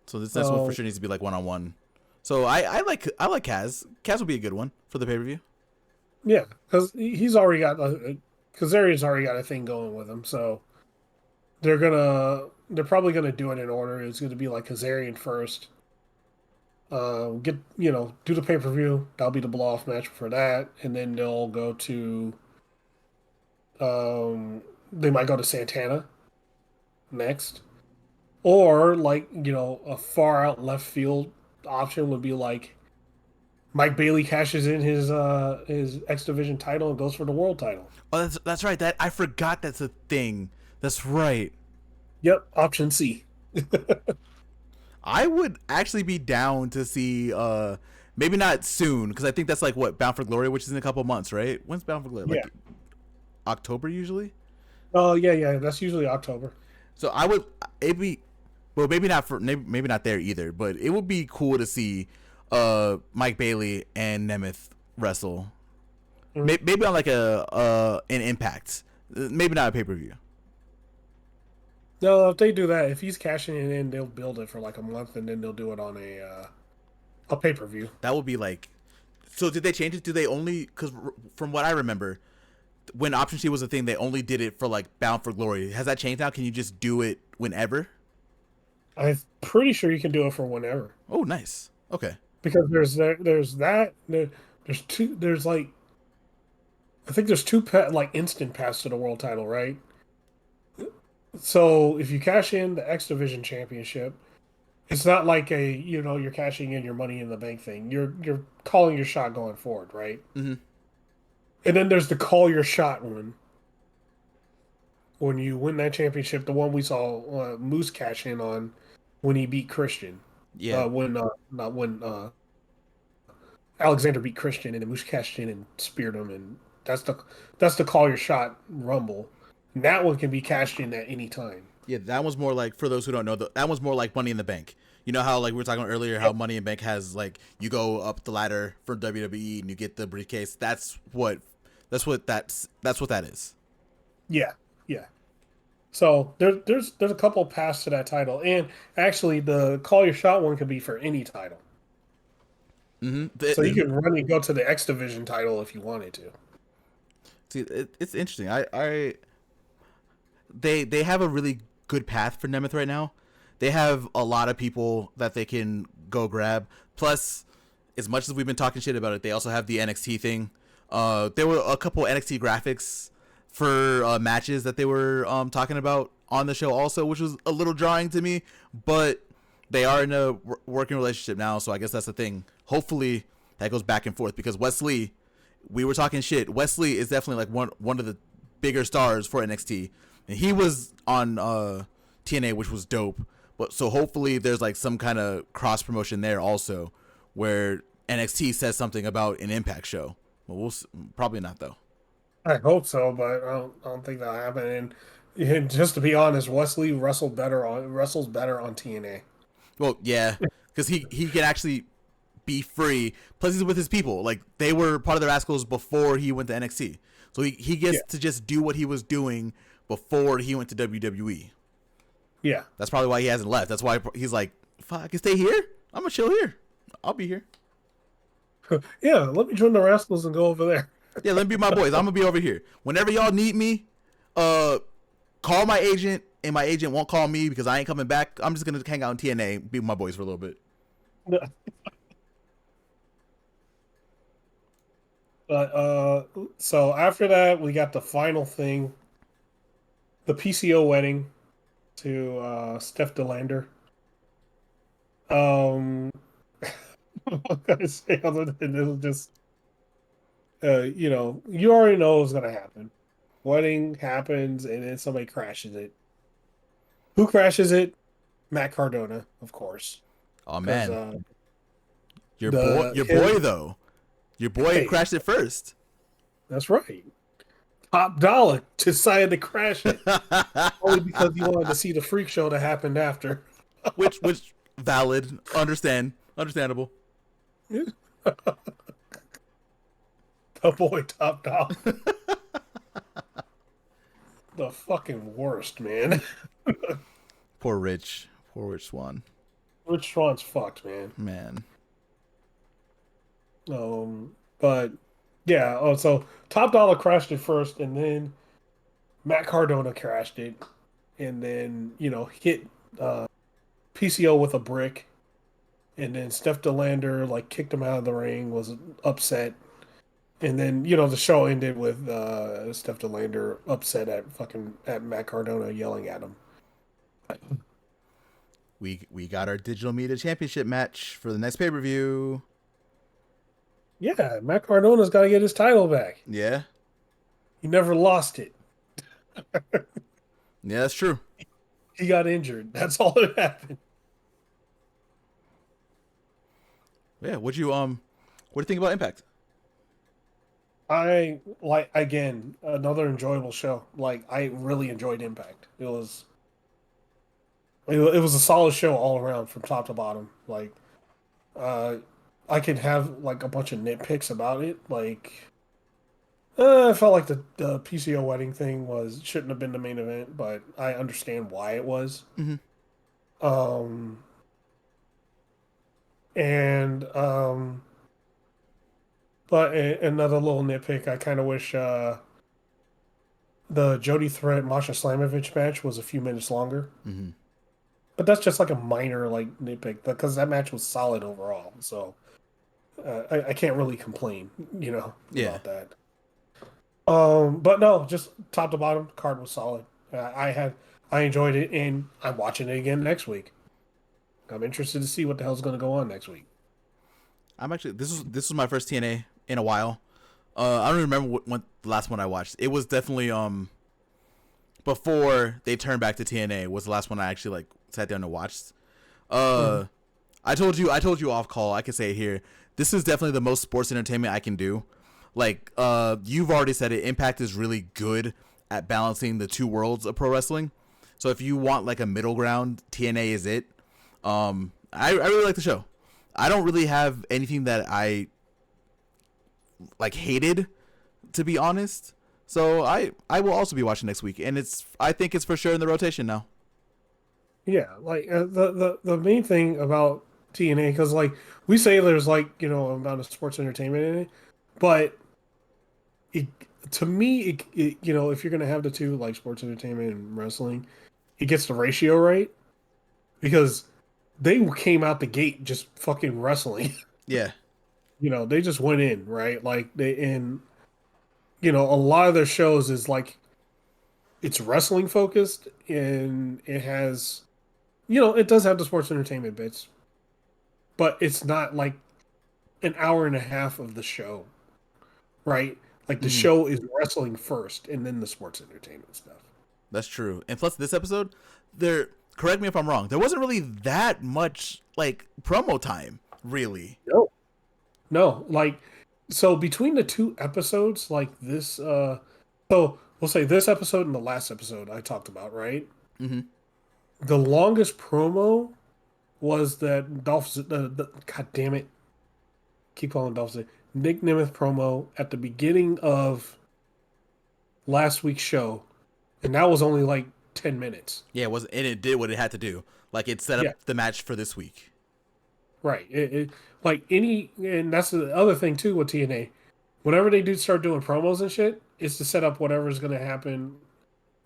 So this next one for sure needs to be like 1-on-1. So I like Kaz. Kaz would be a good one for the pay-per-view. Yeah, because he's already got Kazarian's already got a thing going with him, so they're probably gonna do it in order. It's gonna be like Kazarian first. Do the pay-per-view. That'll be the blow-off match for that, and then they'll go to they might go to Santana next, or like a far out left field option would be like Mike Bailey cashes in his X Division title and goes for the world title. Oh, that's right. That I forgot that's a thing. That's right. Yep, option C. I would actually be down to see maybe not soon, because I think that's like what, Bound for Glory, which is in a couple months, right? When's Bound for Glory? Like October usually? Oh yeah, that's usually October. So I would maybe not there either, but it would be cool to see Mike Bailey and Nemeth wrestle. Mm-hmm. Maybe on like an Impact. Maybe not a pay-per-view. No, if they do that, if he's cashing it in, they'll build it for like a month, and then they'll do it on a pay-per-view. That would be like. So did they change it? Do they only? Because from what I remember, when Option C was a thing, they only did it for like Bound for Glory. Has that changed now? Can you just do it whenever? I'm pretty sure you can do it for whenever. Oh, nice. Okay. Because there's like I think there's two like instant pass to the world title, right? So if you cash in the X Division Championship, it's not like you're cashing in your Money in the Bank thing. You're calling your shot going forward, right? Mm-hmm. And then there's the call your shot one. When you win that championship, the one we saw Moose cash in on when he beat Christian. Yeah. When Alexander beat Christian, and then Moose cashed in and speared him, and that's the call your shot Rumble. And that one can be cashed in at any time. Yeah, that one's more like, for those who don't know, that one's more like Money in the Bank. You know how like we were talking about earlier, how Money in the Bank has like you go up the ladder for WWE and you get the briefcase. That's what that is. Yeah. So there's a couple paths to that title, and actually the call your shot one could be for any title. Mm-hmm. So you could run and go to the X Division title if you wanted to. See, it's interesting. They have a really good path for Nemeth right now. They have a lot of people that they can go grab. Plus, as much as we've been talking shit about it, they also have the NXT thing. There were a couple NXT graphics for matches that they were talking about on the show also, which was a little jarring to me. But they are in a working relationship now, so I guess that's the thing. Hopefully, that goes back and forth, because Wesley we were talking shit. Wesley is definitely like one of the bigger stars for NXT, and he was on TNA, which was dope. But so hopefully there's like some kind of cross promotion there also, where NXT says something about an Impact show. Well, probably not though. I hope so, but I don't think that'll happen. And just to be honest, Wesley wrestles better on TNA. Well, yeah, because he can actually be free. Plus, he's with his people. Like they were part of the Rascals before he went to NXT, so he gets Yeah, to just do what he was doing before he went to WWE. yeah, That's probably why he hasn't left. That's why he's like, if I can stay here, I'm gonna chill here. I'll be here. yeah. Let me join the Rascals and go over there. Yeah, let me be my boys. I'm gonna be over here. Whenever y'all need me, uh, call my agent, and my agent won't call me because I ain't coming back. I'm just gonna hang out in TNA, be with my boys for a little bit. But so after that, we got the final thing, the PCO wedding to Steph DeLander. Um, what can I say other than it was just you already know what's gonna happen. Wedding happens and then somebody crashes it. Who crashes it? Matt Cardona, of course, Oh because man, the your his boy though, your boy hey, crashed it first. that's right. Top dollar decided to crash it only because he wanted to see the freak show that happened after. which valid, understandable. The boy top dollar, the fucking worst, man. Poor Rich Swan, Rich Swan's fucked, man. man. But yeah. Oh, so Top Dollar crashed it first, and then Matt Cardona crashed it, and then hit uh, PCO with a brick, and then Steph DeLander like kicked him out of the ring, was upset, and then the show ended with Steph DeLander upset at Matt Cardona yelling at him. We got our digital media championship match for the next pay per view. Yeah, Matt Cardona's got to get his title back. Yeah, He never lost it. yeah, that's true. He got injured. That's all that happened. Yeah, what do you think about Impact? I like again another enjoyable show. Like I really enjoyed Impact. It was a solid show all around from top to bottom. Like uh I could have like a bunch of nitpicks about it. Like I felt like the PCO wedding thing shouldn't have been the main event, but I understand why it was. Mm-hmm. Um and but another little nitpick, I kind of wish the Jody Threat Masha Slamovich match was a few minutes longer. Mm-hmm. But that's just like a minor like nitpick because that match was solid overall. So I can't really complain, Yeah, about that. But no, just top to bottom, card was solid. I enjoyed it, and I'm watching it again next week. I'm interested to see what the hell's going to go on next week. I'm actually this was my first TNA in a while. I don't remember when the last one I watched. It was definitely before they turned back to TNA was the last one I actually like sat down and watched. Mhm. I told you off call. I can say it here. This is definitely the most sports entertainment I can do. Like you've already said it. Impact is really good at balancing the two worlds of pro wrestling. So if you want like a middle ground, TNA is it. I really like the show. I don't really have anything that I like hated, to be honest. So I will also be watching next week, and I think it's for sure in the rotation now. Yeah, like the main thing about TNA because like we say there's like amount of sports entertainment in it, but it to me if you're gonna have the two like sports entertainment and wrestling, it gets the ratio right because they came out the gate just fucking wrestling. Yeah, They just went in right like a lot of their shows is like it's wrestling focused and it has it does have the sports entertainment bits, but it's not like an hour and a half of the show. right? Like the Hmm. show is wrestling first, and then the sports entertainment stuff. That's true. And plus, this episode, there. Correct me if I'm wrong. There wasn't really that much like promo time, really. No, no, like so between the two episodes, like this, so we'll say this episode and the last episode I talked about, right? Hmm. The longest promo was that God damn it, keep calling Dolph Ziggler, Nick Nemeth promo at the beginning of last week's show, and that was only like 10 minutes. Yeah, it was, and it did what it had to do. Like it set Yeah, up the match for this week. right. Like any, and that's the other thing too with TNA. Whenever they do start doing promos and shit, it's to set up whatever's going to happen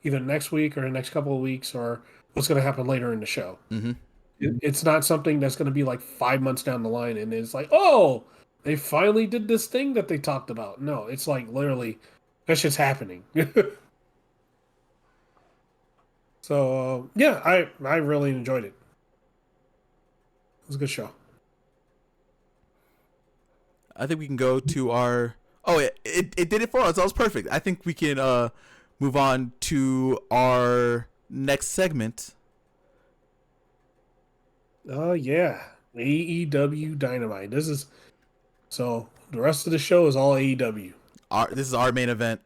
either next week or the next couple of weeks or what's going to happen later in the show. Hmm. It's not something that's going to be like 5 months down the line and it's like, oh, they finally did this thing that they talked about. No, it's like literally that shit's happening. So yeah, I really enjoyed it. It was a good show. I think we can go to our. Oh, it did it for us. That was perfect. I think we can move on to our next segment. Oh yeah, AEW Dynamite. This is so the rest of the show is all AEW. This is our main event.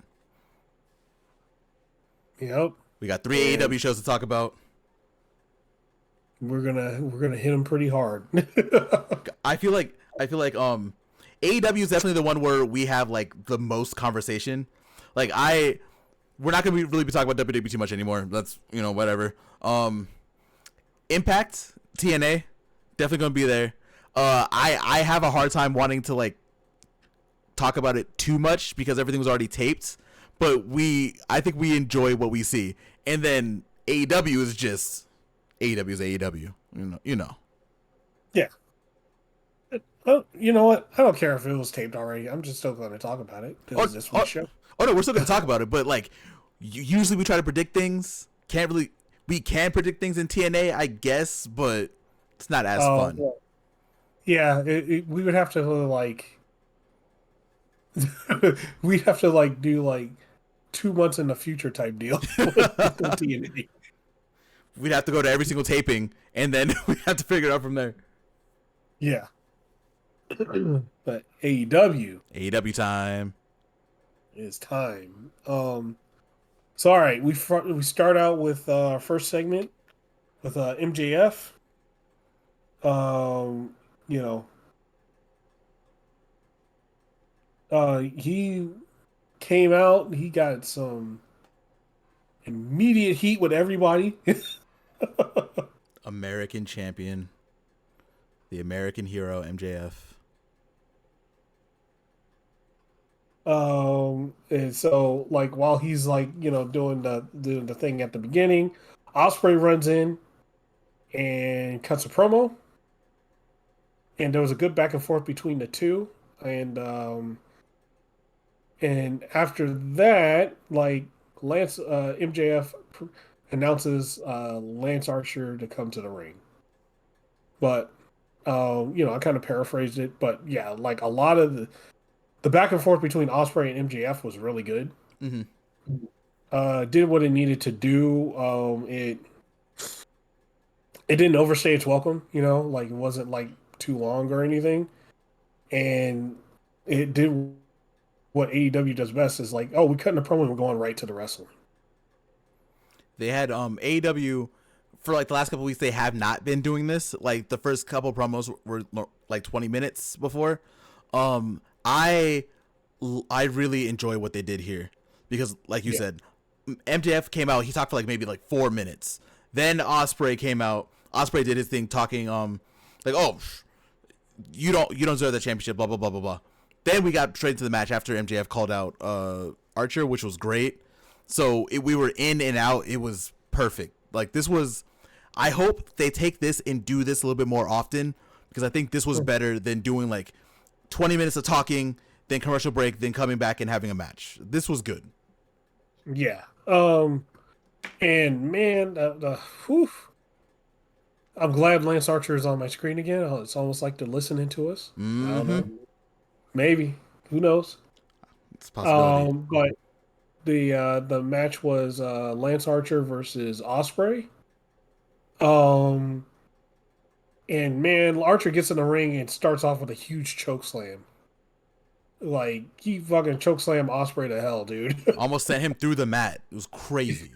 Yep, We got three and AEW shows to talk about. we're gonna hit them pretty hard. I feel like AEW is definitely the one where we have like the most conversation. Like we're not gonna really be talking about WWE too much anymore. That's whatever. Impact TNA definitely gonna be there. I have a hard time wanting to like talk about it too much because everything was already taped. But I think we enjoy what we see, and then AEW is just AEW is AEW. You know. Yeah. Oh, you know what? I don't care if it was taped already. I'm just still going to talk about it because Oh, it's this oh, week's show. oh no, we're still gonna talk about it, but like usually we try to predict things. Can't really. We can predict things in TNA, I guess, but it's not as Oh, fun. well, yeah. We would have to like, we'd have to like do like 2 months in the future type deal with TNA. We'd have to go to every single taping, and then we have to figure it out from there. Yeah. But AEW AEW time. is time. So all right, we start out with our first segment with MJF. Um, you know, he came out. He got some immediate heat with everybody. American champion, the American hero, MJF. And so like while he's like doing the thing at the beginning, Osprey runs in and cuts a promo, and there was a good back and forth between the two, and after that, like Lance MJF announces Lance Archer to come to the ring, but I kind of paraphrased it, but yeah, like a lot of the back and forth between Osprey and MJF was really good. Hmm. Did what it needed to do. It didn't overstay its welcome, like it wasn't like too long or anything, and it did what AEW does best is like, oh, we cut in the promo and we're going right to the wrestling. They had AEW for like the last couple of weeks. They have not been doing this. Like the first couple promos were like 20 minutes before. Um, I I really enjoy what they did here because, like you Yeah, said, MJF came out. He talked for like maybe like 4 minutes. Then Osprey came out. Osprey did his thing, talking like, oh, you don't deserve the championship. Blah blah blah blah blah. Then we got straight to the match after MJF called out Archer, which was great. So we were in and out. It was perfect. Like this was. I hope they take this and do this a little bit more often because I think this was better than doing like 20 minutes of talking, then commercial break, then coming back and having a match. This was good. yeah. And man, whew, I'm glad Lance Archer is on my screen again. It's almost like they're listening to us. I don't Mm-hmm. know. Maybe. Who knows? It's a possibility. But the match was Lance Archer versus Osprey. Um, and man, Archer gets in the ring and starts off with a huge choke slam. Like he fucking choke slam Osprey to hell, dude. Almost sent him through the mat. It was crazy.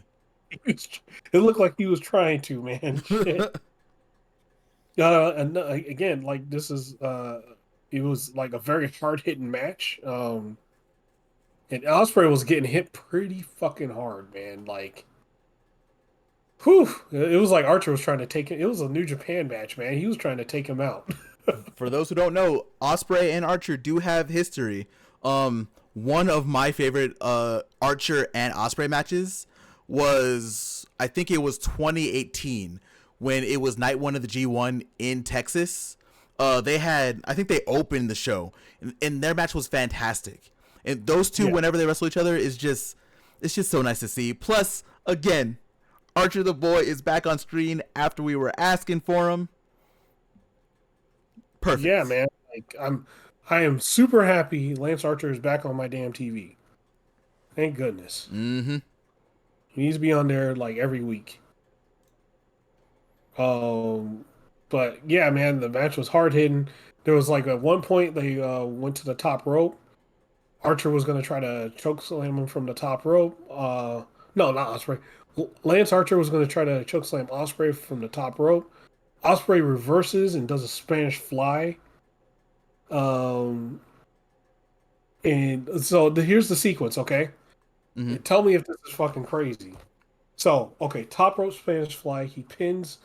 It looked like he was trying to, man. Shit. And again, like this is it was like a very hard hitting match. And Osprey was getting hit pretty fucking hard, man. Like, whew, it was like Archer was trying to take it. It was a New Japan match, man. He was trying to take him out. For those who don't know, Osprey and Archer do have history. One of my favorite Archer and Osprey matches was, I think it was 2018 when it was night one of the G1 in Texas. They had, I think they opened the show, and their match was fantastic. And those two, Yeah. whenever they wrestle each other, it's just so nice to see. Plus, again, Archer the Boy is back on screen after we were asking for him. Perfect. Yeah, man. Like I am super happy Lance Archer is back on my damn TV. Thank goodness. Mm-hmm. He needs to be on there like every week. Um, but yeah, man, the match was hard hitting. There was like at one point they went to the top rope. Archer was going to try to choke slam him from the top rope. No, not Osprey. Lance Archer was going to try to choke slam Osprey from the top rope. Osprey reverses and does a Spanish fly. Um, and so here's the sequence, okay? Mm-hmm. Tell me if this is fucking crazy. So, okay, top rope Spanish fly. He pins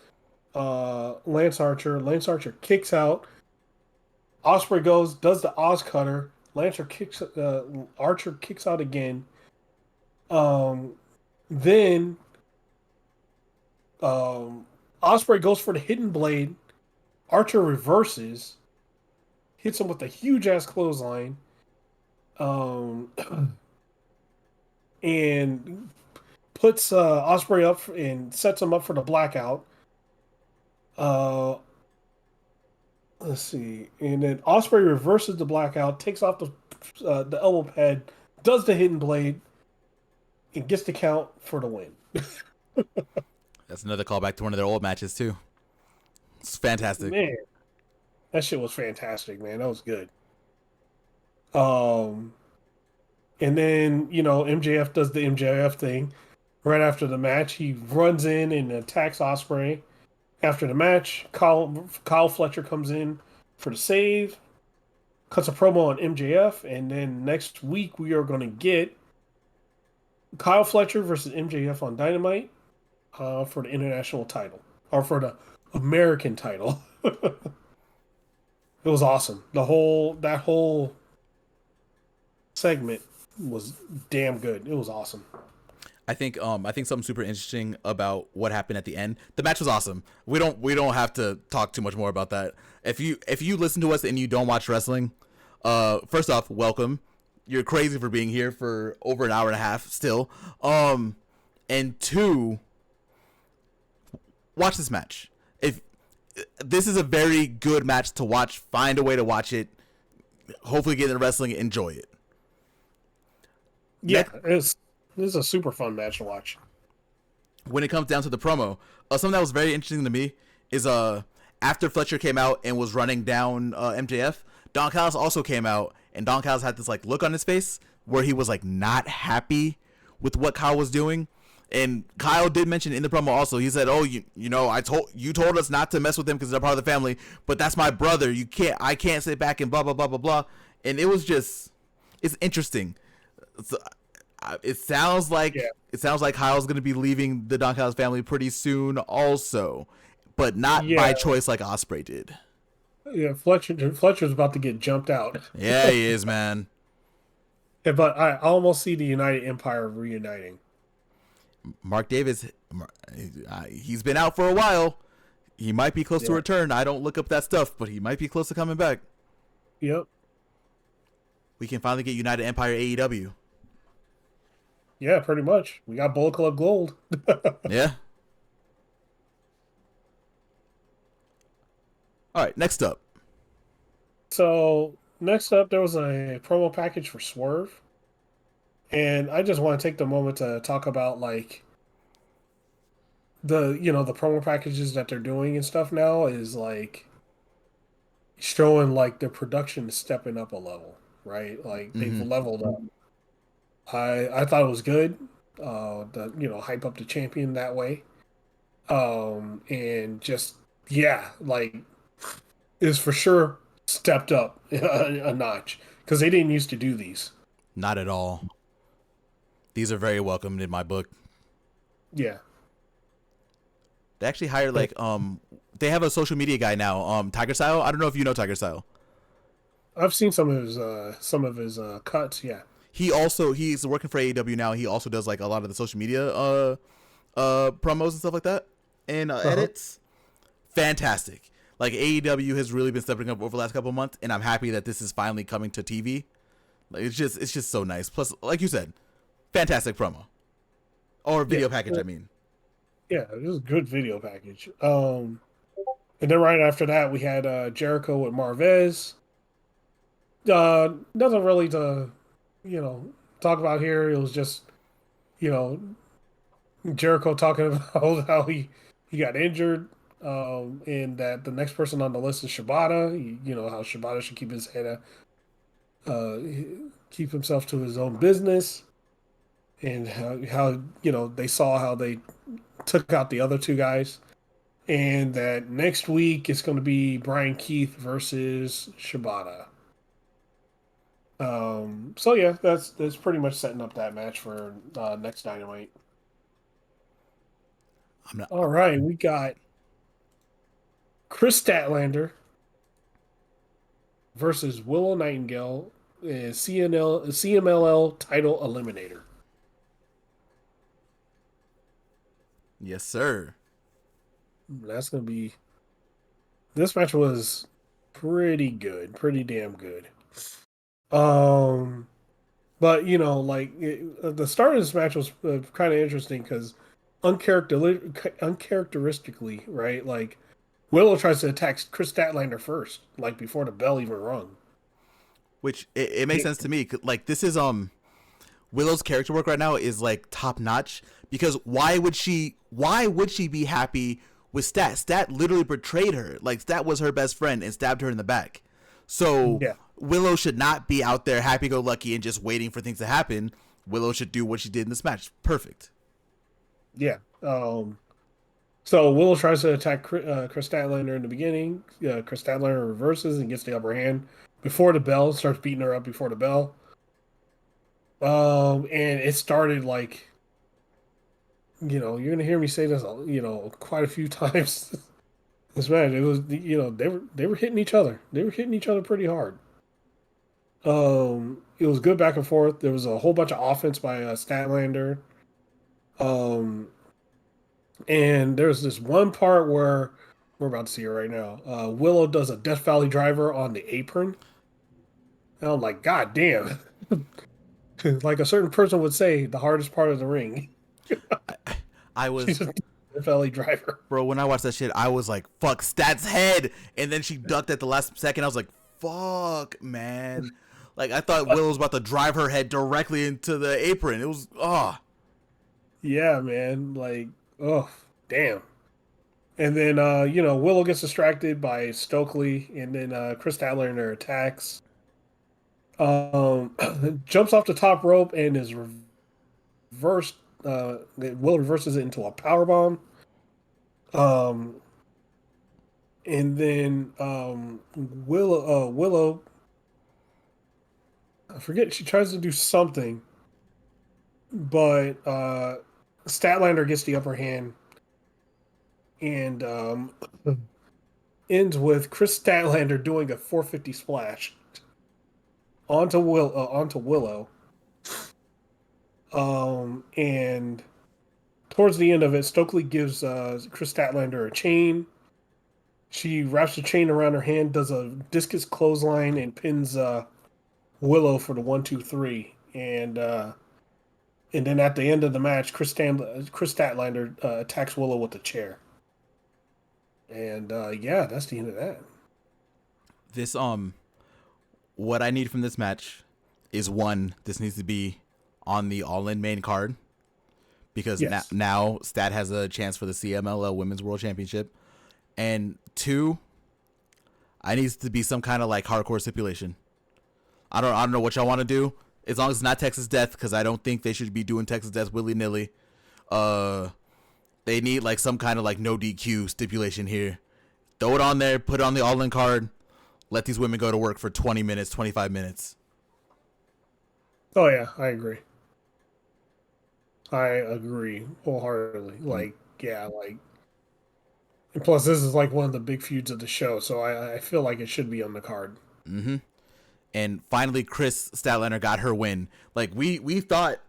Lance Archer. Lance Archer kicks out. Osprey goes, does the Oz cutter. Archer kicks out again. Um, then Osprey goes for the hidden blade. Archer reverses, hits him with a huge ass clothesline, um, and puts Osprey up and sets him up for the blackout. Uh, let's see, and then Osprey reverses the blackout, takes off the elbow pad, does the hidden blade, and gets the count for the win. That's another callback to one of their old matches too. It's fantastic. Man, that shit was fantastic, man. That was good. Um, and then MJF does the MJF thing. Right after the match, he runs in and attacks Osprey. After the match, Kyle Fletcher comes in for the save, cuts a promo on MJF, and then next week we are going to get Kyle Fletcher versus MJF on Dynamite for the international title or for the American title. It was awesome. That whole segment was damn good. It was awesome. I think something super interesting about what happened at the end. The match was awesome. We don't have to talk too much more about that. If you listen to us and you don't watch wrestling, first off, welcome. You're crazy for being here for over an hour and a half still. And two, watch this match. If this is a very good match to watch, find a way to watch it. Hopefully get into wrestling and enjoy it. Yeah, this is a super fun match to watch. When it comes down to the promo, something that was very interesting to me is after Fletcher came out and was running down MJF, Don Callis also came out, and Don Callis had this like look on his face where he was like not happy with what Kyle was doing. And Kyle did mention in the promo also, he said, "Oh, you told us not to mess with him because they're part of the family, but that's my brother. I can't sit back and blah blah blah blah blah." And it was just, it's interesting. So, it sounds like Kyle's gonna be leaving the Don Callis family pretty soon, also, but not by choice like Osprey did. Yeah, Fletcher's about to get jumped out. Yeah, he is, man. Yeah, but I almost see the United Empire reuniting. Mark Davis, he's been out for a while. He might be close to return. I don't look up that stuff, but he might be close to coming back. Yep. We can finally get United Empire AEW. Yeah, pretty much. We got Bullet Club Gold. Yeah. All right, next up. So, next up, there was a promo package for Swerve. And I just want to take the moment to talk about like the promo packages that they're doing and stuff now is like showing like the production is stepping up a level, right? Like they've Mm-hmm. leveled up. I thought it was good. The hype up the champion that way. And just yeah, like is for sure stepped up a notch because they didn't used to do these. Not at all. These are very welcomed in my book. Yeah, They actually hired like they have a social media guy now, Tiger Style. I don't know if you know Tiger Style. I've seen some of his cuts. Yeah. He's working for AEW now. He also does like a lot of the social media promos and stuff like that and Uh-huh. edits. Fantastic. Like AEW has really been stepping up over the last couple of months, and I'm happy that this is finally coming to TV. Like it's just so nice. Plus, like you said, fantastic promo or Yeah. video package. I mean, Yeah, it was a good video package. And then right after that we had Jericho with Marvez. Nothing really to, you know, talk about here. It was just, you know, Jericho talking about how he got injured, and that the next person on the list is Shibata. How Shibata should keep his head, uh, keep himself to his own business, and how they saw how they took out the other two guys, and that next week it's going to be Brian Keith versus Shibata. So yeah, that's pretty much setting up that match for next Dynamite. I'm not. All right, we got Chris Statlander versus Willow Nightingale in CMLL title eliminator. Yes, sir. That's gonna be this match was pretty good, pretty damn good. Um, but the start of this match was kind of interesting because uncharacteristically, right? Like Willow tries to attack Chris Statlander first, like before the bell even rung. Which it makes sense to me. Like this is Willow's character work right now is like top notch because why would she be happy with Stat? Stat literally betrayed her. Like Stat was her best friend and stabbed her in the back. So Yeah, Willow should not be out there happy go lucky and just waiting for things to happen. Willow should do what she did in this match. Perfect. yeah. So Willow tries to attack Chris Statlander in the beginning. Chris Statlander reverses and gets the upper hand before the bell, starts beating her up before the bell. And it started like, you're gonna hear me say this, quite a few times. This match, it was, they were hitting each other. They were hitting each other pretty hard. It was good back and forth. There was a whole bunch of offense by Statlander. Um, and there's this one part where we're about to see it right now. Willow does a Death Valley driver on the apron. And I'm like, God damn. Like a certain person would say, the hardest part of the ring. I was She's a Death Valley driver. bro when I watched that shit. I was like, fuck Stat's head, and then she ducked at the last second. I was like, fuck, man. Like I thought Willow was about to drive her head directly into the apron. It was Yeah, man. Like, oh, damn. And then, Willow gets distracted by Stokely, and then Chris Statlander attacks. Jumps off the top rope and is reversed. Willow reverses it into a power bomb. Um, and then Willow, I forget, she tries to do something, but Statlander gets the upper hand and ends with Chris Statlander doing a 450 splash onto Willow. And towards the end of it, Stokely gives Chris Statlander a chain. She wraps the chain around her hand, does a discus clothesline, and pins Willow for the 1, 2, 3. And then at the end of the match, Chris Statlander attacks Willow with a chair. And yeah, that's the end of that. this what I need from this match is one. This needs to be on the All In main card because Yes. now Stat has a chance for the CMLL Women's World Championship. And 2, I needs to be some kind of like hardcore stipulation. I don't know what y'all want to do. As long as it's not Texas Death, because I don't think they should be doing Texas Death willy nilly. They need like some kind of like no DQ stipulation here. Throw it on there, put it on the All In card. Let these women go to work for 20 minutes, 25 minutes. Oh yeah, I agree. I agree wholeheartedly. Like, yeah, like, and plus this is like one of the big feuds of the show, so I feel like it should be on the card. Mm-hmm. And finally, Chris Statlander got her win. Like we thought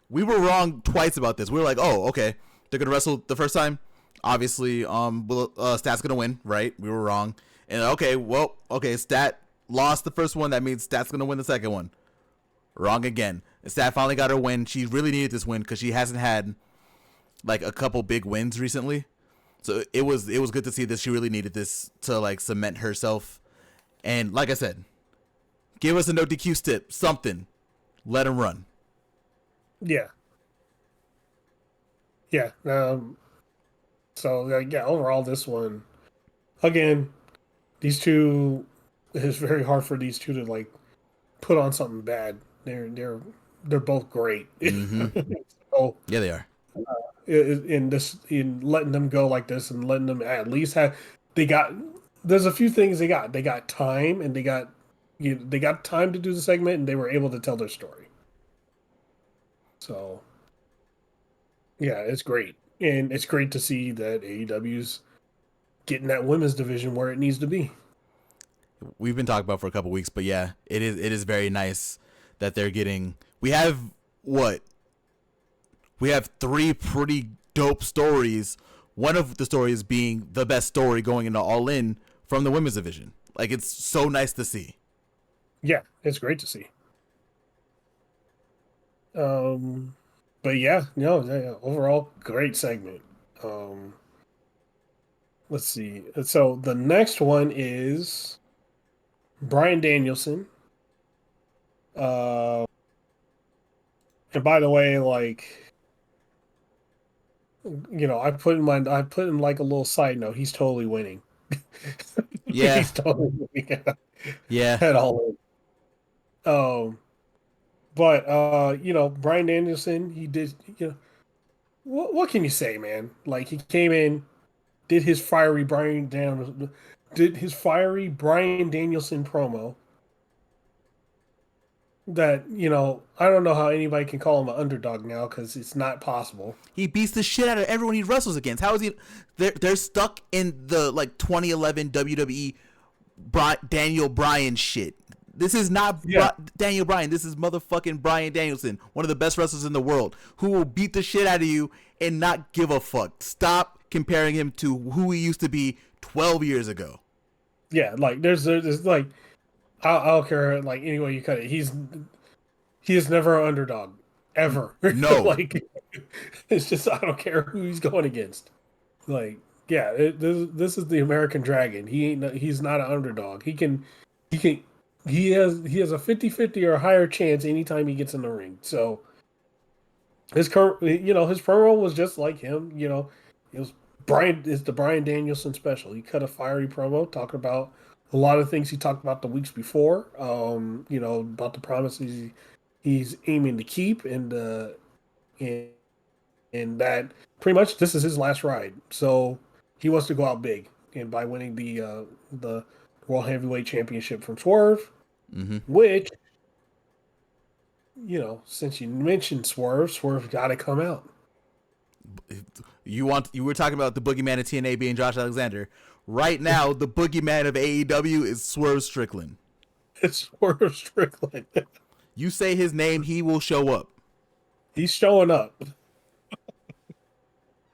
we were wrong twice about this. We were like, oh, okay, they're gonna wrestle the first time. Obviously, Stat's gonna win, right? We were wrong. And okay, Stat lost the first one. That means Stat's gonna win the second one. Wrong again. Stat finally got her win. She really needed this win because she hasn't had like a couple big wins recently. So it was good to see that she really needed this to like cement herself. And like I said, give us a no DQ stip, something. Let him run. Yeah. Yeah. So yeah, overall this one again, these two it's very hard for these two to like put on something bad. They're both great. Mm-hmm. So Yeah, they are. in letting them go like this and letting them at least have they got there's a few things they got time and they got time to do the segment and they were able to tell their story. So yeah, it's great. And it's great to see that AEW's getting that women's division where it needs to be. We've been talking about for a couple weeks, but yeah, it is very nice that they're getting. We have what? We have 3 pretty dope stories. One of the stories being the best story going into All In from the women's division. Like it's so nice to see. Yeah, it's great to see. Um but yeah, no, yeah, overall great segment. Um let's see. So the next one is Brian Danielson. Uh, and by the way, like I put in like a little side note. He's totally winning. Yeah, He's totally winning yeah. at all. Um, but Brian Danielson, he did. What can you say, man? Like he came in, did his fiery Brian Danielson promo. That I don't know how anybody can call him an underdog now because it's not possible. He beats the shit out of everyone he wrestles against. How is he? They're stuck in the like 2011 WWE Daniel Bryan shit. This is not Yeah, Daniel Bryan. This is motherfucking Brian Danielson, one of the best wrestlers in the world, who will beat the shit out of you and not give a fuck. Stop comparing him to who he used to be 12 years ago. yeah. Like there's like I don't care like any way you cut it. He is never an underdog ever. No. Like it's just I don't care who he's going against. Like yeah, this is the American Dragon. He's not an underdog. He can he has a 50-50 or a higher chance anytime he gets in the ring. So his current his promo was just like him. It was it's the Brian Danielson special. He cut a fiery promo talking about a lot of things he talked about the weeks before. About the promises he's aiming to keep, and that pretty much this is his last ride. So he wants to go out big, and by winning the World Heavyweight Championship from Swerve, Mm-hmm. which since you mentioned Swerve got to come out. You were talking about the boogeyman of TNA being Josh Alexander. Right now, the boogeyman of AEW is Swerve Strickland. It's Swerve Strickland. You say his name, he will show up. He's showing up.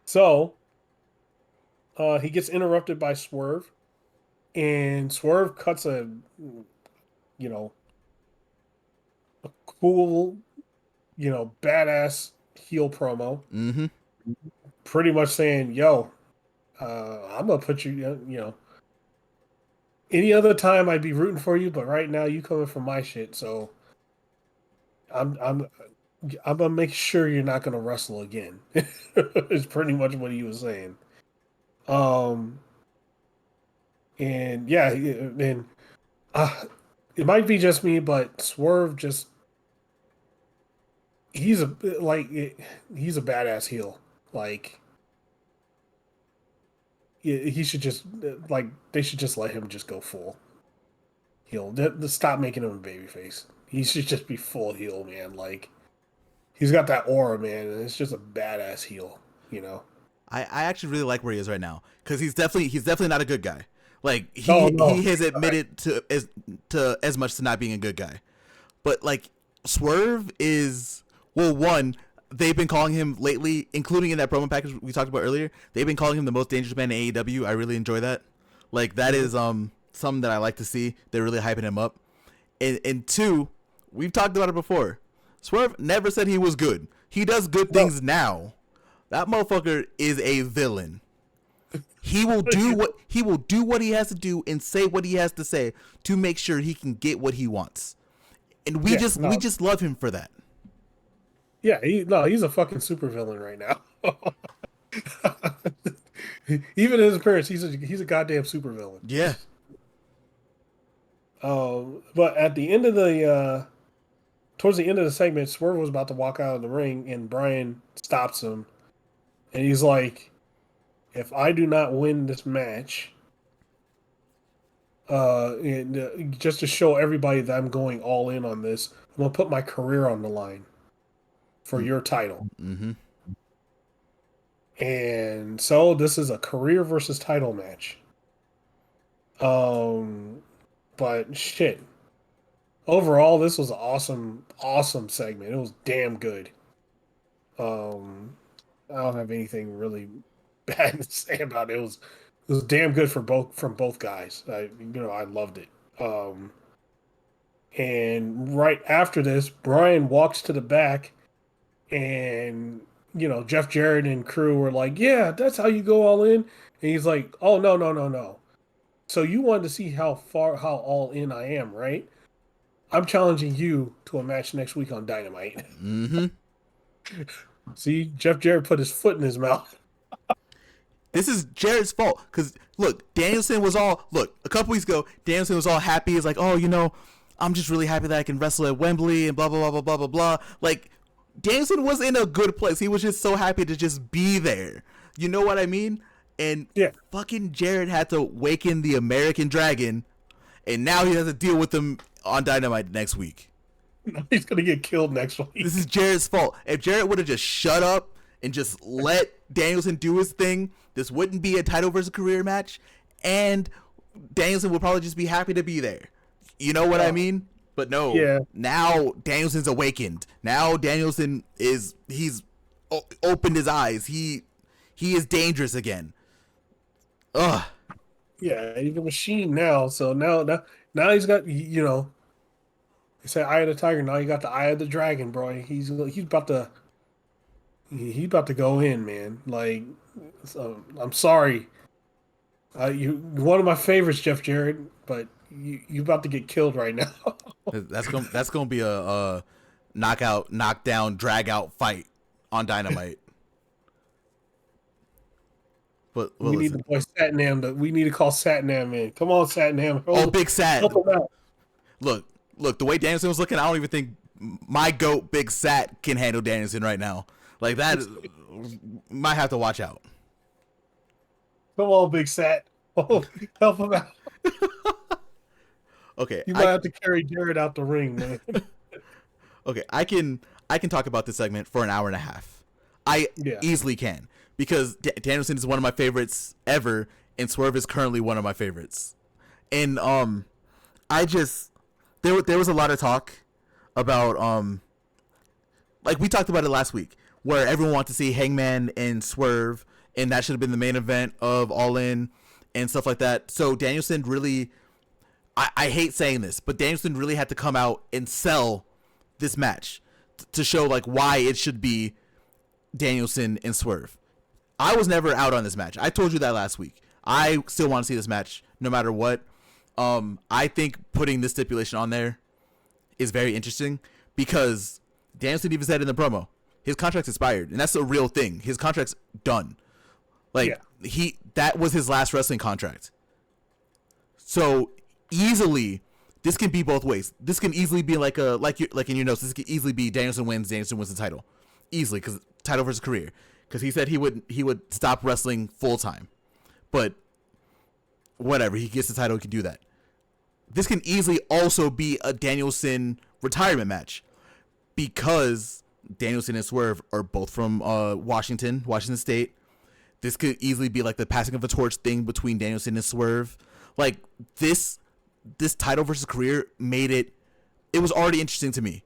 So he gets interrupted by Swerve, and Swerve cuts you know, a cool, badass heel promo, Mm-hmm. pretty much saying, "Yo, I'm gonna put you, any other time I'd be rooting for you, but right now you coming from my shit, so I'm I'm gonna make sure you're not gonna wrestle again. Is pretty much what he was saying. Um, and yeah, and uh, it might be just me, but Swerve just he's a like he's a badass heel. Like he should just like they should just let him just go full heel. Stop making him a babyface. He should just be full heel, man. Like he's got that aura, man, and it's just a badass heel. You know. I actually really like where he is right now because he's definitely not a good guy. Like Oh he no. has admitted to as much to not being a good guy, but like Swerve is well one. They've been calling him lately, including in that promo package we talked about earlier. They've been calling him the most dangerous man in AEW. I really enjoy that. Like that is something that I like to see. They're really hyping him up. And two, we've talked about it before. Swerve never said he was good. He does good No. things now. That motherfucker is a villain. He will do what he has to do and say what he has to say to make sure he can get what he wants. And we Yeah, just no. we just love him for that. Yeah, he's a fucking supervillain right now. Even in his appearance, he's a goddamn supervillain. Yeah. But at the end of the towards the end of the segment, Swerve was about to walk out of the ring, and Brian stops him, and he's like, "If I do not win this match, and just to show everybody that I'm going all in on this, I'm gonna put my career on the line for your title." Mm-hmm. And so this is a career versus title match. Um, but shit. Overall, this was an awesome segment. It was damn good. Um, I don't have anything really bad to say about it. It was damn good for both from both guys. I loved it. And right after this, Brian walks to the back, and Jeff Jarrett and crew were like, "Yeah, that's how you go all in." And he's like, "Oh no, no, no, no. So you wanted to see how all in I am, right? I'm challenging you to a match next week on Dynamite." Mm-hmm. See, Jeff Jarrett put his foot in his mouth. This is Jarrett's fault. Because, look, Danielson was all... Look, a couple weeks ago, Danielson was all happy. He's like, oh, I'm just really happy that I can wrestle at Wembley and blah, blah, blah, blah, blah, blah, blah. Like, Danielson was in a good place. He was just so happy to just be there. You know what I mean? And Yeah, fucking Jarrett had to waken the American Dragon, and now he has to deal with them on Dynamite next week. he's gonna get killed next week. This is Jarrett's fault. If Jarrett would have just shut up and just let Danielson do his thing, this wouldn't be a title versus career match, and Danielson would probably just be happy to be there. You know what I mean? But no. Yeah. Now Danielson's awakened. Now Danielson he's opened his eyes. He is dangerous again. Ugh. Yeah, he's a machine now. So now he's got they say eye of the tiger. Now you got the eye of the dragon, bro. He's about to go in, man. Like, so, I'm sorry. You're one of my favorites, Jeff Jarrett, but you about to get killed right now. That's gonna be a knockout, knockdown, drag out fight on Dynamite. But We need listen. the boy Satnam. We need to call Satnam in. Come on, Satnam. Oh, Big Sat. Help him out. Look, the way Danielson was looking, I don't even think my goat Big Sat can handle Danielson right now. Like that, might have to watch out. Come on, Big Sat. Oh, help him out. Okay, You might have to carry Jarrett out the ring, man. okay, I can talk about this segment for an hour and a half. I Yeah. easily can because Danielson is one of my favorites ever, and Swerve is currently one of my favorites. And I just there was a lot of talk about like we talked about it last week, where everyone wanted to see Hangman and Swerve, and that should have been the main event of All In and stuff like that. So Danielson really, I hate saying this, but Danielson really had to come out and sell this match to show like why it should be Danielson and Swerve. I was never out on this match. I told you that last week. I still want to see this match no matter what. I think putting this stipulation on there is very interesting because Danielson even said in the promo, his contract's expired, and that's a real thing. His contract's done. Like that was his last wrestling contract. So easily, this can be both ways. This can easily be like in your notes. This could easily be Danielson wins the title, easily, because title versus career. Because he said he would stop wrestling full time, but whatever, he gets the title, he can do that. This can easily also be a Danielson retirement match, because Danielson and Swerve are both from Washington State. This could easily be like the passing of a torch thing between Danielson and Swerve. Like this title versus career made it was already interesting to me,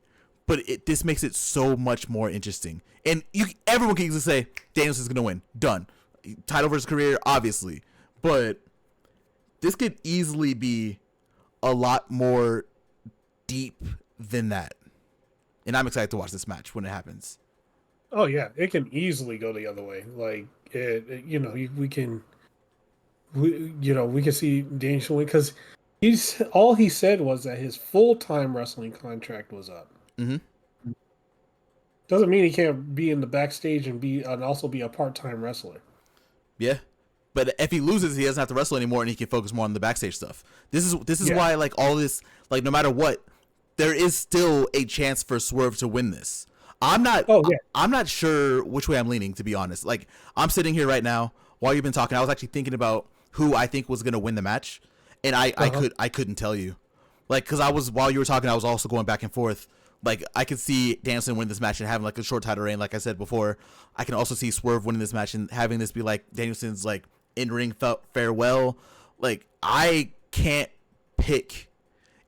but this makes it so much more interesting. And everyone can easily say Danielson's gonna win. Done. Title versus career, obviously, but this could easily be a lot more deep than that. And I'm excited to watch this match when it happens. Oh yeah, it can easily go the other way. Like we can see Danielson win, because all he said was that his full-time wrestling contract was up. Mm-hmm. Doesn't mean he can't be in the backstage and also be a part-time wrestler. Yeah, but if he loses, he doesn't have to wrestle anymore, and he can focus more on the backstage stuff. This is why, like, all this, like, no matter what, there is still a chance for Swerve to win this. I'm not sure which way I'm leaning, to be honest. Like, I'm sitting here right now while you've been talking. I was actually thinking about who I think was gonna win the match, and I couldn't tell you, like, because while you were talking, I was also going back and forth. Like, I could see Danielson win this match and having like a short title reign, like I said before. I can also see Swerve winning this match and having this be like Danielson's like in-ring farewell. Like, I can't pick,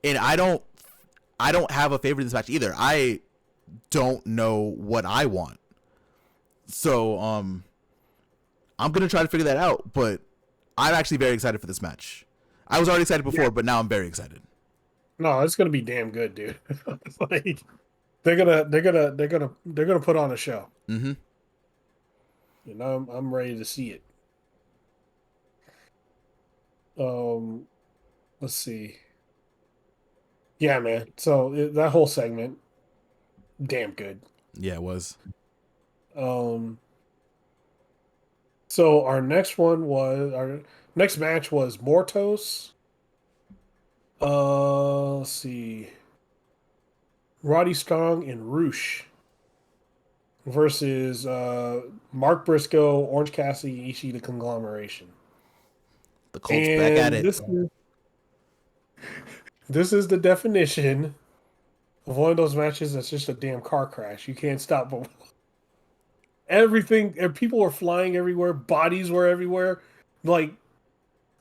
and I don't have a favorite in this match either. I don't know what I want, so I'm gonna try to figure that out. But I'm actually very excited for this match. I was already excited before, but now I'm very excited. No, it's gonna be damn good, dude. Like, they're gonna put on a show. Mm-hmm. I'm ready to see it. Let's see. Yeah, man. So that whole segment, damn good. Yeah, it was. So our next match was Mortos. Let's see. Roddy Strong and Roosh versus Mark Briscoe, Orange Cassidy, Ishii, the Conglomeration. The Colts back at it. This is the definition of one of those matches that's just a damn car crash. You can't stop. Everything, and people were flying everywhere. Bodies were everywhere. Like,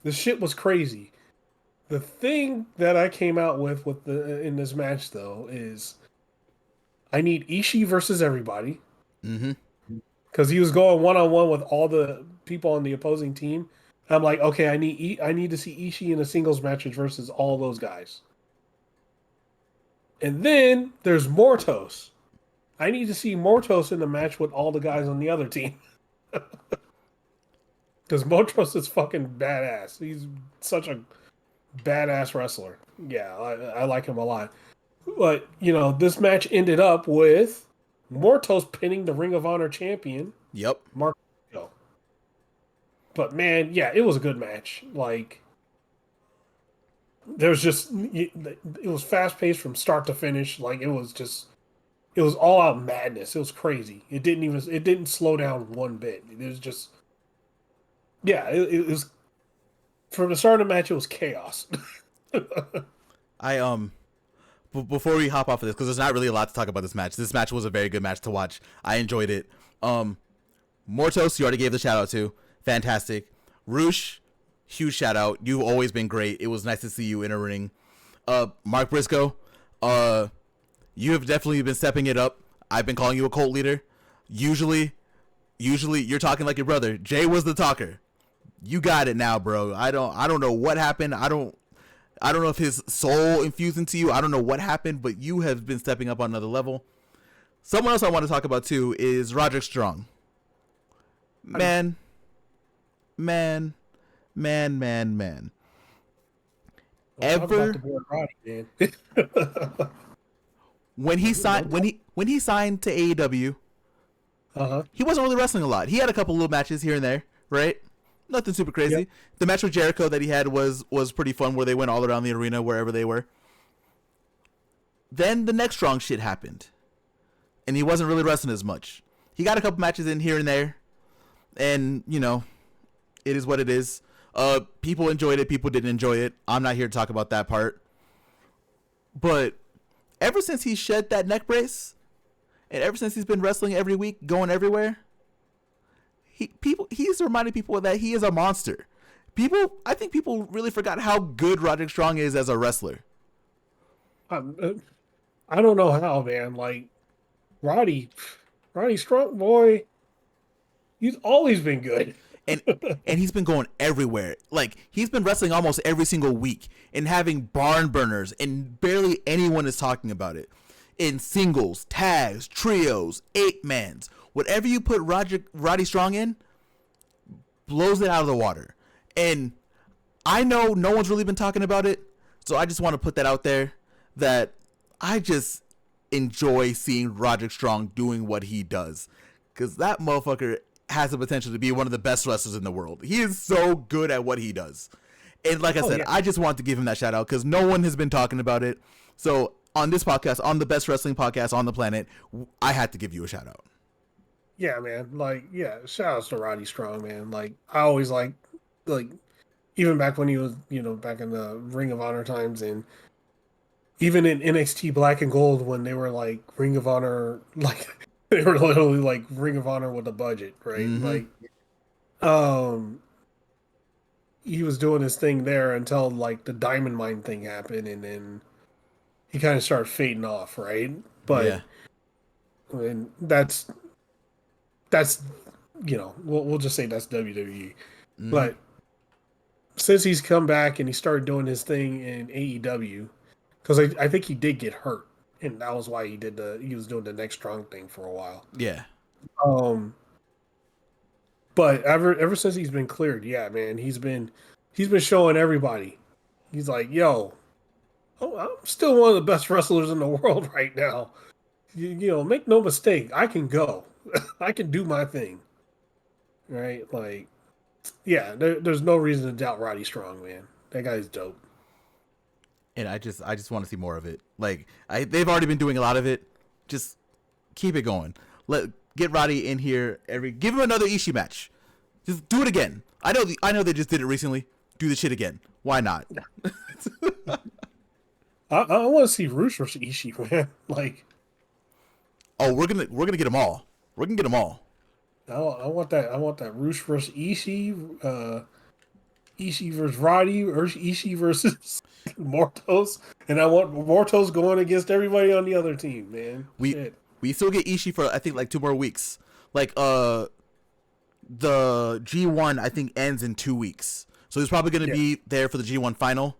the shit was crazy. The thing that I came out with in this match, though, is I need Ishii versus everybody. Mm-hmm. Because he was going one-on-one with all the people on the opposing team. I'm like, okay, I need to see Ishii in a singles match versus all those guys. And then there's Mortos. I need to see Mortos in the match with all the guys on the other team. Because Mortos is fucking badass. He's such a badass wrestler. Yeah, I like him a lot. But, this match ended up with Mortos pinning the Ring of Honor champion. Yep. Mark. But, man, yeah, it was a good match. Like, it was fast-paced from start to finish. Like, it was all-out madness. It was crazy. It didn't slow down one bit. It was just, yeah, it was, from the start of the match, it was chaos. Before we hop off of this, because there's not really a lot to talk about this match was a very good match to watch. I enjoyed it. Mortos, you already gave the shout out to. Fantastic. Roosh, huge shout out. You've always been great. It was nice to see you in a ring. Mark Briscoe, you have definitely been stepping it up. I've been calling you a cult leader. Usually you're talking like your brother. Jay was the talker. You got it now, bro. I don't know what happened. I don't know if his soul infused into you. I don't know what happened, but you have been stepping up on another level. Someone else I want to talk about too is Roderick Strong. Man. Ever When he No, signed when he signed to AEW, uh-huh. he wasn't really wrestling a lot. He had a couple little matches here and there, right? Nothing super Yep. crazy. The match with Jericho that he had was pretty fun, where they went all around the arena wherever they were. Then the next strong shit happened, and he wasn't really wrestling as much. He got a couple matches in here and there, and it is what it is. People enjoyed it, people didn't enjoy it. I'm not here to talk about that part. But ever since he shed that neck brace, and ever since he's been wrestling every week, going everywhere, he's reminding people that he is a monster. I think people really forgot how good Roderick Strong is as a wrestler. Um, I don't know how, man. Like Roddy, Roddy Strong boy, he's always been good. and and he's been going everywhere. Like, he's been wrestling almost every single week and having barn burners, and barely anyone is talking about it. In singles, tags, trios, 8-mans, whatever you put Roddy Strong in, blows it out of the water. And I know no one's really been talking about it, so I just want to put that out there, that I just enjoy seeing Roderick Strong doing what he does, because that motherfucker has the potential to be one of the best wrestlers in the world. He is so good at what he does. And like I said, Yeah. I just want to give him that shout out because no one has been talking about it. So on this podcast, on the best wrestling podcast on the planet, I had to give you a shout out. Yeah, man. Like, yeah, shout outs to Roddy Strong, man. Like, I always like, even back when he was, back in the Ring of Honor times, and even in NXT Black and Gold when they were like Ring of Honor, like they were literally like Ring of Honor with a budget, right? Mm-hmm. Like, um, he was doing his thing there until like the Diamond Mine thing happened, and then he kind of started fading off, right? But Yeah. and that's we'll just say that's WWE. Mm-hmm. But since he's come back and he started doing his thing in AEW, because I think he did get hurt, and that was why he was doing the next strong thing for a while. Yeah. Um, but ever since he's been cleared, yeah, man, he's been showing everybody. He's like, yo, oh, I'm still one of the best wrestlers in the world right now. Make no mistake, I can go, I can do my thing, right? Like, yeah, there's no reason to doubt Roddy Strong, man. That guy's dope. And I just want to see more of it. Like, they've already been doing a lot of it. Just keep it going. Get Roddy in here give him another Ishii match. Just do it again. I know they just did it recently. Do the shit again. Why not? I want to see Rush versus Ishii, man. Like, Oh, we're gonna get them all. We're gonna get them all. I want that. I want that Rush versus Ishii. Ishii versus Roddy, or Ishii versus Mortos, and I want Mortos going against everybody on the other team, man. We Shit. we still get Ishii for I think like 2 more weeks. Like the G1 I think ends in 2 weeks, so he's probably gonna Yeah. be there for the G1 final.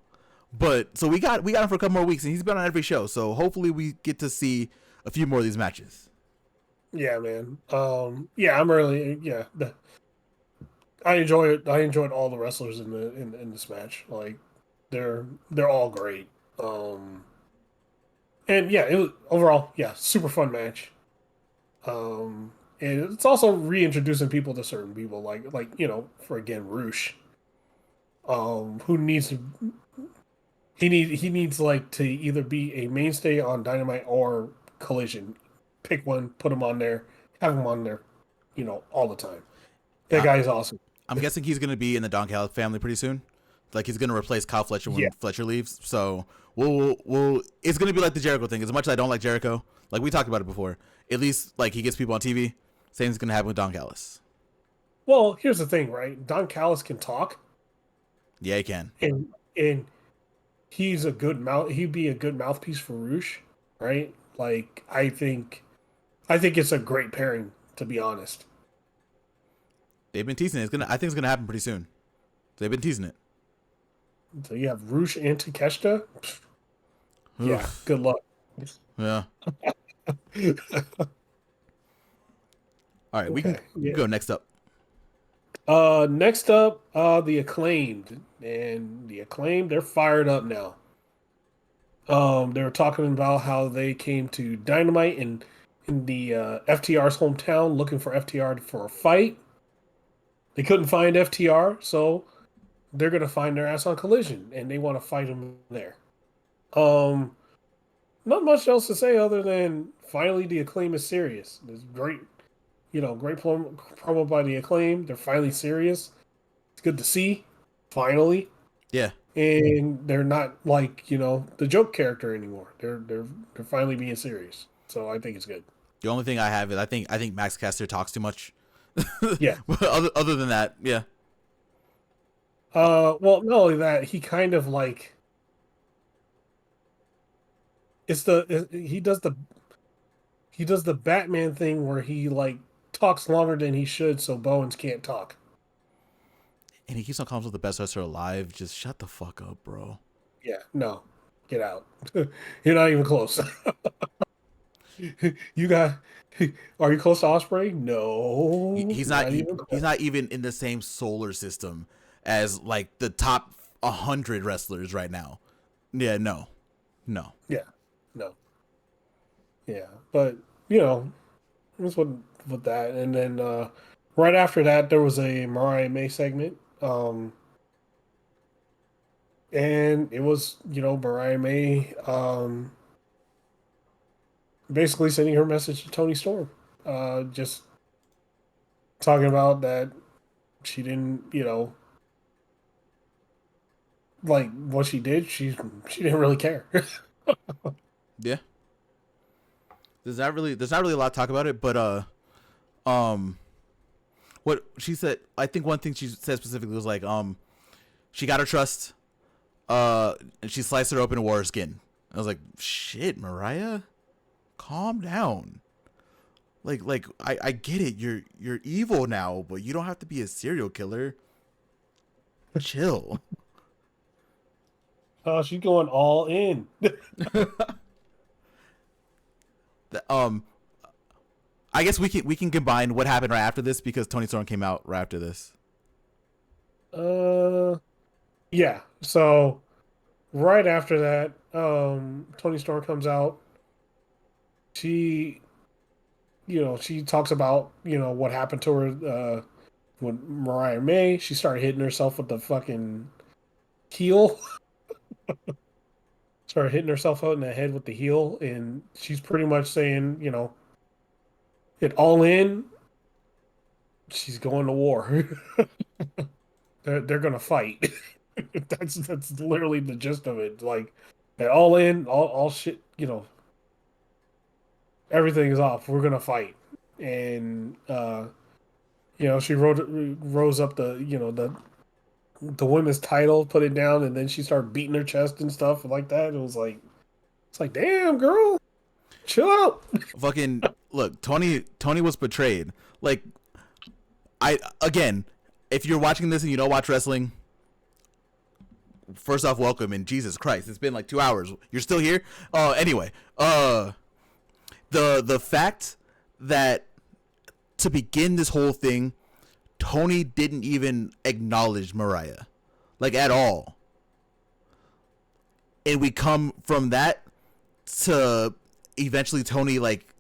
But so we got him for a couple more weeks, and he's been on every show. So hopefully we get to see a few more of these matches. Yeah, man. Yeah, I'm really yeah. I enjoy it. I enjoyed all the wrestlers in this match. Like, they're all great. And yeah, it was overall, yeah, super fun match. And it's also reintroducing people to certain people, like for again, Roosh, who needs to he needs like to either be a mainstay on Dynamite or Collision. Pick one, put him on there, have him on there, all the time. That Yeah, guy is awesome. I'm guessing he's gonna be in the Don Callis family pretty soon. Like, he's gonna replace Kyle Fletcher Yeah, when Fletcher leaves. So we'll it's gonna be like the Jericho thing. As much as I don't like Jericho, like we talked about it before, at least like he gets people on TV. Same is gonna happen with Don Callis. well, here's the thing, right? Don Callis can talk, Yeah, he can. and he's a good mouth. He'd be a good mouthpiece for Roosh, right? Like, I think it's a great pairing, to be honest. They've been teasing it. I think it's gonna happen pretty soon. They've been teasing it. So you have Roosh and Takeshita. Yeah, Oof. good luck. Yeah. All right, Okay. we can Yeah. go next up. Next up, the Acclaimed, and the Acclaimed, they're fired up now. They were talking about how they came to Dynamite in the FTR's hometown looking for FTR for a fight. They couldn't find FTR, so they're gonna find their ass on Collision, and they want to fight him there. Um, Not much else to say other than finally the Acclaim is serious. It's great, great promo by the Acclaim. They're finally serious. It's good to see, finally. Yeah. And they're not like the joke character anymore. They're finally being serious. So I think it's good. The only thing I have is I think Max Caster talks too much. Yeah. But other than that, yeah. Well, not only that, he kind of like he does the Batman thing where he like talks longer than he should, so Bowens can't talk. And he keeps on calling himself the best wrestler alive. Just shut the fuck up, bro. Yeah, no, get out. You're not even close. You got. Are you close to Osprey? No, He's not not even he's close. not even in the same solar system as like the top 100 wrestlers right now. Yeah, no. No. Yeah, no, yeah, but that's what with that, and then right after that there was a Mariah May segment, and it was Mariah May basically sending her message to Tony Storm, just talking about that she didn't like what she did. She didn't really care. Yeah. There's not really a lot to talk about it, but um what she said, I think one thing she said specifically was like she got her trust, and she sliced her open and wore her skin. I was like, shit, Mariah, calm down. Like I get it, you're evil now, but you don't have to be a serial killer. Chill. Oh, she's going all in. Um I guess we can combine what happened right after this because Tony Storm came out right after this. uh, yeah. So right after that, Tony Storm comes out. She, she talks about what happened to her with Mariah May. She started hitting herself with the fucking heel. Started hitting herself out in the head with the heel, and she's pretty much saying, it all in. She's going to war. They're gonna fight. That's literally the gist of it. Like they're all in, all shit. Everything is off. We're gonna fight, and she rose up the women's title, put it down, and then she started beating her chest and stuff like that. It was like it's like, damn girl, chill out. Fucking look, Tony was betrayed. Like I again, if you're watching this and you don't watch wrestling, first off, welcome, and Jesus Christ, it's been like 2 hours. You're still here. Anyway, the fact that to begin this whole thing, Tony didn't even acknowledge Mariah, like at all, and we come from that to eventually Tony like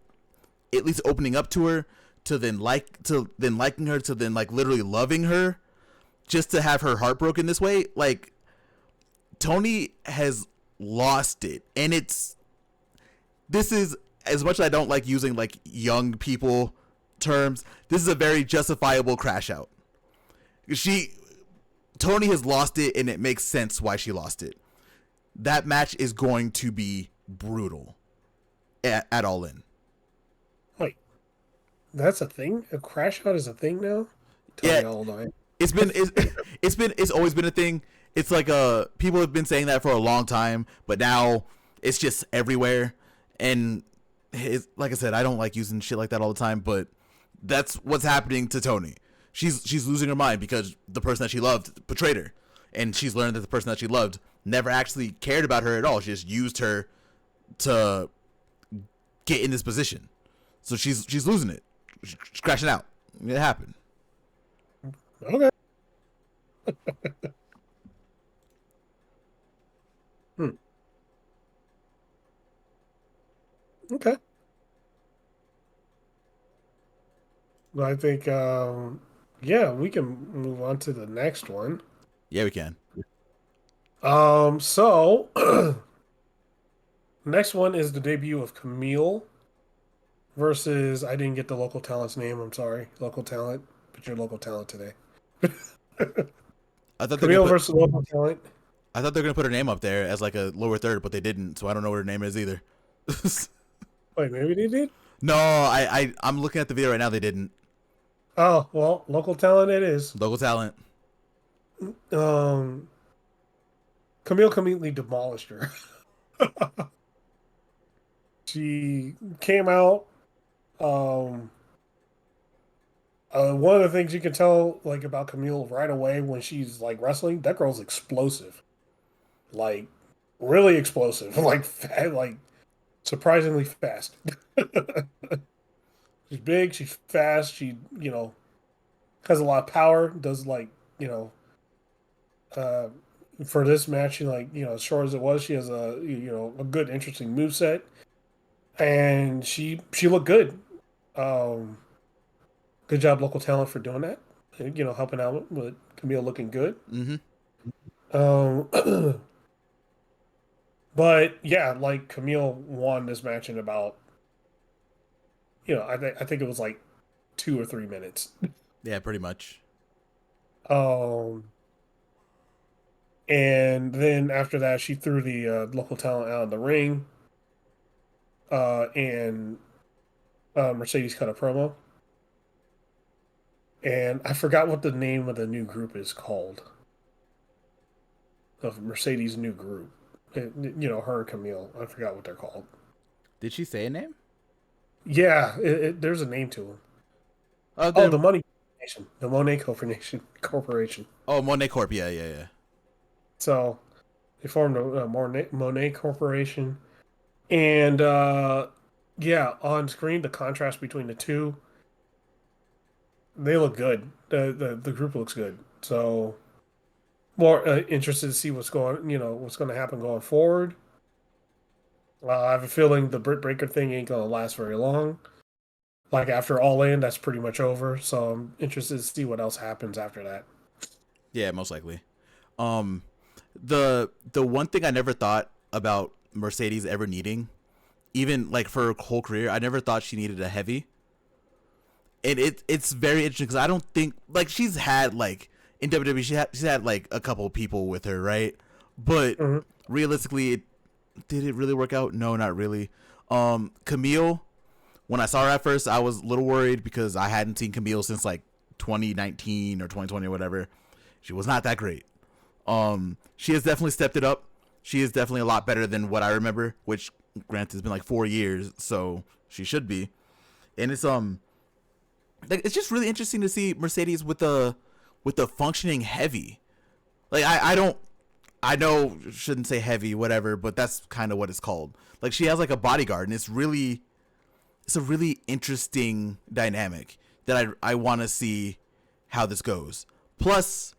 at least opening up to her, to then liking her, to then like literally loving her, just to have her heart broken this way. Like Tony has lost it, and this is, as much as I don't like using like young people terms, this is a very justifiable crash out. Tony has lost it, and it makes sense why she lost it. That match is going to be brutal at All In. Wait, that's a thing. A crash out is a thing now. Tell Yeah, me all the it's always been a thing. It's like people have been saying that for a long time, but now it's just everywhere. And like I said, I don't like using shit like that all the time, but that's what's happening to Tony. She's losing her mind because the person that she loved betrayed her, and she's learned that the person that she loved never actually cared about her at all. She just used her to get in this position. So she's losing it. She's crashing out. It happened. Okay. Hmm. Okay. Well, I think, yeah, we can move on to the next one. Yeah, we can. So next one is the debut of Camille versus, I didn't get the local talent's name. I'm sorry, local talent, but you're local talent today. I thought they're gonna Camille put versus local talent. I thought they're gonna put her name up there as like a lower third, but they didn't. So I don't know what her name is either. Wait, maybe they did? No, I'm looking at the video right now. They didn't. Oh, well, local talent it is. Local talent. Um, Camille completely demolished her. She came out. Um, one of the things you can tell like about Camille right away when she's like wrestling, that girl's explosive, like really explosive, like surprisingly fast. She's big, she's fast, she has a lot of power. Does you know uh, for this match, she as short as it was, she has a good interesting move set, and she looked good. Um, Good job, local talent, for doing that. Helping out with Camille looking good. Mm-hmm. Um, but yeah, like Camille won this match in about, I think it was like 2 or 3 minutes. Yeah, pretty much. Um, and then after that, she threw the local talent out of the ring. And Mercedes cut a promo, and I forgot what the name of the new group is called. Of Mercedes' new group, her and Camille. I forgot what they're called. Did she say a name? Yeah, there's a name to them. Oh, Oh, then the Money Corporation, the Monet Corporation. Corporation. oh, Monet Corp. Yeah, yeah, yeah. So they formed a Monet Corporation, and yeah, on screen the contrast between the two, they look good. The group looks good. So more interested to see what's going to happen going forward. I have a feeling the Britt Breaker thing ain't going to last very long. Like after All In, that's pretty much over. So I'm interested to see what else happens after that. Yeah, most likely. Um, the one thing I never thought about Mercedes ever needing, even like for her whole career, I never thought she needed a heavy. And it's very interesting because I don't think like she's had like in WWE she's had like a couple of people with her, right? But Mhm. realistically, did it really work out? No, not really. Camille, when I saw her at first, I was a little worried because I hadn't seen Camille since like 2019 or 2020 or whatever. She was not that great. She has definitely stepped it up. She is definitely a lot better than what I remember, which granted has been like 4 years, so she should be. And it's like it's just really interesting to see Mercedes with a functioning heavy. Like I don't I know shouldn't say heavy whatever, but that's kind of what it's called. Like she has like a bodyguard, and it's a really interesting dynamic that I want to see how this goes. Plus,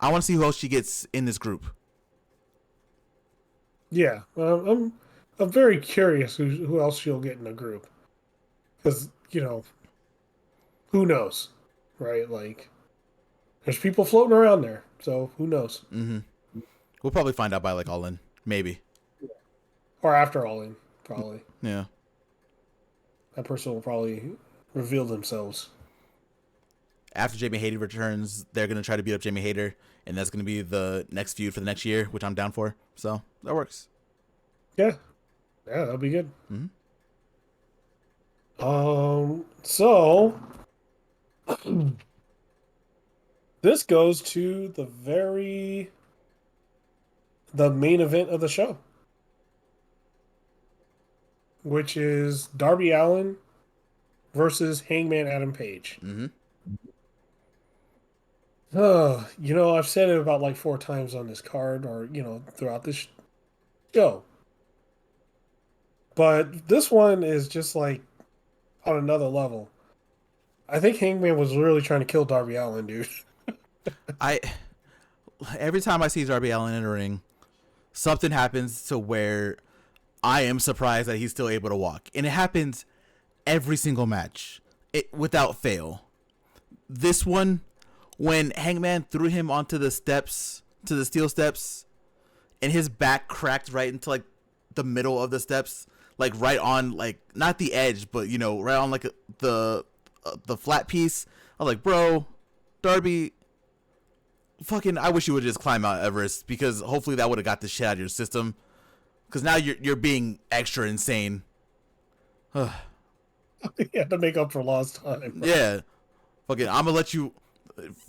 I want to see who else she gets in this group. Yeah, I'm very curious who else she'll get in the group because who knows, right? Like there's people floating around there, so who knows? Mm-hmm. We'll probably find out by like All In, maybe. Or after All In, probably Yeah. that person will probably reveal themselves. After Jamie Hayter returns, they're gonna try to beat up Jamie Hayter, and that's gonna be the next feud for the next year, which I'm down for. So that works. Yeah, yeah, that'll be good. Mm-hmm. So this goes to the main event of the show, which is Darby Allin versus Hangman Adam Page. Mm-hmm. I've said it about like 4 times on this card or, throughout this show. But this one is just like on another level. I think Hangman was really trying to kill Darby Allin, dude. I every time I see Darby Allin in a ring, something happens to where I am surprised that he's still able to walk. And it happens every single match, without fail. This one, when Hangman threw him onto the steps, to the steel steps, and his back cracked right into like the middle of the steps, like right on, like not the edge, but you know, right on like the flat piece. I was like, bro, Darby, fucking, I wish you would just climb Mount Everest, because hopefully that would have got the shit out of your system. Because now you're being extra insane. You have to make up for lost time. Bro. Yeah, fucking, I'm gonna let you.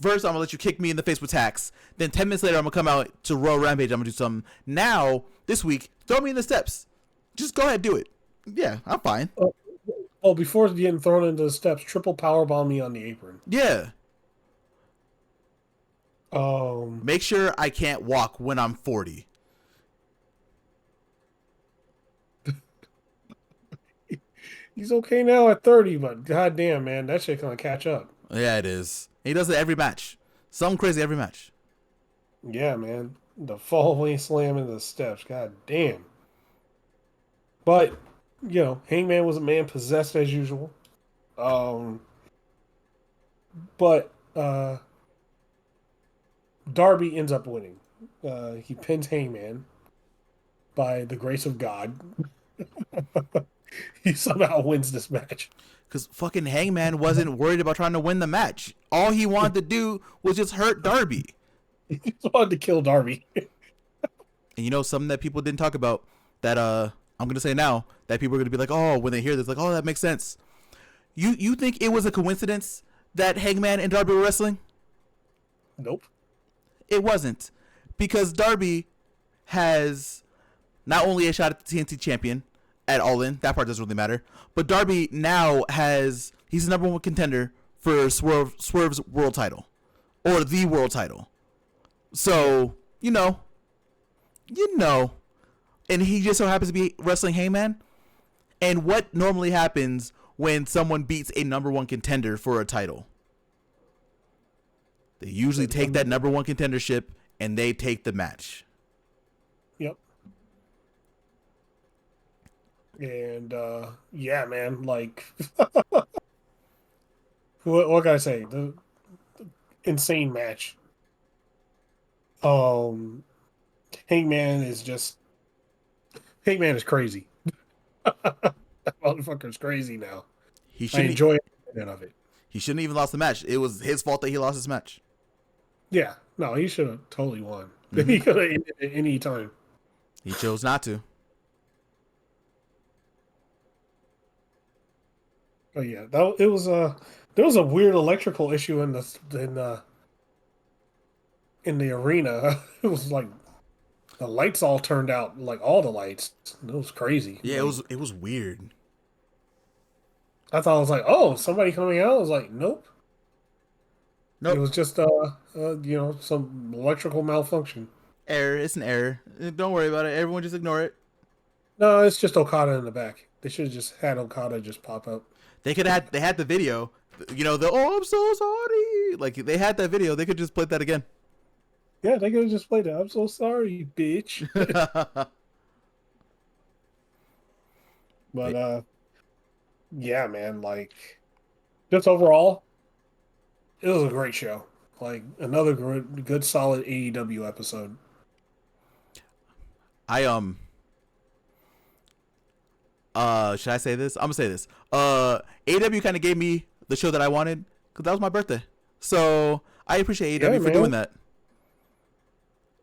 First, I'm gonna let you kick me in the face with tacks. Then 10 minutes later, I'm gonna come out to Raw Rampage. I'm gonna do something. Now, this week, throw me in the steps. Just go ahead, do it. Yeah, I'm fine. Oh, before getting thrown into the steps, triple powerbomb me on the apron. Yeah. Make sure I can't walk when I'm 40. He's okay now at 30, but goddamn, man, that shit gonna catch up. Yeah, it is. He does it every match. Something crazy every match. Yeah, man. The fallaway slam into the steps. God damn. But, you know, Hangman was a man possessed as usual. But Darby ends up winning. He pins Hangman by the grace of God. He somehow wins this match. Because fucking Hangman wasn't worried about trying to win the match. All he wanted to do was just hurt Darby. He just wanted to kill Darby. And you know, something that people didn't talk about that I'm going to say now, that people are going to be like, oh, when they hear this, like, oh, that makes sense. You think it was a coincidence that Hangman and Darby were wrestling? Nope. It wasn't. Because Darby has not only a shot at the TNT champion at All In, that part doesn't really matter, but Darby now he's the number one contender for Swerve's world title, or the world title. So, you know, and he just so happens to be wrestling Hangman. And what normally happens when someone beats a number one contender for a title? They usually take that number one contendership and they take the match. Yep. And yeah, man, like what can I say? The insane match. Hangman is crazy. That motherfucker's crazy now. I enjoy every minute of it. He shouldn't even lost the match. It was his fault that he lost his match. Yeah, no, he should have totally won. Mm-hmm. He could have ended it any time. He chose not to. Oh yeah, there was a weird electrical issue in the arena. It was like the lights all turned out, like all the lights. It was crazy. Yeah, like, it was weird. I thought it was like, oh, somebody coming out. I was like, nope. It was just some electrical malfunction. Error. It's an error. Don't worry about it. Everyone just ignore it. No, it's just Okada in the back. They should have just had Okada just pop up. They had the video. You know, I'm so sorry. Like, they had that video. They could just play that again. Yeah, they could have just played it. I'm so sorry, bitch. But yeah, man, like, just overall, it was a great show. Like, another good solid AEW episode. Should I say this? I'm gonna say this. AEW kind of gave me the show that I wanted because that was my birthday. So I appreciate AEW for doing that.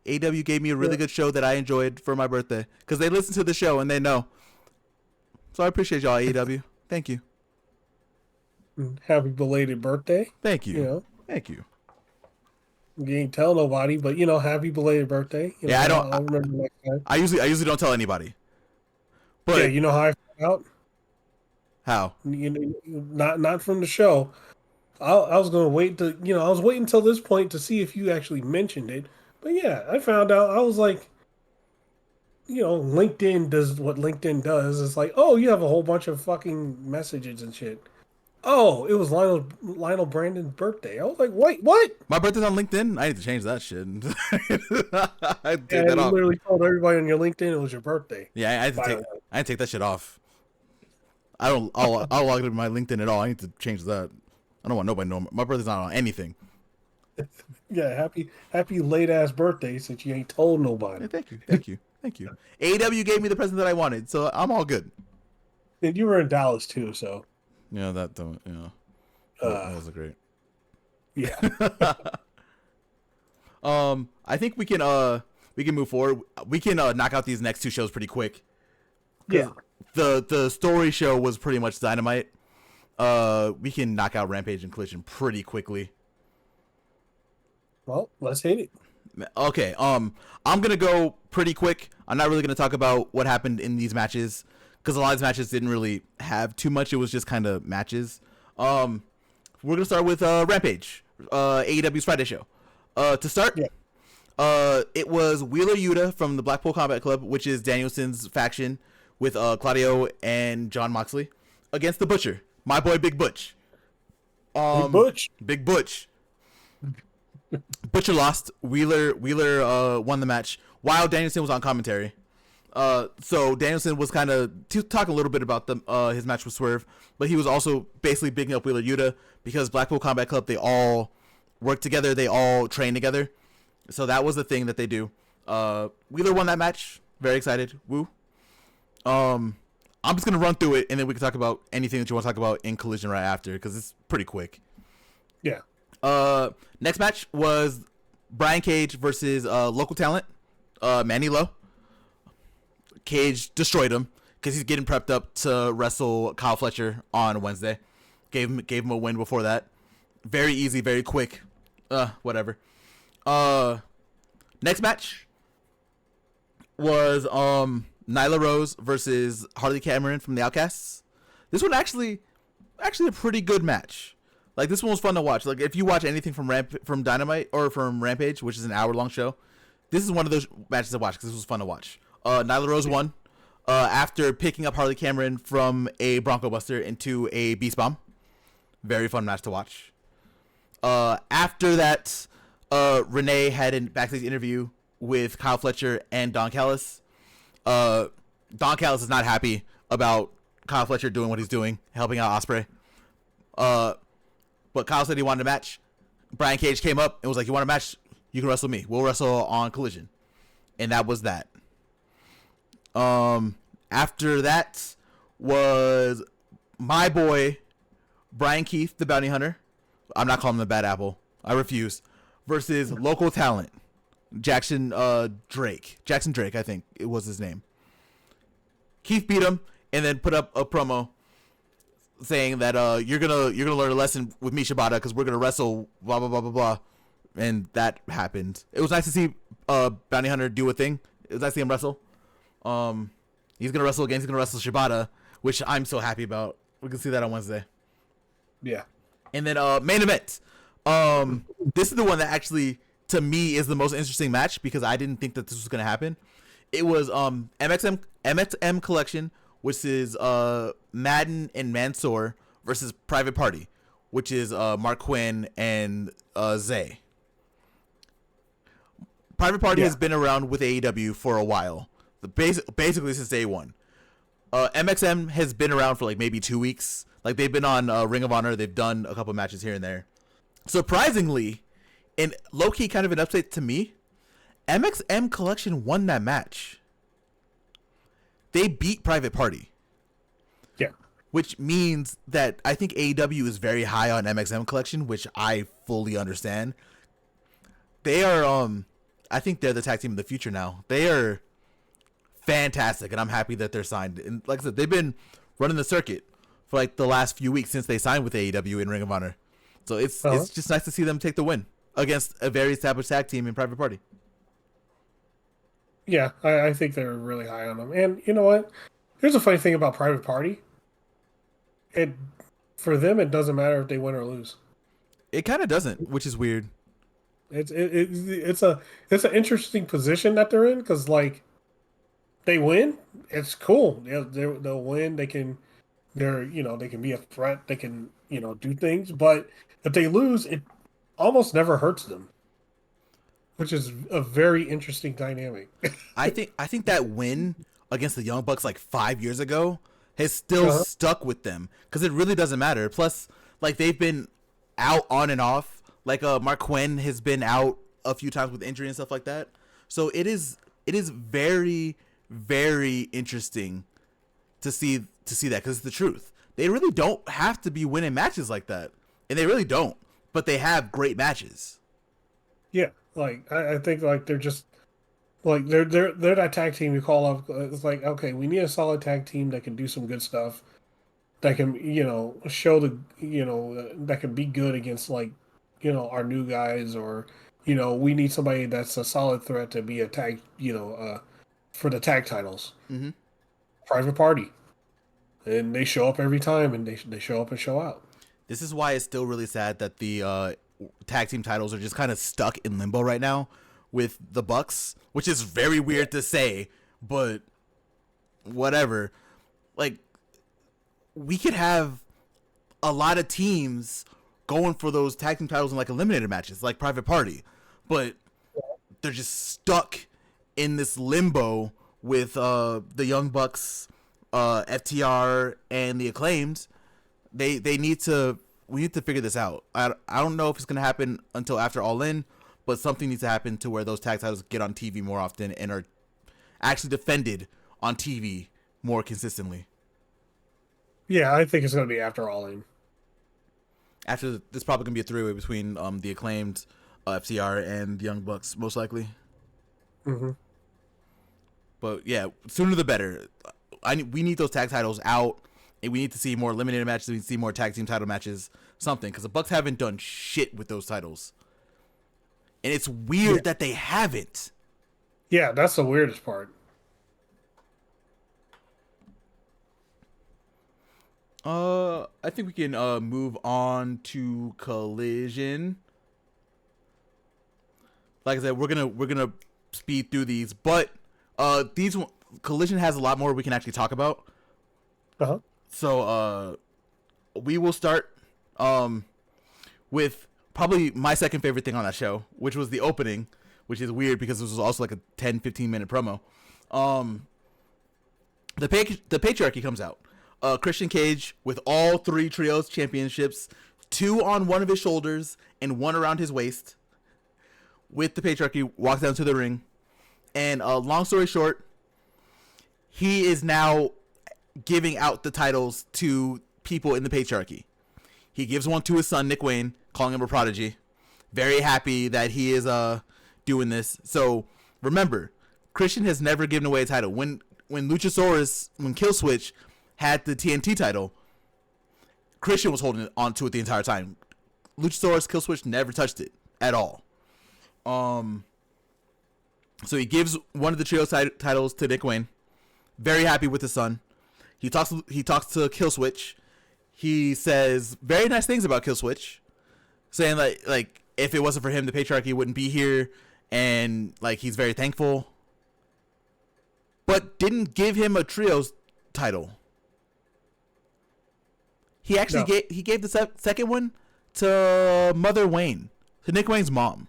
AEW gave me a really good show that I enjoyed for my birthday because they listen to the show and they know. So I appreciate y'all, AEW. Thank you. Happy belated birthday. Thank you. You know, thank you. You ain't tell nobody, but happy belated birthday. You know, yeah, I don't. I'll remember next time. I usually don't tell anybody. But yeah, you know how I found out? How? You know, not from the show. I was gonna wait to I was waiting until this point to see if you actually mentioned it. But yeah, I found out. I was like, LinkedIn does what LinkedIn does. It's like, oh, you have a whole bunch of fucking messages and shit. Oh, it was Lionel Brandon's birthday. I was like, wait, what? My birthday's on LinkedIn. I need to change that shit. I take Yeah, that you off. literally told everybody on your LinkedIn it was your birthday. Yeah, I had to By the take. way, I had to take that shit off. I don't. I'll log into my LinkedIn at all. I need to change that. I don't want nobody to know. My birthday's not on anything. yeah, happy late ass birthday since you ain't told Yeah, nobody. thank you, thank you, thank you. AEW gave me the present that I wanted, so I'm all good. And you were in Dallas too, so Yeah, that don't. Yeah, that uh, was great. yeah, I think we can move forward. We can knock out these next two shows pretty quick yeah. because the story show was pretty much Dynamite. We can knock out Rampage and Collision pretty quickly. Well, let's hit it. Okay. I'm gonna go pretty quick. I'm not really gonna talk about what happened in these matches because a lot of these matches didn't really have too much. It was just kind of matches. We're gonna start with Rampage, AEW's Friday show. To start, Yeah, it was Wheeler Yuta from the Blackpool Combat Club, which is Danielson's faction, with Claudio and John Moxley, against the Butcher, my boy Big Butch. Big Butch. Big Butch. Butcher lost. Wheeler won the match while Danielson was on commentary. So Danielson was kind of talking a little bit about his match with Swerve, but he was also basically bigging up Wheeler Yuta because Blackpool Combat Club, they all work together, they all train together. So that was the thing that they do. Wheeler won that match. Very excited. Woo. I'm just gonna run through it and then we can talk about anything that you want to talk about in Collision right after because it's pretty quick. Yeah, Next match was Brian Cage versus local talent, Manny Lowe. Cage destroyed him because he's getting prepped up to wrestle Kyle Fletcher on Wednesday. Gave him a win before that. Very easy, very quick. Whatever. Next match was Nyla Rose versus Harley Cameron from the Outcasts. This one actually a pretty good match. Like this one was fun to watch. Like if you watch anything from Dynamite or from Rampage, which is an hour-long show, this is one of those matches to watch because this was fun to watch. Nyla Rose won after picking up Harley Cameron from a Bronco Buster into a Beast Bomb. Very fun match to watch. After that, Renee had a backstage interview with Kyle Fletcher and Don Callis. Don Callis is not happy about Kyle Fletcher doing what he's doing, helping out Ospreay. But Kyle said he wanted a match. Brian Cage came up and was like, "You want a match? You can wrestle me. We'll wrestle on Collision." And that was that. After that was my boy Brian Keith, the bounty hunter. I'm not calling him the bad apple. I refuse. Versus local talent Jackson Drake. Jackson Drake, I think it was his name. Keith beat him and then put up a promo saying that you're gonna learn a lesson with me, Shibata, because we're gonna wrestle blah blah blah blah blah, and that happened. It was nice to see Bounty Hunter do a thing. It was nice to see him wrestle. He's gonna wrestle again. He's gonna wrestle Shibata, which I'm so happy about. We can see that on Wednesday. yeah, And then main event. This is the one that actually to me is the most interesting match because I didn't think that this was gonna happen. It was MXM Collection, which is Madden and Mansoor versus Private Party, which is Mark Quinn and Zay. Private Party has been around with AEW for a while, basically since day one. MXM has been around for like maybe 2 weeks. Like they've been on Ring of Honor. They've done a couple matches here and there. Surprisingly, and low key kind of an upset to me, MXM Collection won that match. They beat Private Party. yeah, Which means that I think AEW is very high on MXM Collection, which I fully understand. They are, I think they're the tag team of the future now. They are fantastic, and I'm happy that they're signed. And like I said, they've been running the circuit for like the last few weeks since they signed with AEW in Ring of Honor. So it's just nice to see them take the win against a very established tag team in Private Party. yeah. I think they're really high on them. And you know what? Here's a funny thing about Private Party. It for them, it doesn't matter if they win or lose. It kind of doesn't, which is weird. It's an interesting position that they're in because like they win, it's cool. They'll win. They're, they can be a threat. They can, do things. But if they lose, it almost never hurts them, which is a very interesting dynamic. I think that win against the Young Bucks like 5 years ago has still Uh-huh. stuck with them because it really doesn't matter. Plus, like they've been out on and off. Like Mark Quinn has been out a few times with injury and stuff like that. So it is very very interesting to see that because it's the truth. They really don't have to be winning matches like that, and they really don't. But they have great matches. Yeah, like I think like they're just like they're that tag team you call up. It's like, okay, we need a solid tag team that can do some good stuff, that can show that can be good against like our new guys, or we need somebody that's a solid threat to be a tag for the tag titles. Mm-hmm. Private Party, and they show up every time, and they show up and show out. This is why it's still really sad that the tag team titles are just kind of stuck in limbo right now with the Bucks, which is very weird to say, but whatever. Like we could have a lot of teams going for those tag team titles in like eliminator matches, like Private Party, but they're just stuck in this limbo with the Young Bucks, FTR, and the Acclaimed. They need to we need to figure this out. I don't know if it's gonna happen until after All In, but something needs to happen to where those tag titles get on TV more often and are actually defended on TV more consistently. Yeah, I think it's going to be after All In. After this, probably gonna be a three-way between the Acclaimed, FTR, and the Young Bucks, most likely. Hmm. But yeah, sooner the better. We need those tag titles out, and we need to see more eliminator matches. We need to see more tag team title matches, something, because the Bucks haven't done shit with those titles, and it's Yeah, weird that they haven't. yeah, that's the weirdest part. I think we can move on to Collision. Like I said, we're gonna speed through these, but these Collision has a lot more we can actually talk about. Uh-huh. So we will start with probably my second favorite thing on that show, which was the opening, which is weird because this was also like a 10-15 minute promo. The patriarchy comes out. Christian Cage with all three trios championships, 2 on one of his shoulders and 1 around his waist. With the patriarchy, walks down to the ring, and long story short, he is now giving out the titles to people in the patriarchy. He gives one to his son Nick Wayne, calling him a prodigy. Very happy that he is doing this. So remember, Christian has never given away a title. When Killswitch had the TNT title, Christian was holding on to it the entire time. Luchasaurus, Killswitch never touched it at all. So he gives one of the trio titles to Nick Wayne. Very happy with his son. He talks to Killswitch. He says very nice things about Killswitch, saying like if it wasn't for him, the patriarchy wouldn't be here, and like he's very thankful. But didn't give him a trios title. He actually No. gave the second one to Mother Wayne, to Nick Wayne's mom.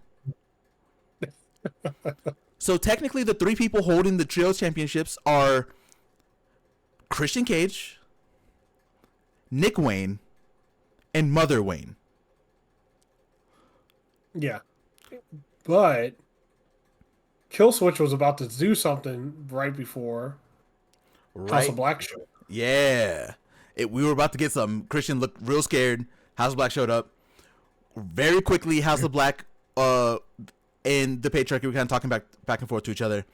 So technically, the 3 people holding the trios championships are Christian Cage, Nick Wayne, and Mother Wayne. Yeah. But Killswitch was about to do something right before House Right? of Black showed. Yeah. We were about to get some. Christian looked real scared. House of Black showed up. Very quickly, House of Black and the patriarchy were kind of talking back and forth to each other.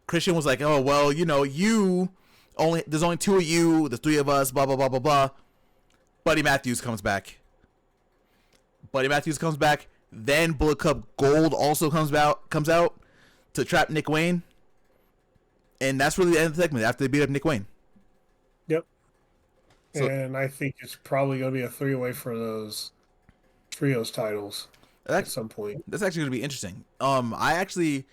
Christian was like, "Oh well, there's only 2 of you, the 3 of us, blah blah blah blah blah." Buddy Matthews comes back. Then Bullet Club Gold also comes out to trap Nick Wayne, and that's really the end of the segment after they beat up Nick Wayne. Yep. So And I think it's probably going to be a 3-way for those trios titles at some point. that's actually going to be interesting. I actually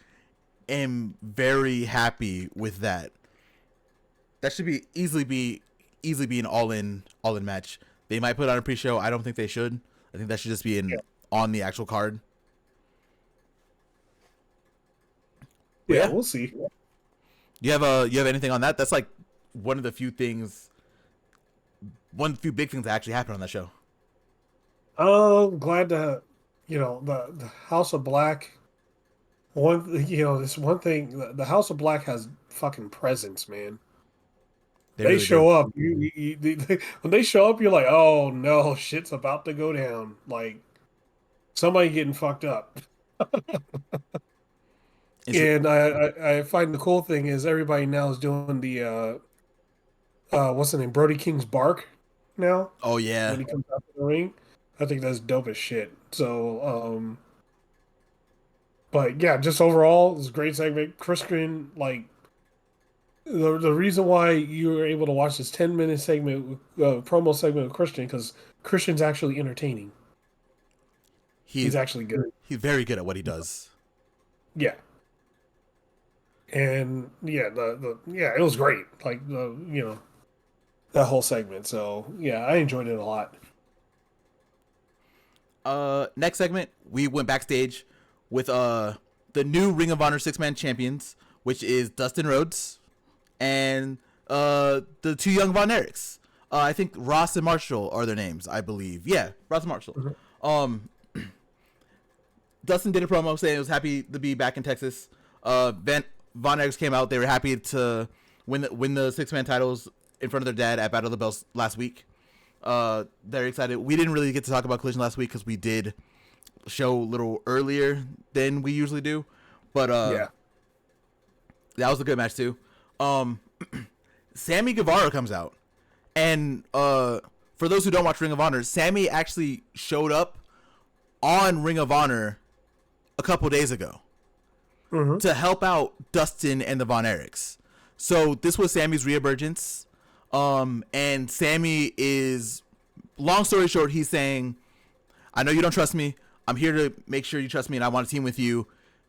am very happy with that. That should easily be easily be an all-in match. They might put on a pre-show. I don't think they should. I think that should just be on the actual card. Yeah, we'll see. You have anything on that? That's like one of the few big things that actually happened on that show. Glad to, the House of Black. This one thing, the House of Black has fucking presence, man. They really show up. When they show up, you're like, oh no, shit's about to go down. Like somebody getting fucked up. And I find the cool thing is everybody now is doing the what's the name? Brody King's bark now. Oh yeah. When he comes out of the ring. I think that's dope as shit. So but yeah, just overall, it's a great segment. Christian, like the reason why you were able to watch this 10-minute segment promo segment with Christian, because Christian's actually entertaining. He's actually good. He's very good at what he does. Yeah. And yeah, it was great. Like that whole segment. So yeah, I enjoyed it a lot. Next segment, we went backstage with the new Ring of Honor 6-man champions, which is Dustin Rhodes and the two young Von Erichs. I think Ross and Marshall are their names, I believe. Yeah, Ross and Marshall. Mm-hmm. Dustin did a promo saying he was happy to be back in Texas. Von Erichs came out. They were happy to win the 6-man titles in front of their dad at Battle of the Belts last week. They're excited. We didn't really get to talk about Collision last week because we did show a little earlier than we usually do. But that was a good match too. Sammy Guevara comes out. And for those who don't watch Ring of Honor, Sammy actually showed up on Ring of Honor a couple days ago. Mm-hmm. To help out Dustin and the Von Erichs. So this was Sammy's reemergence. And Sammy is, long story short, he's saying, I know you don't trust me. I'm here to make sure you trust me, and I want to team with you,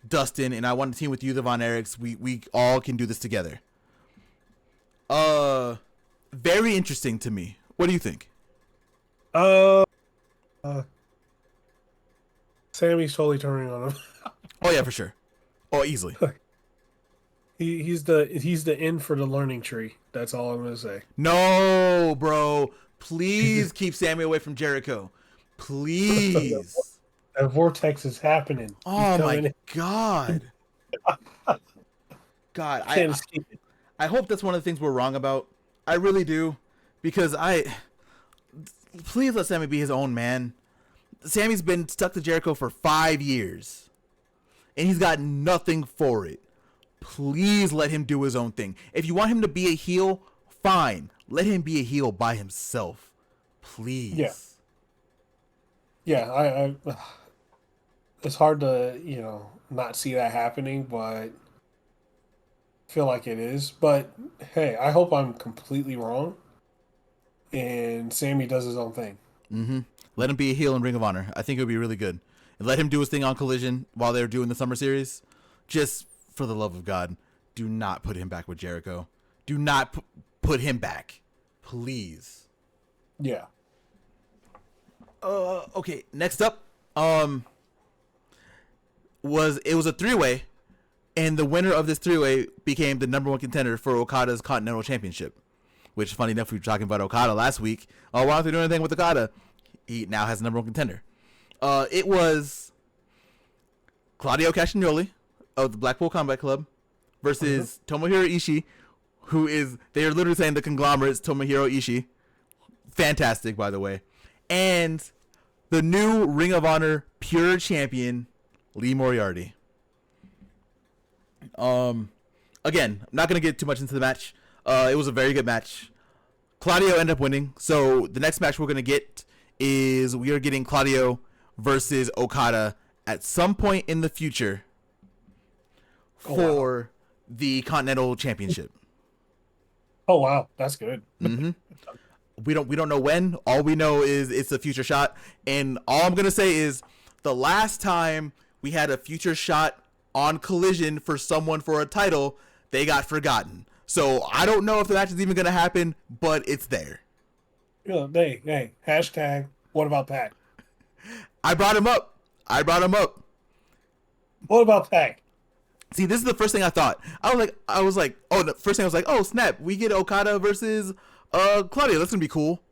Dustin, and I want to team with you, the Von Erichs. We all can do this together. Very interesting to me. What do you think? Sammy's totally turning on him. Oh yeah, for sure. Oh, easily. He's the in for the learning tree. That's all I'm gonna say. No, bro. Please keep Sammy away from Jericho. Please. The vortex is happening. Oh my god. God, I hope that's one of the things we're wrong about. I really do, because please let Sammy be his own man. Sammy's been stuck to Jericho for 5 years. And he's got nothing for it. Please let him do his own thing. If you want him to be a heel, fine. Let him be a heel by himself. Please. Yeah. Yeah, I it's hard to, not see that happening, but I feel like it is. But hey, I hope I'm completely wrong. And Sammy does his own thing. Mm-hmm. Let him be a heel in Ring of Honor. I think it would be really good. And let him do his thing on Collision while they're doing the Summer Series. Just for the love of God, do not put him back with Jericho. Do not put him back. Please. Yeah. Okay, next up, was a 3-way, and the winner of this 3-way became the number 1 contender for Okada's Continental Championship. Which, funny enough, we were talking about Okada last week. Why don't they do anything with Okada? He now has the number 1 contender. It was Claudio Castagnoli of the Blackpool Combat Club versus Tomohiro Ishii, they are literally saying the conglomerate's Tomohiro Ishii. Fantastic, by the way. And the new Ring of Honor Pure Champion, Lee Moriarty. Again, I'm not going to get too much into the match. It was a very good match. Claudio ended up winning. So the next match we're going to get is we are getting Claudio versus Okada at some point in the future for the Continental Championship. Oh wow, that's good. Mm-hmm. We don't know when. All we know is it's a future shot, and all I'm gonna say is the last time we had a future shot on Collision for someone for a title, they got forgotten. So I don't know if the match is even gonna happen, but it's there. Hey, hashtag. What about Pac? I brought him up. What about Pac? See, this is the first thing I thought. I was like, oh, the first thing I was like, oh snap, we get Okada versus Claudio. That's gonna be cool.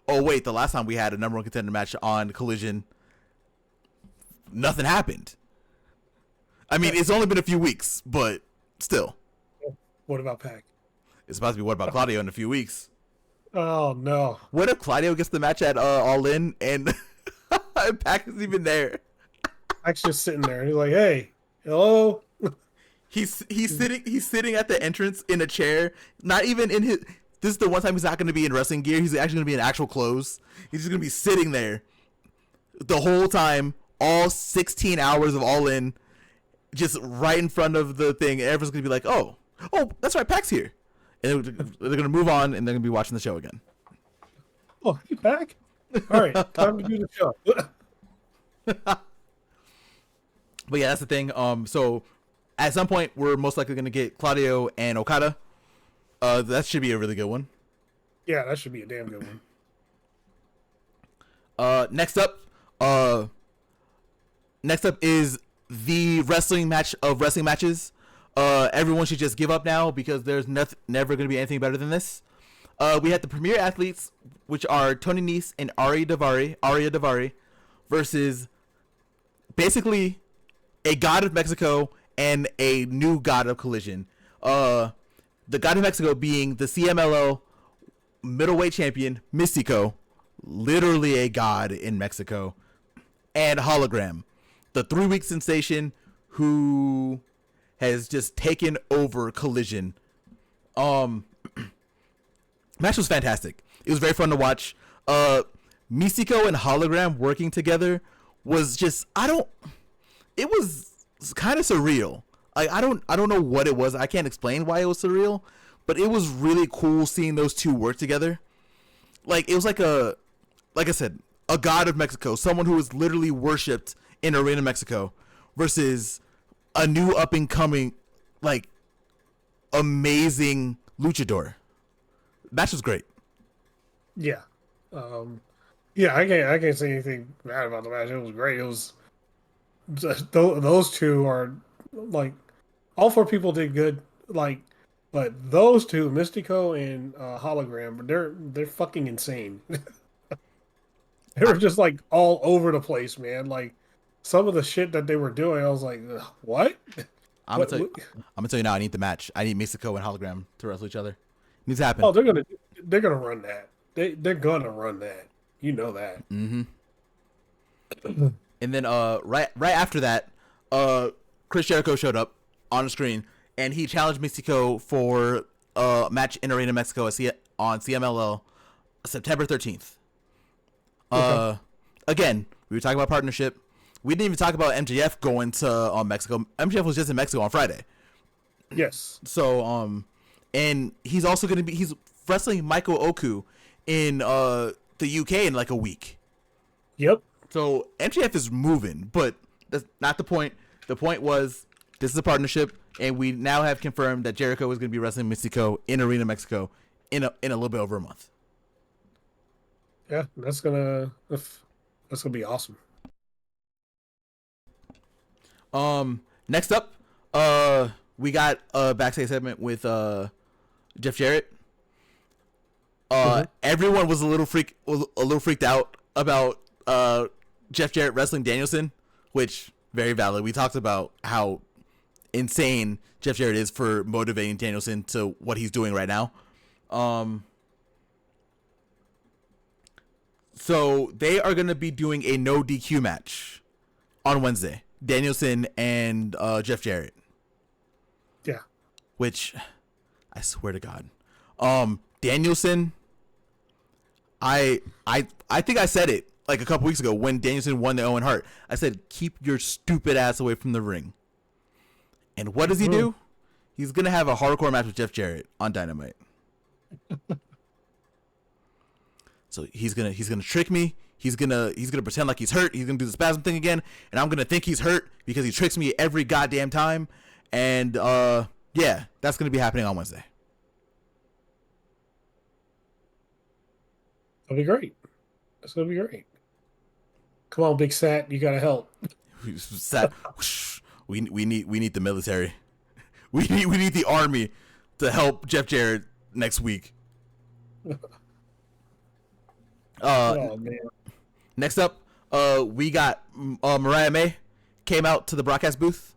Oh wait, the last time we had a number one contender match on Collision, nothing happened. I mean, it's only been a few weeks, but still. What about Pac? It's about to be what about Claudio in a few weeks. Oh no! What if Claudio gets the match at All In and Pac isn't even there? Pac's just sitting there. He's like, "Hey, hello." He's sitting at the entrance in a chair. Not even in his. This is the one time he's not going to be in wrestling gear. He's actually going to be in actual clothes. He's just going to be sitting there the whole time, all 16 hours of All In, just right in front of the thing. And everyone's going to be like, "Oh, that's right, Pac's here." And they're going to move on, and they're going to be watching the show again. Oh, you back? All right, time to do the show. But yeah, that's the thing. So at some point, we're most likely going to get Claudio and Okada. That should be a really good one. Yeah, that should be a damn good one. Next up is the wrestling match of wrestling matches. Everyone should just give up now because there's never going to be anything better than this. We had the premier athletes, which are Tony Nese and Arya Daivari, versus basically a god of Mexico and a new god of Collision. The god of Mexico being the CMLL middleweight champion, Mystico, literally a god in Mexico, and Hologram, the 3-week sensation who has just taken over Collision. Match was fantastic. It was very fun to watch. Mystico and Hologram working together was just it was kind of surreal. I don't know what it was. I can't explain why it was surreal, but it was really cool seeing those two work together. Like it was like I said, a god of Mexico, someone who was literally worshipped in Arena Mexico, versus a new up and coming, like, amazing luchador. Match was great. Yeah. Yeah, I can't say anything bad about the match. It was great. It was those two are like all 4 people did good. Like, but those two, Mystico and Hologram, they're fucking insane. They were just like all over the place, man. Like some of the shit that they were doing, I was like, what? I'm gonna tell you now. I need the match. I need Mystico and Hologram to wrestle each other. It needs to happen. Oh, they're gonna run that. They're gonna run that. You know that. Mm-hmm. And then right after that, Chris Jericho showed up on the screen and he challenged Mystico for a match in Arena Mexico on CMLL September 13th. Okay. Again, we were talking about partnership. We didn't even talk about MJF going to Mexico. MJF was just in Mexico on Friday. Yes. So and he's also he's wrestling Michael Oku in the UK in like a week. Yep. So MJF is moving, but that's not the point. The point was this is a partnership, and we now have confirmed that Jericho is going to be wrestling Mystico in Arena Mexico in a little bit over a month. Yeah, that's gonna be awesome. Next up, we got a backstage segment with Jeff Jarrett. Everyone was a little freaked out about Jeff Jarrett wrestling Danielson, which very valid. We talked about how insane Jeff Jarrett is for motivating Danielson to what he's doing right now. So they are going to be doing a no DQ match on Wednesday. Danielson and Jeff Jarrett. Yeah. Which, I swear to God, Danielson. I think I said it like a couple weeks ago when Danielson won the Owen Hart. I said, keep your stupid ass away from the ring. And what does he do? He's gonna have a hardcore match with Jeff Jarrett on Dynamite. So he's gonna trick me. He's gonna pretend like he's hurt. He's gonna do the spasm thing again, and I'm gonna think he's hurt because he tricks me every goddamn time. And yeah, that's gonna be happening on Wednesday. It'll be great. It's gonna be great. Come on, Big Sat, you gotta help. We need the military. We need the army to help Jeff Jarrett next week. Oh man. Next up, we got Mariah May came out to the broadcast booth.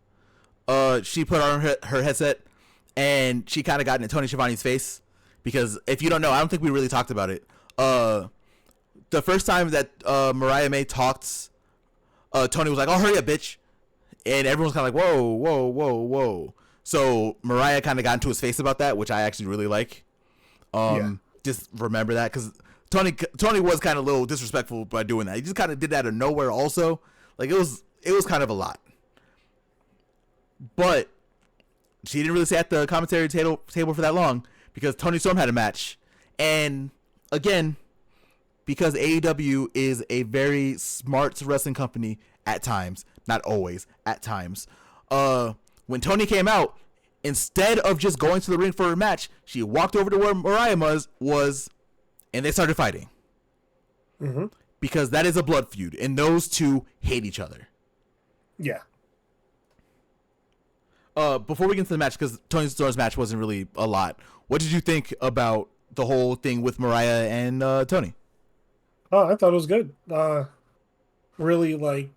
She put on her headset and she kind of got into Tony Schiavone's face because if you don't know, I don't think we really talked about it. The first time that Mariah May talked, Tony was like, "Oh, hurry up, bitch," and everyone's kind of like, "Whoa, whoa, whoa, whoa." So Mariah kind of got into his face about that, which I actually really like. Just remember that because Tony was kind of a little disrespectful by doing that. He just kind of did that out of nowhere. Also, like it was kind of a lot. But she didn't really stay at the commentary table for that long because Tony Storm had a match, and again, because AEW is a very smart wrestling company at times, not always, at times. When Tony came out, instead of just going to the ring for a match, she walked over to where Mariah was and they started fighting. Mm-hmm. Because that is a blood feud, and those two hate each other. Yeah. Before we get into the match, because Tony Storm's match wasn't really a lot, what did you think about the whole thing with Mariah and Tony? Oh, I thought it was good. Really, like,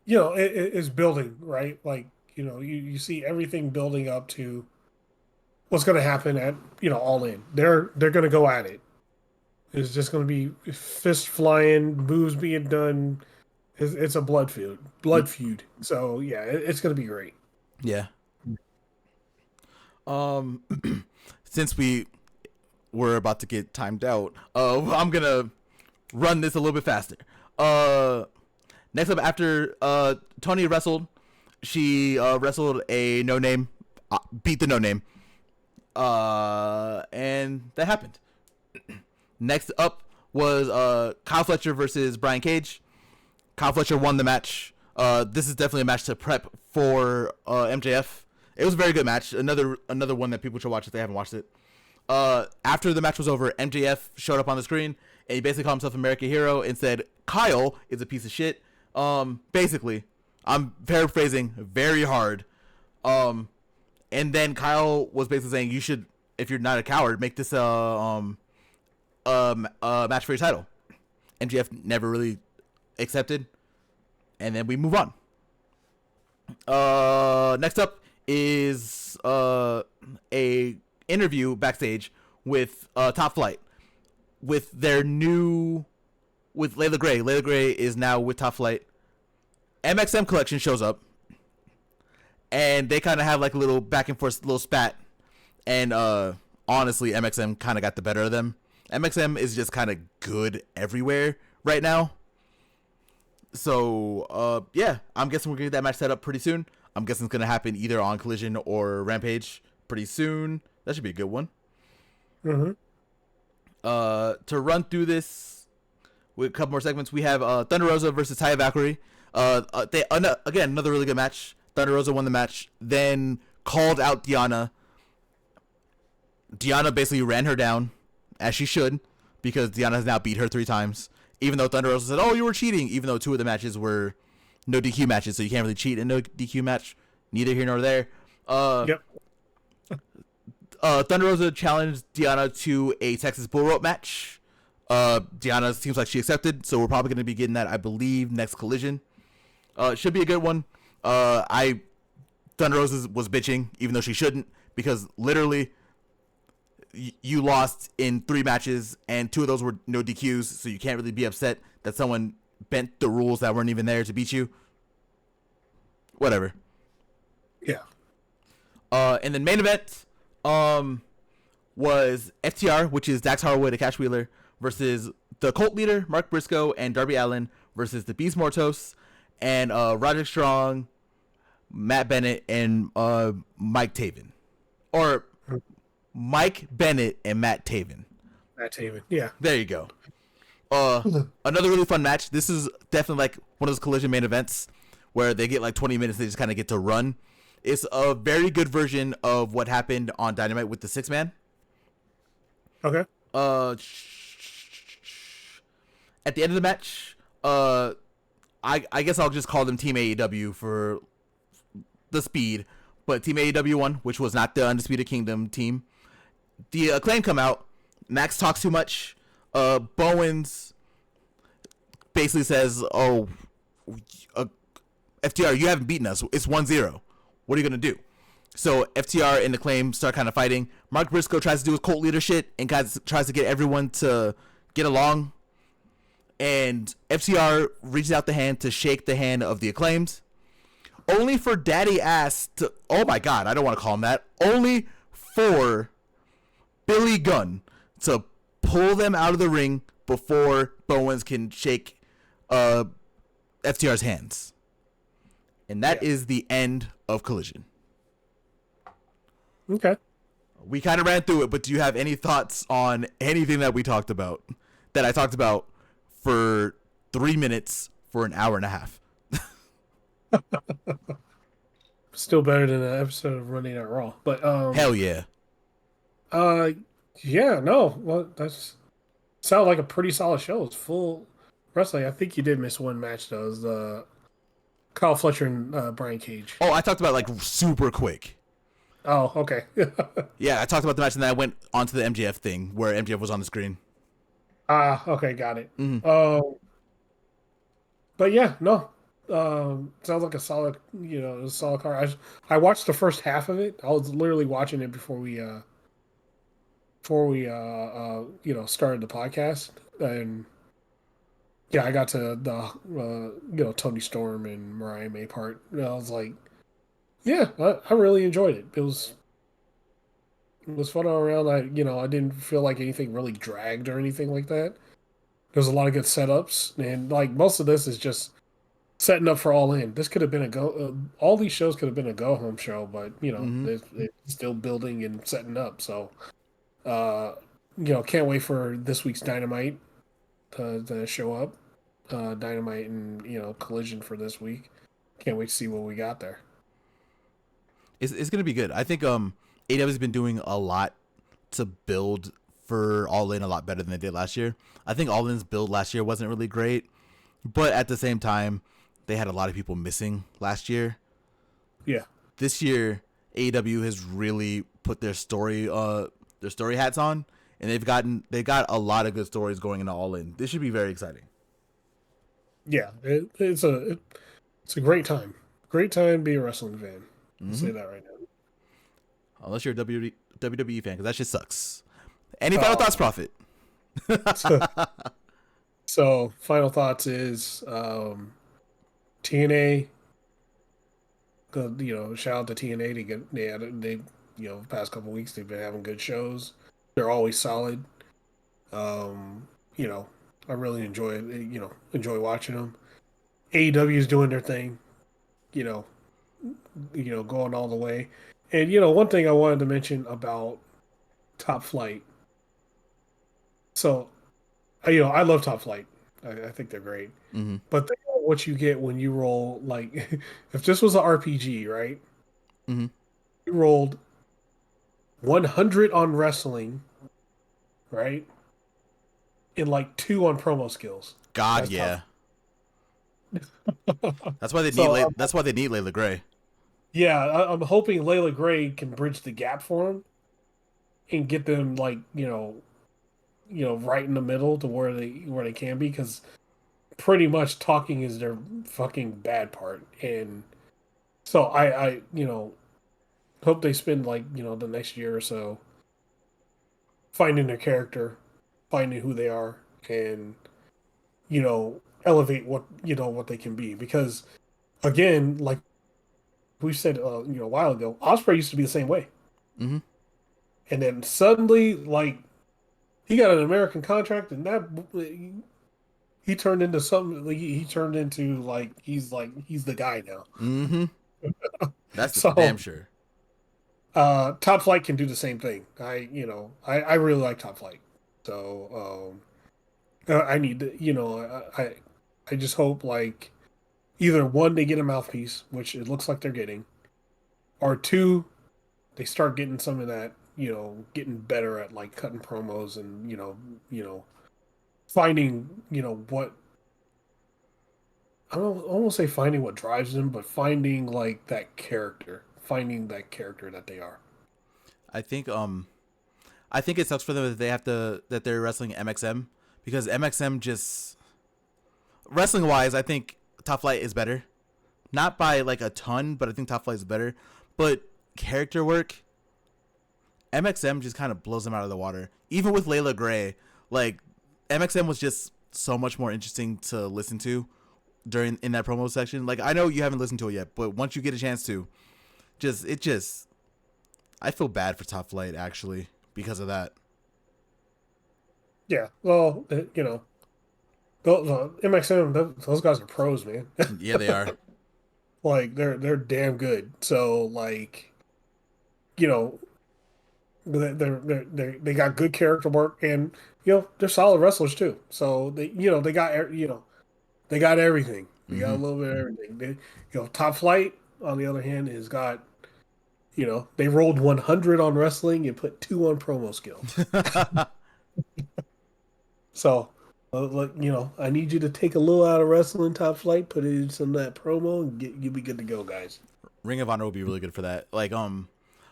it's building, right? Like, you see everything building up to what's going to happen at, All In. They're going to go at it. It's just going to be fist flying, moves being done. It's a blood feud. So yeah, it's going to be great. Yeah. Since we were about to get timed out, I'm gonna run this a little bit faster. Next up, after Tony wrestled, she wrestled a no name, beat the no name, and that happened. Next up was Kyle Fletcher versus Brian Cage. Kyle Fletcher won the match. This is definitely a match to prep for MJF. It was a very good match. Another one that people should watch if they haven't watched it. After the match was over, MJF showed up on the screen and he basically called himself American Hero and said Kyle is a piece of shit. Basically, I'm paraphrasing very hard. And then Kyle was basically saying you should, if you're not a coward, make this a match for your title. MJF never really accepted, and then we move on. Next up is a interview backstage with Top Flight with their new with Layla Gray. Layla Gray is now with Top Flight. MXM Collection shows up, and they kind of have like a little back and forth, little spat. And honestly, MXM kind of got the better of them. MXM is just kind of good everywhere right now. So, yeah, I'm guessing we're going to get that match set up pretty soon. I'm guessing it's going to happen either on Collision or Rampage pretty soon. That should be a good one. Mm-hmm. To run through this with a couple more segments, we have Thunder Rosa versus Taya Valkyrie. Again, another really good match. Thunder Rosa won the match, then called out Deonna. Deonna basically ran her down, as she should, because Deonna has now beat her 3 times. Even though Thunder Rosa said, "Oh, you were cheating," even though 2 of the matches were no DQ matches, so you can't really cheat in no DQ match. Neither here nor there. Yep. Thunder Rosa challenged Deonna to a Texas Bull Rope match. Deonna seems like she accepted, so we're probably going to be getting that, I believe, next Collision. It should be a good one. Thunder Rosa was bitching, even though she shouldn't, because literally you lost in 3 matches, and 2 of those were no DQs, so you can't really be upset that someone bent the rules that weren't even there to beat you. Whatever. Yeah. And then main event was FTR, which is Dax Harwood and Cash Wheeler, versus the Cult Leader, Mark Briscoe, and Darby Allin, versus the Beast Mortos, and Roderick Strong, Matt Bennett, and Mike Taven. Or Mike Bennett and Matt Taven. Matt Taven, yeah. There you go. Another really fun match. This is definitely like one of those Collision main events where they get like 20 minutes, they just kind of get to run. It's a very good version of what happened on Dynamite with the 6-man. Okay. at the end of the match, I guess I'll just call them Team AEW for the speed, but Team AEW won, which was not the Undisputed Kingdom team. The Acclaim come out. Max talks too much. Bowens basically says, "Oh, FTR, you haven't beaten us. It's 1-0. What are you gonna do?" So FTR and Acclaim start kind of fighting. Mark Briscoe tries to do his cult leader shit and tries to get everyone to get along. And FTR reaches out the hand to shake the hand of the Acclaimed, only for Daddy Ass to, oh my god, I don't want to call him that, only for Billy Gunn to pull them out of the ring before Bowens can shake FTR's hands. And that is the end of Collision. Okay. We kind of ran through it, but do you have any thoughts on anything that we talked about, that I talked about for 3 minutes for an hour and a half? Still better than an episode of Running Out Raw. But Hell yeah. uh yeah, no. Well, that's sounded like a pretty solid show. It's full wrestling. I think you did miss one match though. It was Kyle Fletcher and Brian Cage. Oh, I talked about like super quick. Oh, okay. Yeah, I talked about the match and then I went on to the MJF thing where MJF was on the screen. Okay, got it. Mm-hmm. But yeah, no. Sounds like a solid, a solid card. I watched the first half of it. I was literally watching it before we started the podcast, and yeah, I got to the Tony Storm and Mariah May part. And I was like, yeah, I really enjoyed it. It was fun all around. I didn't feel like anything really dragged or anything like that. There's a lot of good setups, and like most of this is just setting up for All In. This could have been a go. All these shows could have been a go home show, but Mm-hmm. it's still building and setting up. So, uh, can't wait for this week's Dynamite to show up. Dynamite and Collision for this week. Can't wait to see what we got there. It's gonna be good. I think AEW's been doing a lot to build for All In a lot better than they did last year. I think All In's build last year wasn't really great, but at the same time, they had a lot of people missing last year. Yeah, This year, AEW has really put their story hats on, and they got a lot of good stories going into All In. This should be very exciting. yeah. It's a great time to be a wrestling fan. I'll say that right now. Unless you're a WWE fan, because that shit sucks. Any final Oh, thoughts, Prophet? so final thoughts is TNA. Shout out to TNA. The past couple weeks they've been having good shows. They're always solid. Um, you know, I really enjoy watching them. AEW is doing their thing. You know, going all the way. And one thing I wanted to mention about Top Flight. So, I love Top Flight. I think they're great. Mm-hmm. But think about what you get when you roll like if this was an RPG, right? Mm-hmm. You rolled 100 on wrestling, right? And like 2 on promo skills. God, That's yeah. tough. That's why they need. So That's why they need Layla Gray. yeah, I'm hoping Layla Gray can bridge the gap for him and get them like right in the middle to where they can be, because pretty much talking is their fucking bad part. And so I hope they spend like the next year or so finding their character, finding who they are, and elevate what they can be. Because again, like we said a while ago, Osprey used to be the same way, Mm-hmm. and then suddenly like he got an American contract, and that he turned into something. Like, he turned into he's the guy now. Mm-hmm. That's for damn So sure. Top Flight can do the same thing. I really like Top Flight. So I need to, I just hope like either one, they get a mouthpiece, which it looks like they're getting, or two, they start getting some of that, getting better at like cutting promos and finding, what I won't say finding what drives them, but finding like finding that character that they are. I think I think it sucks for them that they're wrestling MXM because MXM just wrestling wise, I think Top Flight is better. Not by like a ton, but I think Top Flight is better. But character work, MXM just kind of blows them out of the water. Even with Layla Gray, like MXM was just so much more interesting to listen to during in that promo section. Like I know you haven't listened to it yet, but once you get a chance to, just I feel bad for Top Flight actually because of that. Yeah, well, MXM, those guys are pros, man. Yeah, they are. Like they're damn good. So like, you know, they got good character work, and they're solid wrestlers too. So they got everything. They got a Mm-hmm. little bit of everything. Top Flight on the other hand has got, they rolled 100 on wrestling and put 2 on promo skills. So, I need you to take a little out of wrestling, Top Flight, put it in some of that promo, and you'll be good to go, guys. Ring of Honor would be really good for that. Like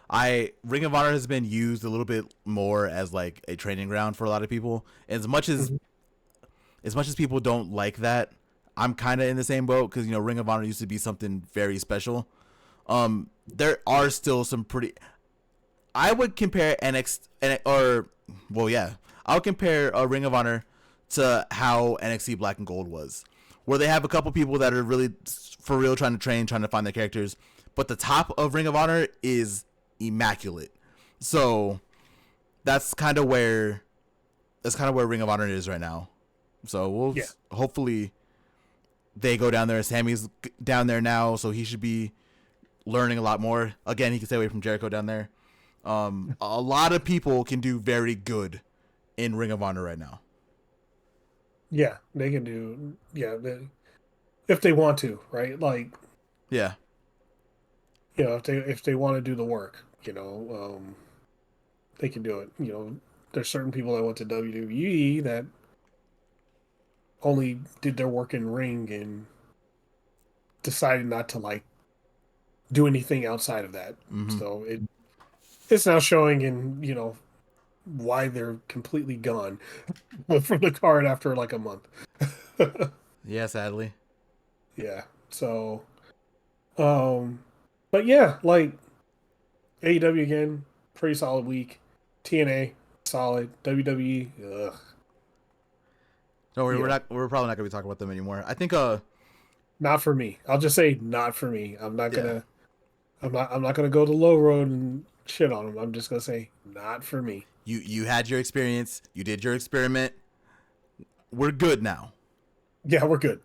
I Ring of Honor has been used a little bit more as like a training ground for a lot of people. As much Mhm. as people don't like that, I'm kind of in the same boat because Ring of Honor used to be something very special. There are still some pretty. I would compare NXT or well, yeah, I would compare a Ring of Honor to how NXT Black and Gold was, where they have a couple people that are really for real trying to train, trying to find their characters, but the top of Ring of Honor is immaculate. So that's kind of where Ring of Honor is right now. So we'll Yeah, hopefully they go down there. Sammy's down there now, so he should be learning a lot more. Again, he can stay away from Jericho down there. A lot of people can do very good in Ring of Honor right now. yeah, they can do. Yeah, if they want to, right? Like, Yeah. if they want to do the work, they can do it. There's certain people that went to WWE that only did their work in ring and decided not to like do anything outside of that. Mm-hmm. So it's now showing in why they're completely gone from the card after like a month. Yeah, sadly. Yeah. So, um, but yeah, like AEW again, pretty solid week. TNA solid. WWE, ugh, No, we're you know, not. We're probably not gonna be talking about them anymore. I think. not for me. I'll just say not for me. I'm not Yeah. gonna. I'm not gonna go the low road and shit on them. I'm just gonna say not for me. You had your experience. You did your experiment. We're good now. Yeah, we're good.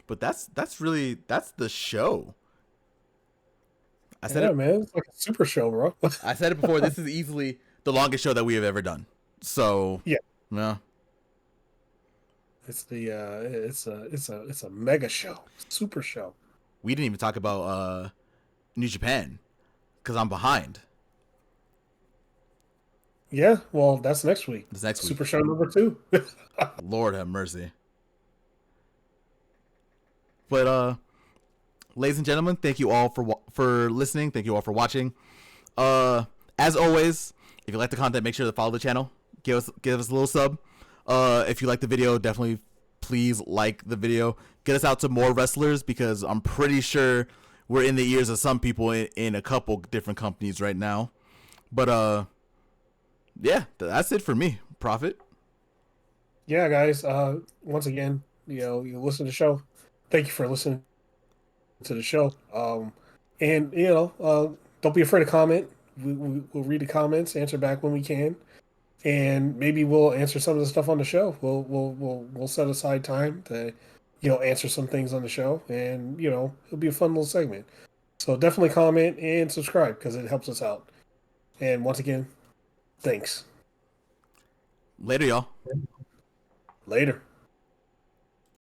But that's the show. I said Yeah, it. man, it's like a super show, bro. I said it before. This is easily the longest show that we have ever done. So, Yeah, yeah. it's a mega show, super show. We didn't even talk about New Japan because I'm behind. Yeah, well, that's next week. This next Super week. show number 2. Lord have mercy. But ladies and gentlemen, thank you all for listening. Thank you all for watching. As always, if you like the content, make sure to follow the channel. Give us a little sub. If you like the video, definitely please like the video. Get us out to more wrestlers because I'm pretty sure we're in the ears of some people in a couple different companies right now. But yeah, that's it for me. Prophet. Yeah, guys. Once again, you listen to the show. Thank you for listening to the show. And don't be afraid to comment. We'll read the comments, answer back when we can, and maybe we'll answer some of the stuff on the show. We'll set aside time to, answer some things on the show, and it'll be a fun little segment. So definitely comment and subscribe because it helps us out. And once again, thanks. Later, y'all. Later.